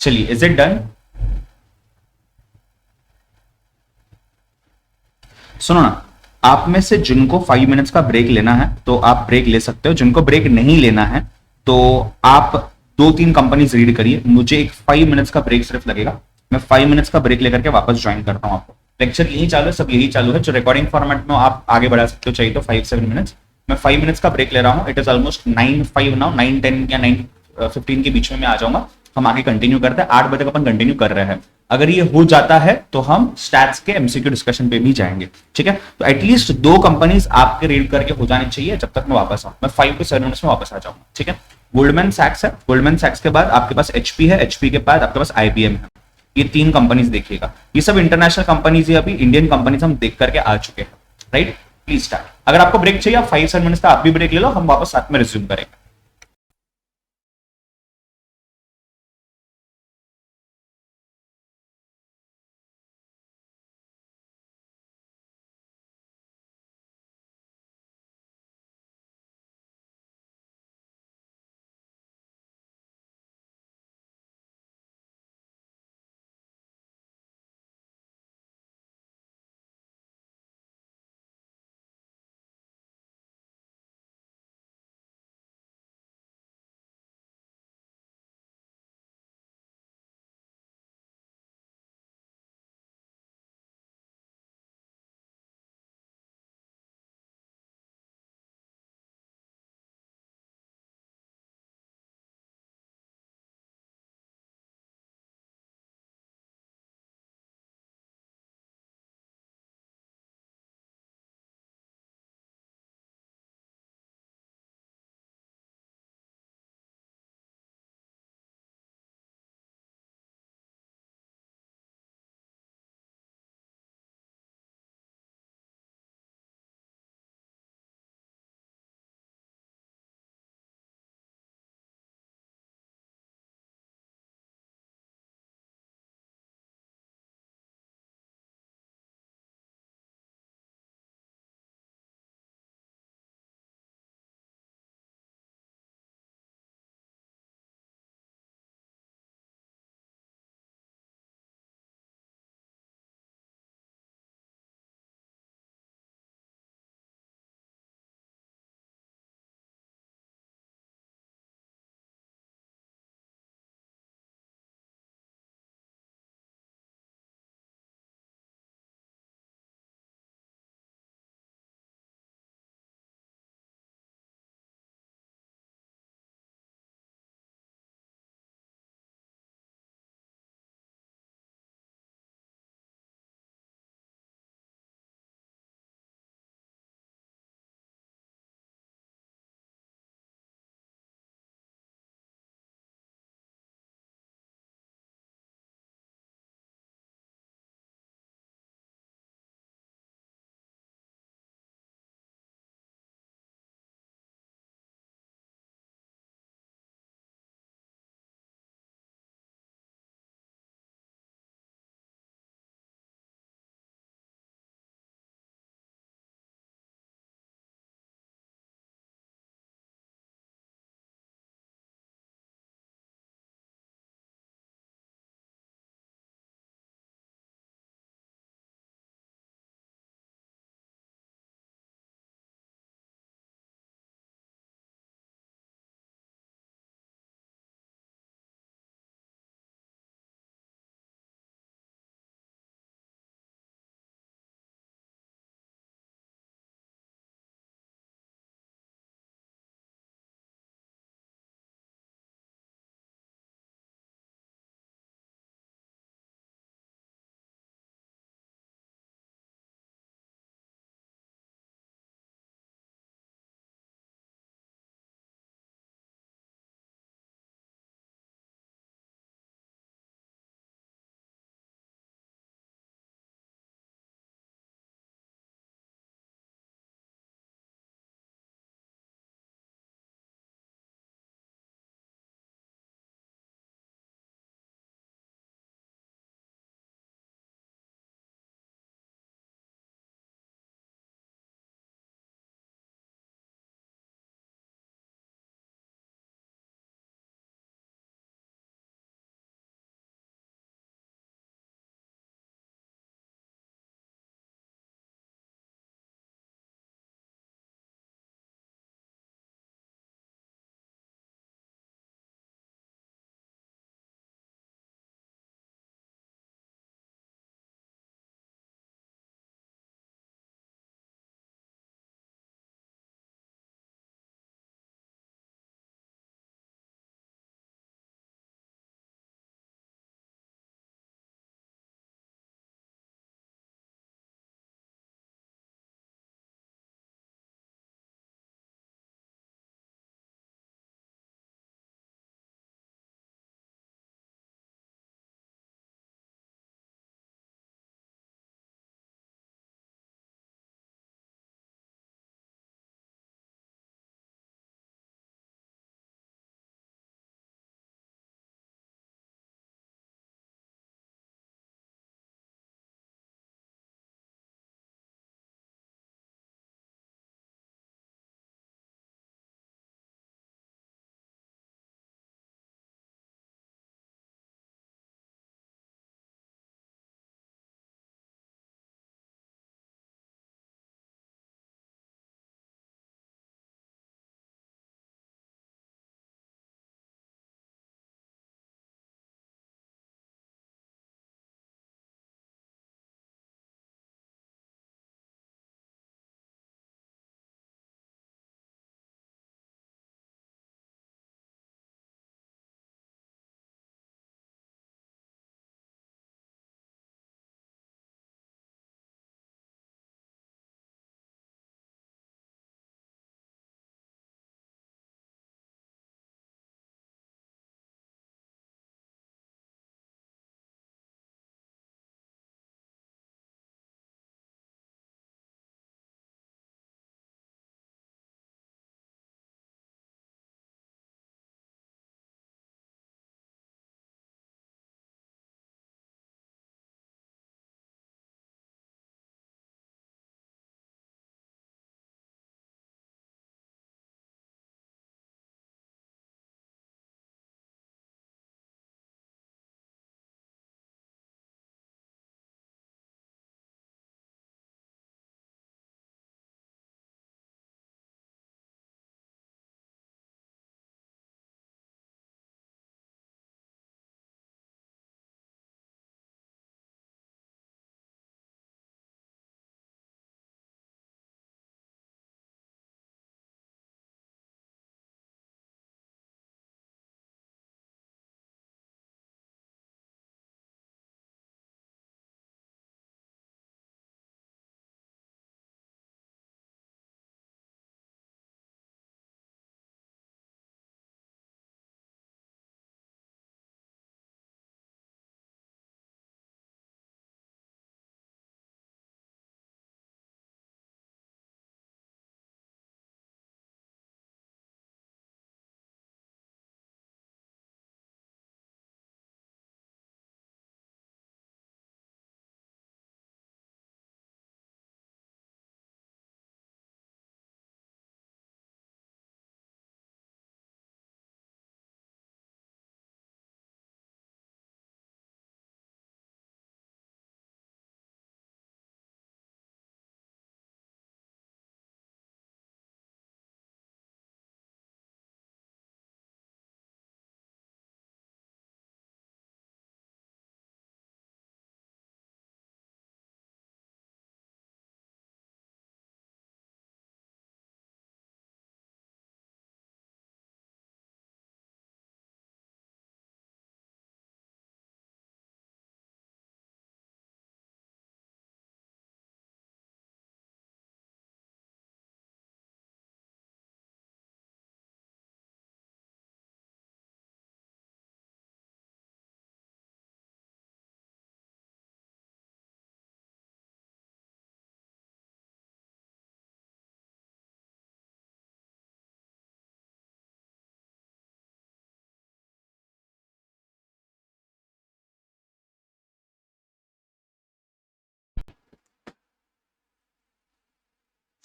चलिए, इज इट डन? सुनो ना, आप में से जिनको 5 मिनट्स का ब्रेक लेना है तो आप ब्रेक ले सकते हो, जिनको ब्रेक नहीं लेना है तो आप 2-3 कंपनीज रीड करिए, मुझे एक 5 मिनट्स का ब्रेक सिर्फ लगेगा, मैं 5 मिनट्स का ब्रेक लेकर के वापस ज्वाइन करता हूं आपको। लेक्चर यही चालू है, सब यही चालू है, जो रिकॉर्डिंग फॉर्मेट में आप आगे बढ़ा सकते हो चाहिए तो 5-7 मिनट्स। मैं 5 मिनट्स का ब्रेक ले रहा हूँ, इट इज ऑलमोस्ट 9:05 नाउ, 9:10 या 15 के बीच में मैं आ जाऊंगा, हम आगे कंटिन्यू करते हैं। 8 बजे तक अपन कंटिन्यू कर रहे हैं। अगर ये हो जाता है तो हम स्टैट्स के एमसीक्यू डिस्कशन पे भी जाएंगे, ठीक है। तो एटलीस्ट 2 कंपनीज आपके रीड करके हो जानी चाहिए जब तक मैं वापस आऊं। मैं 5 to 7 मिनट्स में वापस आ जाऊंगा, ठीक है। गोल्डमैन सैक्स है, गोल्डमैन सैक्स के बाद आपके पास एचपी है, एचपी के बाद आपके पास आईबीएम है। ये 3 कंपनीज देखिएगा। ये सब इंटरनेशनल कंपनीज ही, अभी इंडियन कंपनीज हम देख करके आ चुके हैं, राइट। Please start. अगर आपको ब्रेक चाहिए, आप 5-7 मिनट्स का आप भी ब्रेक ले लो, हम वापस साथ में रिज्यूम करेंगे।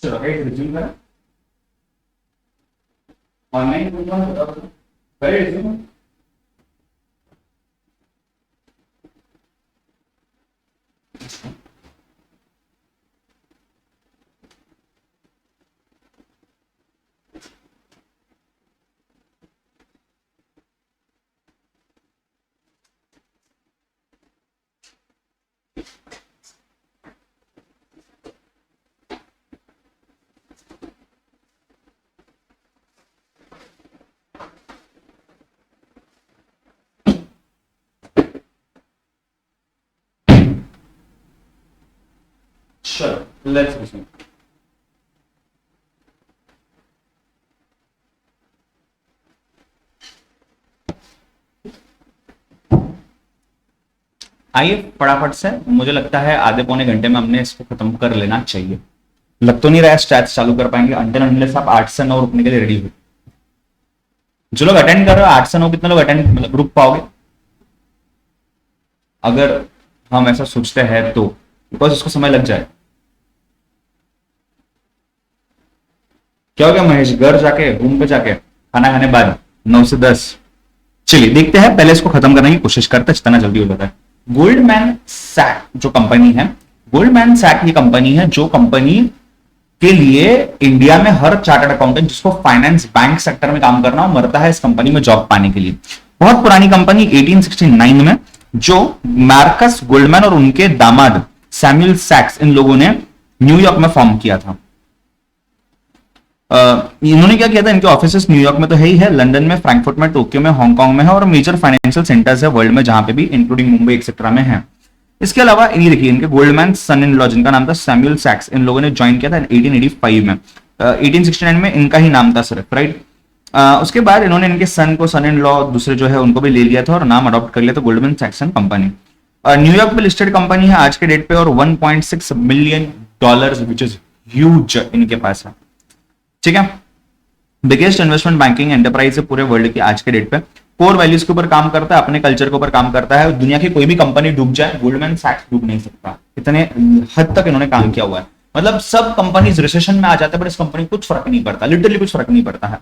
चलो रिज्यूम करा ऑनलाइन करे रिज्यूम। Sure, let's resume. आइए फटाफट से, मुझे लगता है आधे पौने घंटे में हमने इसको खत्म कर लेना चाहिए। लग तो नहीं रहा है स्टैट्स चालू कर पाएंगे अंटिल अनलेस आप 8 से 9 रुकने के लिए रेडी हो। जो लोग अटेंड कर रहे हो 8 से 9 कितने लोग अटेंड मतलब रुक पाओगे? अगर हम ऐसा सोचते हैं तो, बिकॉज इसको समय लग जाए। क्या हो गया महेश, घर जाके रूम पे जाके खाना खाने बाद 9 से 10? चलिए देखते हैं, पहले इसको खत्म करने की कोशिश करते हैं जितना जल्दी हो जाता है। गोल्डमैन सैक जो कंपनी है, गोल्डमैन सैक ये कंपनी है जो कंपनी के लिए इंडिया में हर चार्टर्ड अकाउंटेंट जिसको फाइनेंस बैंक सेक्टर में काम करना हो मरता है इस कंपनी में जॉब पाने के लिए। बहुत पुरानी कंपनी 1869 में जो मार्कस गोल्डमैन और उनके दामाद सैमुअल सैक्स इन लोगों ने न्यूयॉर्क में फॉर्म किया था। इन्होंने क्या किया था, इनके ऑफिसेस न्यूयॉर्क में तो है ही है, लंदन में, फ्रैंकफर्ट में, टोक्यो में, हांगकांग में है और मेजर फाइनेंशियल सेंटर्स है वर्ल्ड में जहां पे भी इंक्लूडिंग मुंबई एक्सेट्रा में है। इसके अलावा ये देखिए इनके गोल्डमैन सन इन लॉ जिनका नाम था सैमुअल सैक्स, इन लोगों ने ज्वाइन किया था 1885 में। 1869 में इनका ही नाम था सिर्फ, राइट। उसके बाद इन्होंने इनके सन को, सन इन लॉ दूसरे जो है उनको भी ले लिया था और नाम अडॉप्ट कर लिया था गोल्डमैन सैक्स एंड कंपनी। न्यूयॉर्क में लिस्टेड कंपनी है आज के डेट पे और 1.6 million dollars which is huge इनके पास है, ठीक है। बिगेस्ट इन्वेस्टमेंट बैंकिंग एंटरप्राइज है पूरे वर्ल्ड की आज के डेट पे। कोर वैल्यूज के ऊपर काम करता है, अपने कल्चर के ऊपर काम करता है। दुनिया की कोई भी कंपनी डूब जाए गोल्डमैन सैक्स डूब नहीं सकता, इतने हद तक इन्होंने काम किया हुआ है। मतलब सब कंपनीज रिसेशन में आ जाते हैं पर इस कंपनी को कुछ फर्क नहीं पड़ता, लिटरली कुछ फर्क नहीं पड़ता है,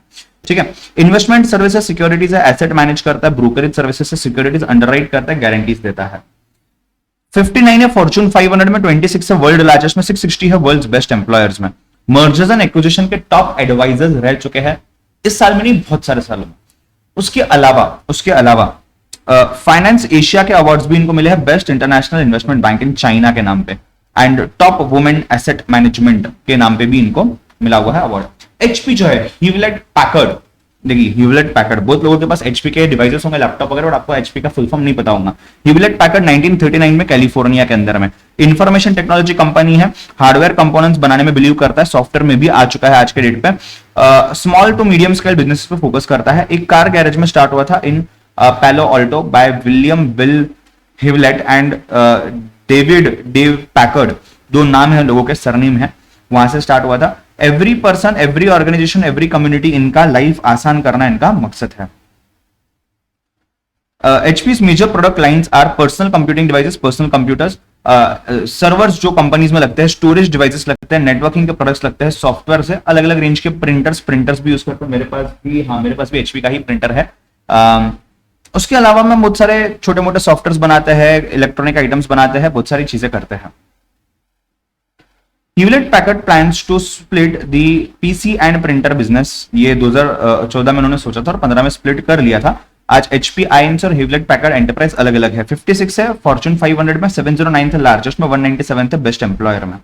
ठीक है। इन्वेस्टमेंट सर्विसेज सिक्योरिटीज है, एसेट मैनेज करता है, ब्रोकरेज सर्विसेज से सिक्योरिटीज अंडरराइट करता है, गारंटीज देता है। 59 है फॉर्च्यून 500 में, 26 है वर्ल्ड लार्जेस्ट में, 660 है वर्ल्ड बेस्ट एम्प्लॉयर्स में। मर्जर्स एंड एक्विजिशन के टॉप एडवाइजर्स रह चुके हैं इस साल में नहीं बहुत सारे सालों में। उसके अलावा फाइनेंस एशिया के अवार्ड्स भी इनको मिले हैं, best international investment bank in China के नाम पे and top women asset management के नाम पे भी इनको मिला हुआ है अवार्ड। एचपी जो है ह्यूलेट पैकर्ड, देखिए ह्यूलेट पैकर्ड, बहुत लोगों के पास एचपी के डिवाइसेस होंगे लैपटॉप वगैरह, और आपको एचपी का फुल फॉर्म नहीं पता होगा। ह्यूलेट पैकर्ड 1939 में कैलिफोर्निया के अंदर में इंफॉर्मेशन टेक्नोलॉजी कंपनी है, हार्डवेयर कंपोनेंट्स बनाने में बिलीव करता है, सॉफ्टवेयर में भी आ चुका है आज के डेट पे। Small to medium scale business पे फोकस करता है। एक कार गैरेज में स्टार्ट हुआ था in Palo Alto by William Bill Hewlett and Dave Packard, दो नाम है लोगों के, सरनेम है, वहां से स्टार्ट हुआ था। Every person, every organisation, every community, इनका लाइफ आसान करना इनका मकसद है। HP's major product lines are personal computing devices, personal computers, servers जो कंपनीज में लगते हैं, स्टोरेज डिवाइसेस लगते हैं, नेटवर्किंग के प्रोडक्ट्स लगते हैं, सॉफ्टवेयर से अलग अलग रेंज के प्रिंटर्स भी यूज करते हैं। मेरे पास भी HP का ही प्रिंटर है। उसके अलावा मैं बहुत सारे छोटे मोटे सॉफ्टवेयर बनाते हैं, इलेक्ट्रॉनिक आइटम्स बनाते हैं, बहुत सारी चीजें करते हैं। Hewlett Packard plans to split the PC and printer business, ये 2014 में उन्होंने सोचा था और 15 में स्प्लिट कर लिया था। आज HP IMS और Hewlett Packard एंटरप्राइज अलग अलग है। 56 है फॉर्च्यून 500 में, 709 थे लार्जेस्ट में, 197 थे बेस्ट एम्प्लॉयर में,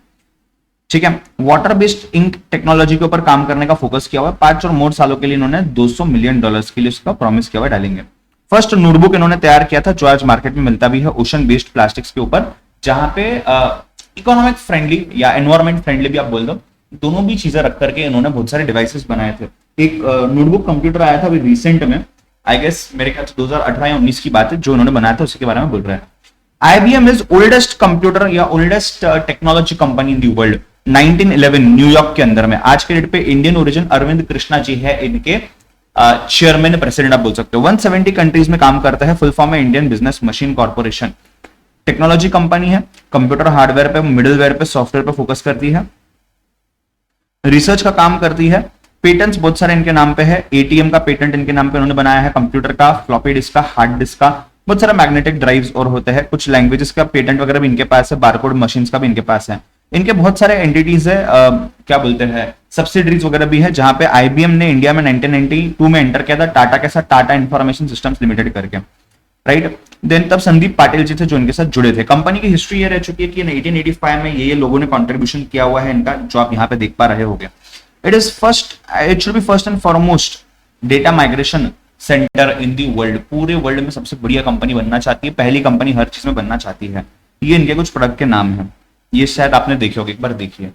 ठीक है। वाटर बेस्ड इंक टेक्नोलॉजी के ऊपर काम करने का फोकस किया हुआ है। 5 और मोर सालों के लिए इन्होंने $200 मिलियन के लिए उसका प्रॉमिस किया हुआ डालेंगे। फर्स्ट नोटबुक इन्होंने तैयार किया था जो आज मार्केट में मिलता भी है, ओशन बेस्ड प्लास्टिक्स के ऊपर, जहां पे इकोनॉमिक फ्रेंडली या एनवायरमेंट फ्रेंडली भी आप बोल दो, दोनों भी चीजें रख करके इन्होंने बहुत सारे डिवाइसेस बनाए थे। एक नोटबुक कंप्यूटर आया था अभी रिसेंट में, आई गेस मेरे ख्याल से 2018 या 19 की बात है, जो उन्होंने बनाया था उसी के बारे में बोल रहे हैं। IBM इज ओल्डेस्ट कंप्यूटर या oldest technology company in the world, 1911 New York के अंदर में। आज के डेट पे इंडियन ओरिजिन अरविंद कृष्णा जी है इनके चेयरमैन प्रेसिडेंट आप बोल सकते हो। 170 कंट्रीज में काम करता है। फुल फॉर्म है Indian business machine corporation. Technology company है, कंप्यूटर हार्डवेयर पे, मिडलवेयर पे, सॉफ्टवेयर पे फोकस करती है। रिसर्च का काम करती है, पेटेंट्स बहुत सारे इनके नाम पे है, एटीएम का पेटेंट इनके नाम पे उन्होंने बनाया है, कंप्यूटर का, फ्लॉपी डिस्क का, हार्ड डिस्क का, बहुत सारा मैग्नेटिक ड्राइव्स और होते हैं, कुछ लैंग्वेजेस का पेटेंट वगैरह भी इनके पास है, बारकोड मशीन्स का भी इनके पास है। इनके बहुत सारे एंटिटीज है, क्या बोलते हैं, सब्सिडरीज वगैरह भी है, जहां पे आईबीएम ने इंडिया में 1992 में एंटर किया था टाटा के साथ, टाटा इंफॉर्मेशन सिस्टम्स लिमिटेड करके, राइट। देन तब संदीप पाटिल जी थे जो इनके साथ जुड़े थे। कंपनी की हिस्ट्री ये रह चुकी है कि 1885 में ये लोगों ने कंट्रीब्यूशन किया हुआ है इनका, जो आप यहाँ पे देख पा रहे होगे। It should be first and foremost data migration centre in the world, पूरे वर्ल्ड में सबसे बढ़िया कंपनी बनना चाहती है, पहली कंपनी हर चीज में बनना चाहती है। ये इनके कुछ प्रोडक्ट के नाम है, ये शायद आपने देखे होंगे, एक बार देखिए।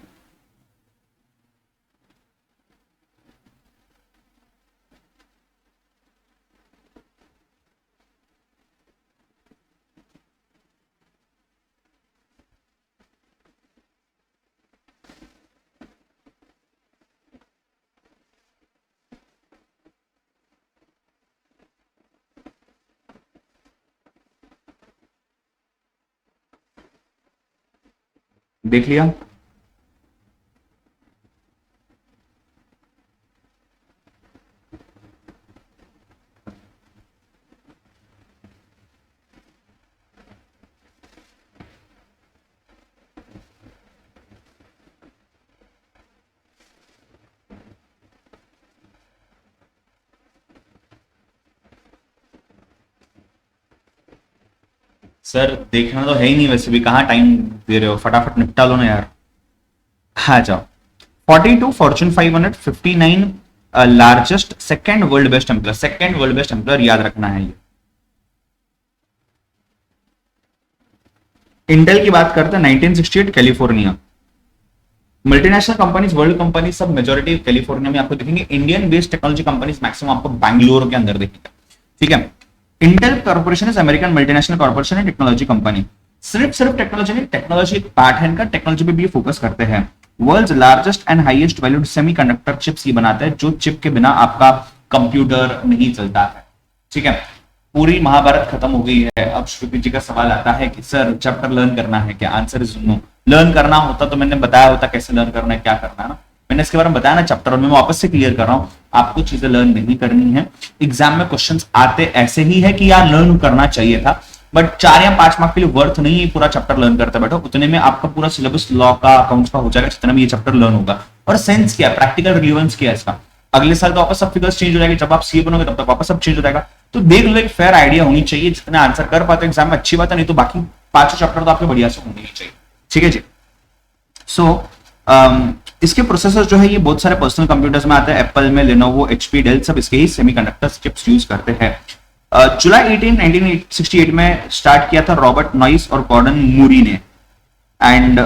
देख लिया? सर देखना तो है ही नहीं, वैसे भी कहाँ टाइम दे रहे हो, फटाफट निपटा लो ना यार। हाँ जाओ। 42 Fortune 500, 59 largest, second world best employer, second world best employer, याद रखना है ये। इंटेल की बात करते हैं, 1968 California. Multinational companies, world company सब मेजोरिटी कैलिफोर्निया में आपको दिखेंगे। Indian based technology companies maximum आपको बैंगलोर के अंदर दिखेगा, ठीक है। Intel corporation is American multinational corporation है, टेक्नोलॉजी कंपनी। सिर्फ टेक्नोलॉजी नहीं, टेक्नोलॉजी एक पार्ट है इनका, टेक्नोलॉजी पे भी फोकस करते हैं। World's largest and highest valued semiconductor chips ये बनाते हैं, जो चिप के बिना आपका कंप्यूटर नहीं चलता है, ठीक है। पूरी महाभारत खत्म हो गई है, अब श्रुति जी का सवाल आता है कि सर चैप्टर लर्न करना है क्या? Answer is no. लर्न करना होता तो मैंने बताया होता कैसे लर्न करना है, क्या करना है ना, मैंने इसके बारे में बताया ना चैप्टर, और मैं वापस से क्लियर कर रहा हूं, आपको चीजें लर्न नहीं करनी है। एग्जाम में क्वेश्चंस आते ऐसे ही है कि यार लर्न करना चाहिए था, बट 4 या 5 मार्क के लिए वर्थ नहीं है पूरा चैप्टर लर्न करते बैठो, उतने में आपका पूरा सिलेबस लॉ का, अकाउंट्स का हो जाएगा, जितना भी ये चैप्टर लर्न होगा। और सेंस क्या है, प्रैक्टिकल रिलेवेंस क्या है इसका, अगले साल तो वापस सब फिगर्स चेंज हो जाएंगे, जब आप सीए बनोगे तब तक वापस सब चेंज हो जाएगा। तो देख लो, एक फेयर आइडिया होनी चाहिए, जितने आंसर कर पाते एग्जाम में अच्छी बात है, नहीं तो बाकी 5 चैप्टर तो आपके बढ़िया से होने ही चाहिए, ठीक है जी। सो इसके प्रोसेसर जो है ये बहुत सारे पर्सनल कंप्यूटर्स में आते हैं, एप्पल में, लेनोवो, एचपी, डेल, सब इसके ही सेमीकंडक्टर चिप्स यूज करते हैं। जुलाई 18 1968 में स्टार्ट किया था रॉबर्ट नॉइस और गॉर्डन मूरी ने। एंड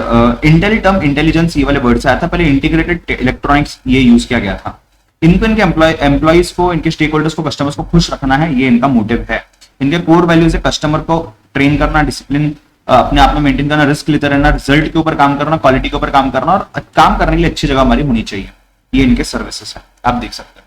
इंटेल टर्म इंटेलिजेंस ये वाले वर्ड से आया था, पहले इंटीग्रेटेड इलेक्ट्रॉनिक्स ये यूज किया गया था। इनको इनके एम्प्लॉइज को, इनके स्टेक होल्डर्स को, कस्टमर्स को खुश रखना है, ये इनका मोटिव है। इनके कोर वैल्यूज है कस्टमर को ट्रेन करना, डिसिप्लिन अपने आप में मेंटेन करना, रिस्क लेते रहना, रिजल्ट के ऊपर काम करना, क्वालिटी के ऊपर काम करना, और काम करने के लिए अच्छी जगह हमारी होनी चाहिए। ये इनके सर्विसेज है, आप देख सकते हैं।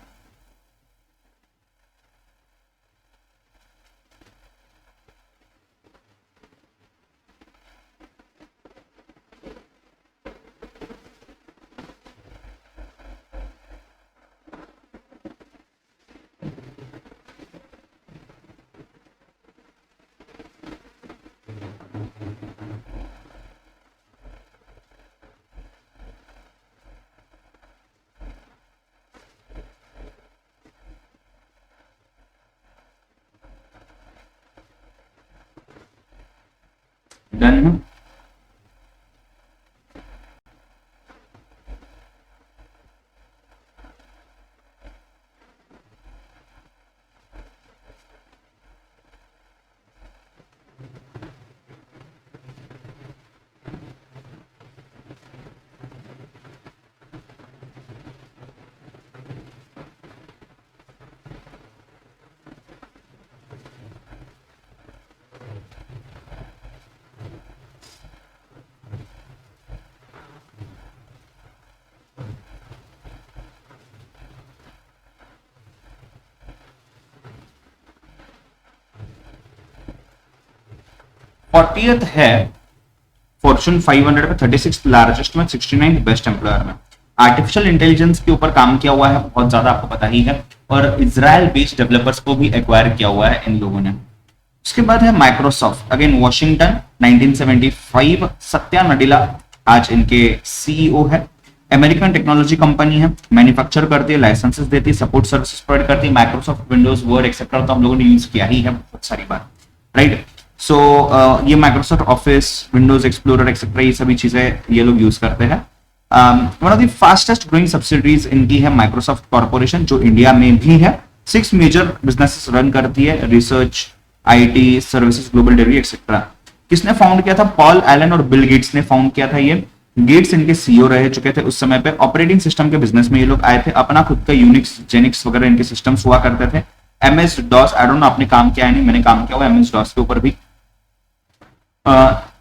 डन। फोर्टियथ है फॉर्च्यून 500 में, 36 लार्जेस्ट में, 69 बेस्ट एम्प्लॉयर में। आर्टिफिशियल इंटेलिजेंस के ऊपर काम किया हुआ है बहुत ज्यादा, आपको पता ही है, और इजराइल बेस्ड डेवलपर्स को भी एक्वायर किया हुआ है इन लोगों ने। उसके बाद है Microsoft, again Washington 1975, Satya Nadella आज इनके सीईओ है। अमेरिकन टेक्नोलॉजी कंपनी है, मैन्युफैक्चर करती है, लाइसेंसेस देती है, सपोर्ट सर्विसेज प्रोवाइड करती है। माइक्रोसॉफ्ट विंडोज वर्ड एक्सेट्रा तो हम लोगों ने यूज किया ही है बहुत सारी बार, राइट। सो ये Microsoft office, Windows explorer etcetera, ये सभी चीजें ये लोग यूज करते हैं। One of the fastest growing subsidiaries इनकी है माइक्रोसॉफ्ट कॉर्पोरेशन, जो इंडिया में भी है। 6 मेजर बिजनेसेस रन करती है, research, IT services, global delivery etcetera. किसने फाउंड किया था? पॉल एलन और बिल गेट्स ने फाउंड किया था ये। गेट्स इनके सीईओ रह चुके थे उस समय पे। ऑपरेटिंग सिस्टम के बिजनेस में ये लोग आए थे, अपना खुद का यूनिक्स, जेनिक्स वगैरह इनके सिस्टम्स हुआ करते थे। MS DOS, I don't know आपने काम किया है नहीं, मैंने काम किया हुआ एमएस डॉस के ऊपर भी।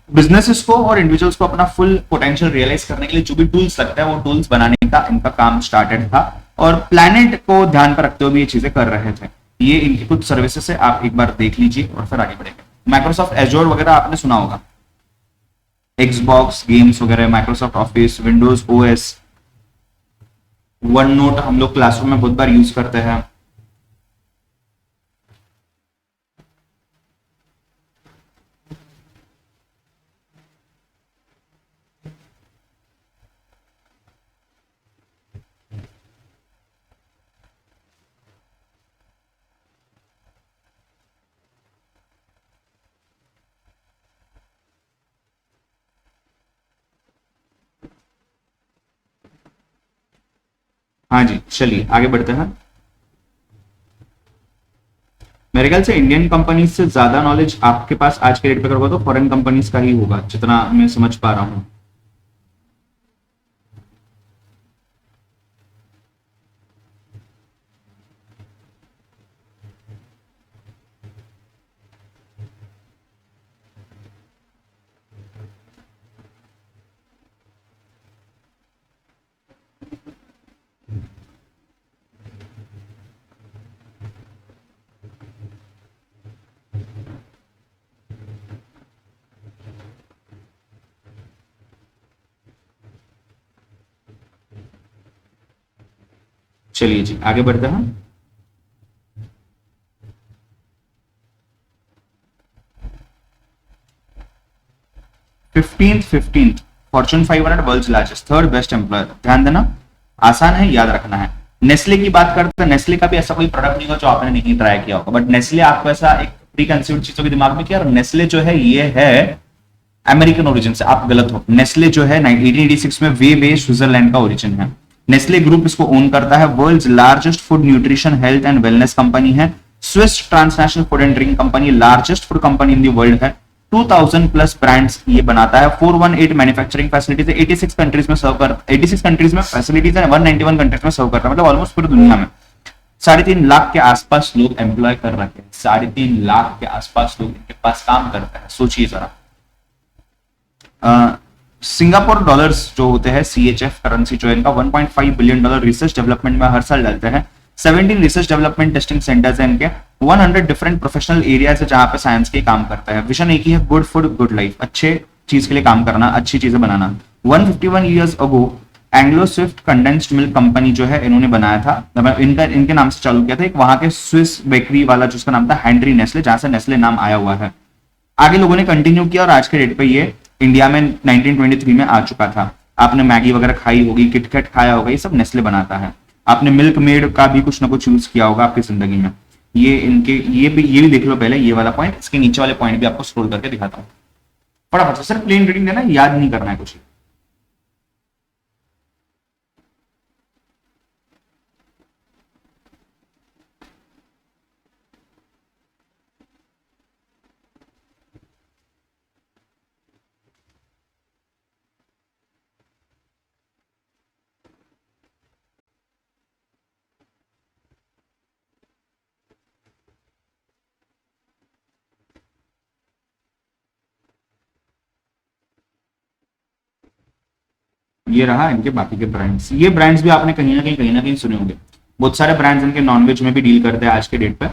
बिजनेसेस को और इंडिविजुअल्स को अपना फुल पोटेंशियल रियलाइज करने के लिए जो भी टूल्स लगता है वो टूल्स बनाने का इनका काम स्टार्टेड था, और प्लैनेट को ध्यान पर रखते हुए भी ये चीजें कर रहे थे। ये इनकी कुछ सर्विसेज है, आप एक बार देख लीजिए और फिर आगे बढ़ेंगे। माइक्रोसॉफ्ट एजोर वगैरह आपने सुना होगा, एक्सबॉक्स गेम्स वगैरह, Microsoft office, Windows OS, one note हम लोग क्लासरूम में बहुत बार यूज करते हैं। हाँ जी, चलिए आगे बढ़ते हैं। मेरे ख्याल से इंडियन कंपनीज से ज्यादा नॉलेज आपके पास आज के डेट पे होगा तो फॉरेन कंपनीज का ही होगा, जितना मैं समझ पा रहा हूँ। चलिए जी आगे बढ़ते हैं। 15th Fortune 500 world largest, third best employer. ध्यान देना, आसान है, याद रखना है। नेस्ले की बात करते हैं, नेस्ले का भी ऐसा कोई प्रोडक्ट नहीं होगा जो आपने नहीं ट्राई किया होगा, बट नेस्ले आपको ऐसा एक प्री कंसीव्ड चीजों के दिमाग में किया, नेस्ले जो है ये है अमेरिकन ओरिजिन से। आप गलत हो, नेस्ले जो है 1886 में वे स्विट्जरलैंड का ओरिजिन है। नेस्ले ग्रुप इसको ओन करता है, world's largest food nutrition health and wellness company है। Swiss transnational food and drink company, largest food company in the world है। 2000 प्लस ब्रांड्स ये बनाता है। 418 मैन्युफैक्चरिंग फैसिलिटीज है, 86 कंट्रीज में सर्व कर, 86 कंट्रीज में फैसिलिटीज है, 191 कंट्रीज में सर्व करता है, मतलब ऑलमोस्ट पूरी दुनिया में 3.5 लाख के आसपास लोग एम्प्लॉय कर रखे हैं। 3.5 लाख के आसपास लोग इनके पास काम करते हैं, सोचिए जरा। सिंगापुर डॉलर्स जो होते हैं, सीएचएफ करेंसी जो है इनका, $1.5 बिलियन रिसर्च डेवलपमेंट में हर साल डालते हैं। 17 रिसर्च डेवलपमेंट टेस्टिंग सेंटर्स हैं इनके। 100 डिफरेंट प्रोफेशनल एरियाज है जहां पे साइंस के काम करता है। विजन एक ही है, गुड फूड गुड लाइफ, अच्छे चीज के लिए काम करना, अच्छी चीजें बनाना। 151 years ago Anglo Swift condensed milk company जो है इन्होंने बनाया था, मतलब इनका इनके नाम से चालू किया था। एक वहां के स्विस बेकरी वाला जिसका नाम था हेनरी नेस्ले, जहां से नेस्ले नाम आया हुआ है। आगे लोगों ने कंटिन्यू किया और आज के डेट पे ये इंडिया में 1923 में आ चुका था। आपने मैगी वगैरह खाई होगी, किटकैट खाया होगा, ये सब नेस्ले बनाता है। आपने मिल्क मेड का भी कुछ ना कुछ यूज किया होगा आपकी जिंदगी में। ये भी देख लो पहले, ये वाला पॉइंट, इसके नीचे वाले पॉइंट भी आपको स्क्रॉल करके दिखाता हूँ फटाफट से। सिर्फ प्लेन रीडिंग देना, याद नहीं करना है कुछ। ये रहा इनके बाकी के ब्रांड्स। ये ब्रांड्स भी आपने कहीं ना कहीं सुने होंगे। बहुत सारे ब्रांड्स इनके नॉनवेज में भी डील करते हैं आज के डेट पे।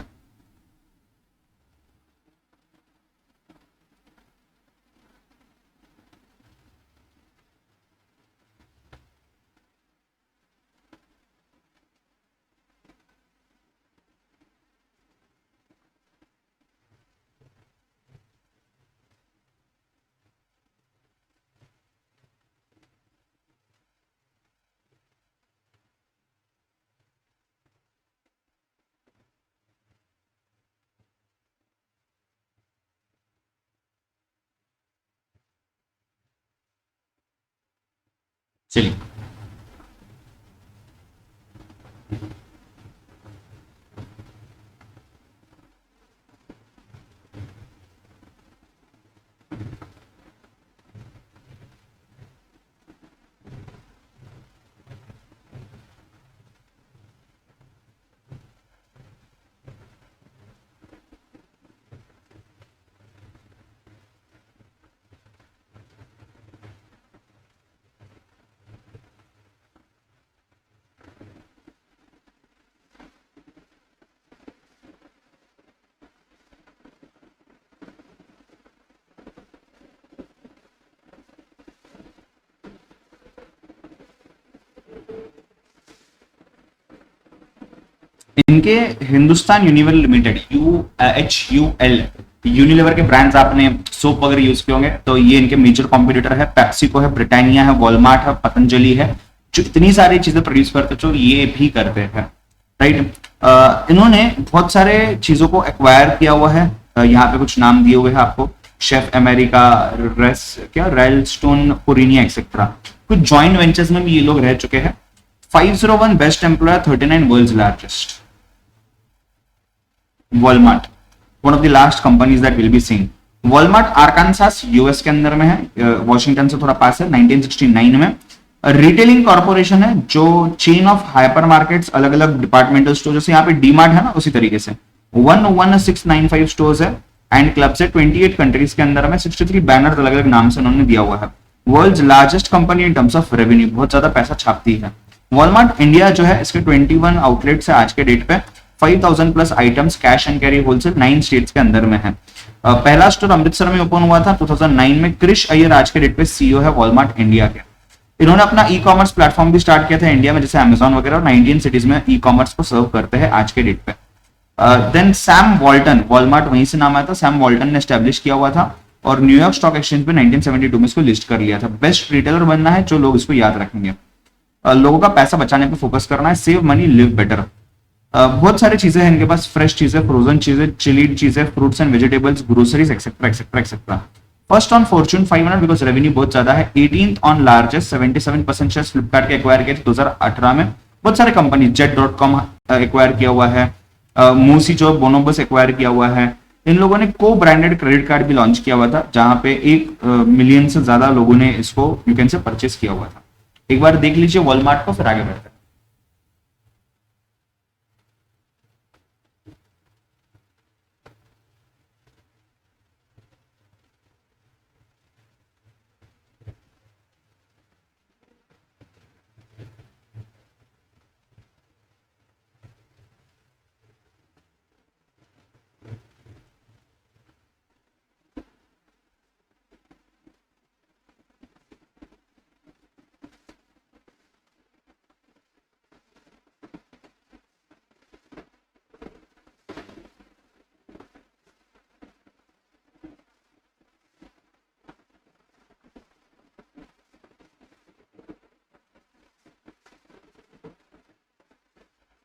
चलिए, इनके Hindustan Unilever limited UHUL Unilever के ब्रांड्स आपने सोप वगैरह यूज किए होंगे, तो ये इनके मेजर कॉम्पिटिटर है। पेप्सिको है, ब्रिटानिया है, वॉलमार्ट है, पतंजलि है, जो इतनी सारी चीजें प्रोड्यूस करते जो ये भी करते हैं, राइट। इन्होंने बहुत सारे चीजों को एक्वायर किया हुआ है। यहाँ पे कुछ नाम दिए हुए हैं आपको, chef America, Ralston, Purina etcetera. कुछ जॉइंट वेंचर्स में भी ये लोग रह चुके हैं। 501 best employer, 39 world's largest. Walmart, one of the last companies that will be seen. Walmart Arkansas US के अंदर में है, वॉशिंगटन से थोड़ा पास है। 1969 में रिटेलिंग कॉर्पोरेशन है, जो चेन ऑफ हाइपर मार्केट्स, अलग अलग डिपार्टमेंटल स्टोर, जैसे यहाँ पे डीमार्ट है ना, उसी तरीके से 11695 स्टोर्स है एंड क्लब्स है 28 कंट्रीज के अंदर में। 63 बैनर्स अलग अलग नाम से उन्होंने दिया हुआ है। World's largest company in terms of revenue, बहुत ज्यादा पैसा छापती है। वॉलमार्ट इंडिया जो है, इसके 21 आउटलेट्स है आज के डेट पे। 5000 plus items cash and carry wholesale 9 states के अंदर में है। पहला स्टोर अमृतसर में ओपन हुआ था 2009 में। क्रिश अय्यर आज के डेट पे सीईओ है वॉलमार्ट इंडिया के। इन्होंने अपना ई कॉमर्स प्लेटफॉर्म भी स्टार्ट किया था इंडिया में, जैसे अमेजॉन वगैरह, और 19 सिटीज में ई कॉमर्स को सर्व करते हैं आज के डेट पे। देन सैम वॉल्टन, वॉलमार्ट वहीं से नाम आया था, सैम वॉल्टन ने एस्टेब्लिश किया हुआ था और न्यूयॉर्क स्टॉक एक्सचेंज पे 1972 में इसको लिस्ट कर लिया था। बेस्ट रिटेलर बनना है, जो लोग इसको याद रखेंगे। लोगों का पैसा बचाने पे फोकस करना है, सेव मनी लिव बेटर। बहुत सारी चीजें हैं इनके पास, फ्रेश चीजें, फ्रोजन चीजें, चिलीड चीजें, fruits and vegetables, groceries etcetera etcetera etcetera. First on Fortune 500 because revenue बहुत ज्यादा है। 18th on largest, 77% share Flipkart के एक्वायर किए थे 2018 में। बहुत सारे कंपनी, Jet.com एक्वायर किया हुआ है, मूसी जो बोनोबस एक्वायर किया हुआ है। इन लोगों ने को ब्रांडेड क्रेडिट कार्ड भी लॉन्च किया हुआ था, जहां पे 1 मिलियन से ज्यादा लोगों ने इसको यू कैन से परचेस किया हुआ था। एक बार देख लीजिए वॉलमार्ट को, फिर आगे बढ़ते हैं।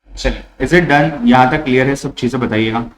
चलिए, इज इट डन? यहां तक क्लियर है? सब चीजें बताइएगा।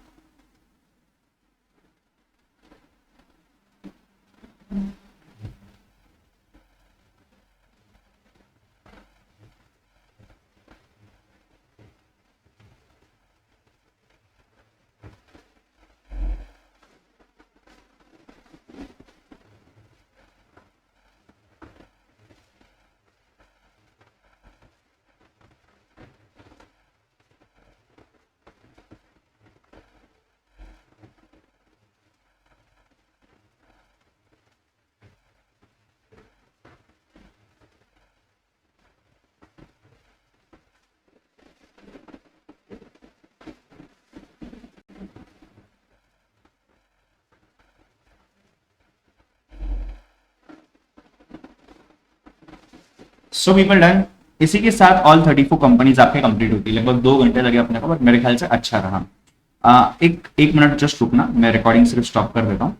So people done. इसी के साथ ऑल 34 कंपनीज आपके कंप्लीट होती है। लगभग 2 घंटे लगे अपने को, बट मेरे ख्याल से अच्छा रहा। एक मिनट जस्ट रुकना, मैं रिकॉर्डिंग सिर्फ स्टॉप कर देता हूँ।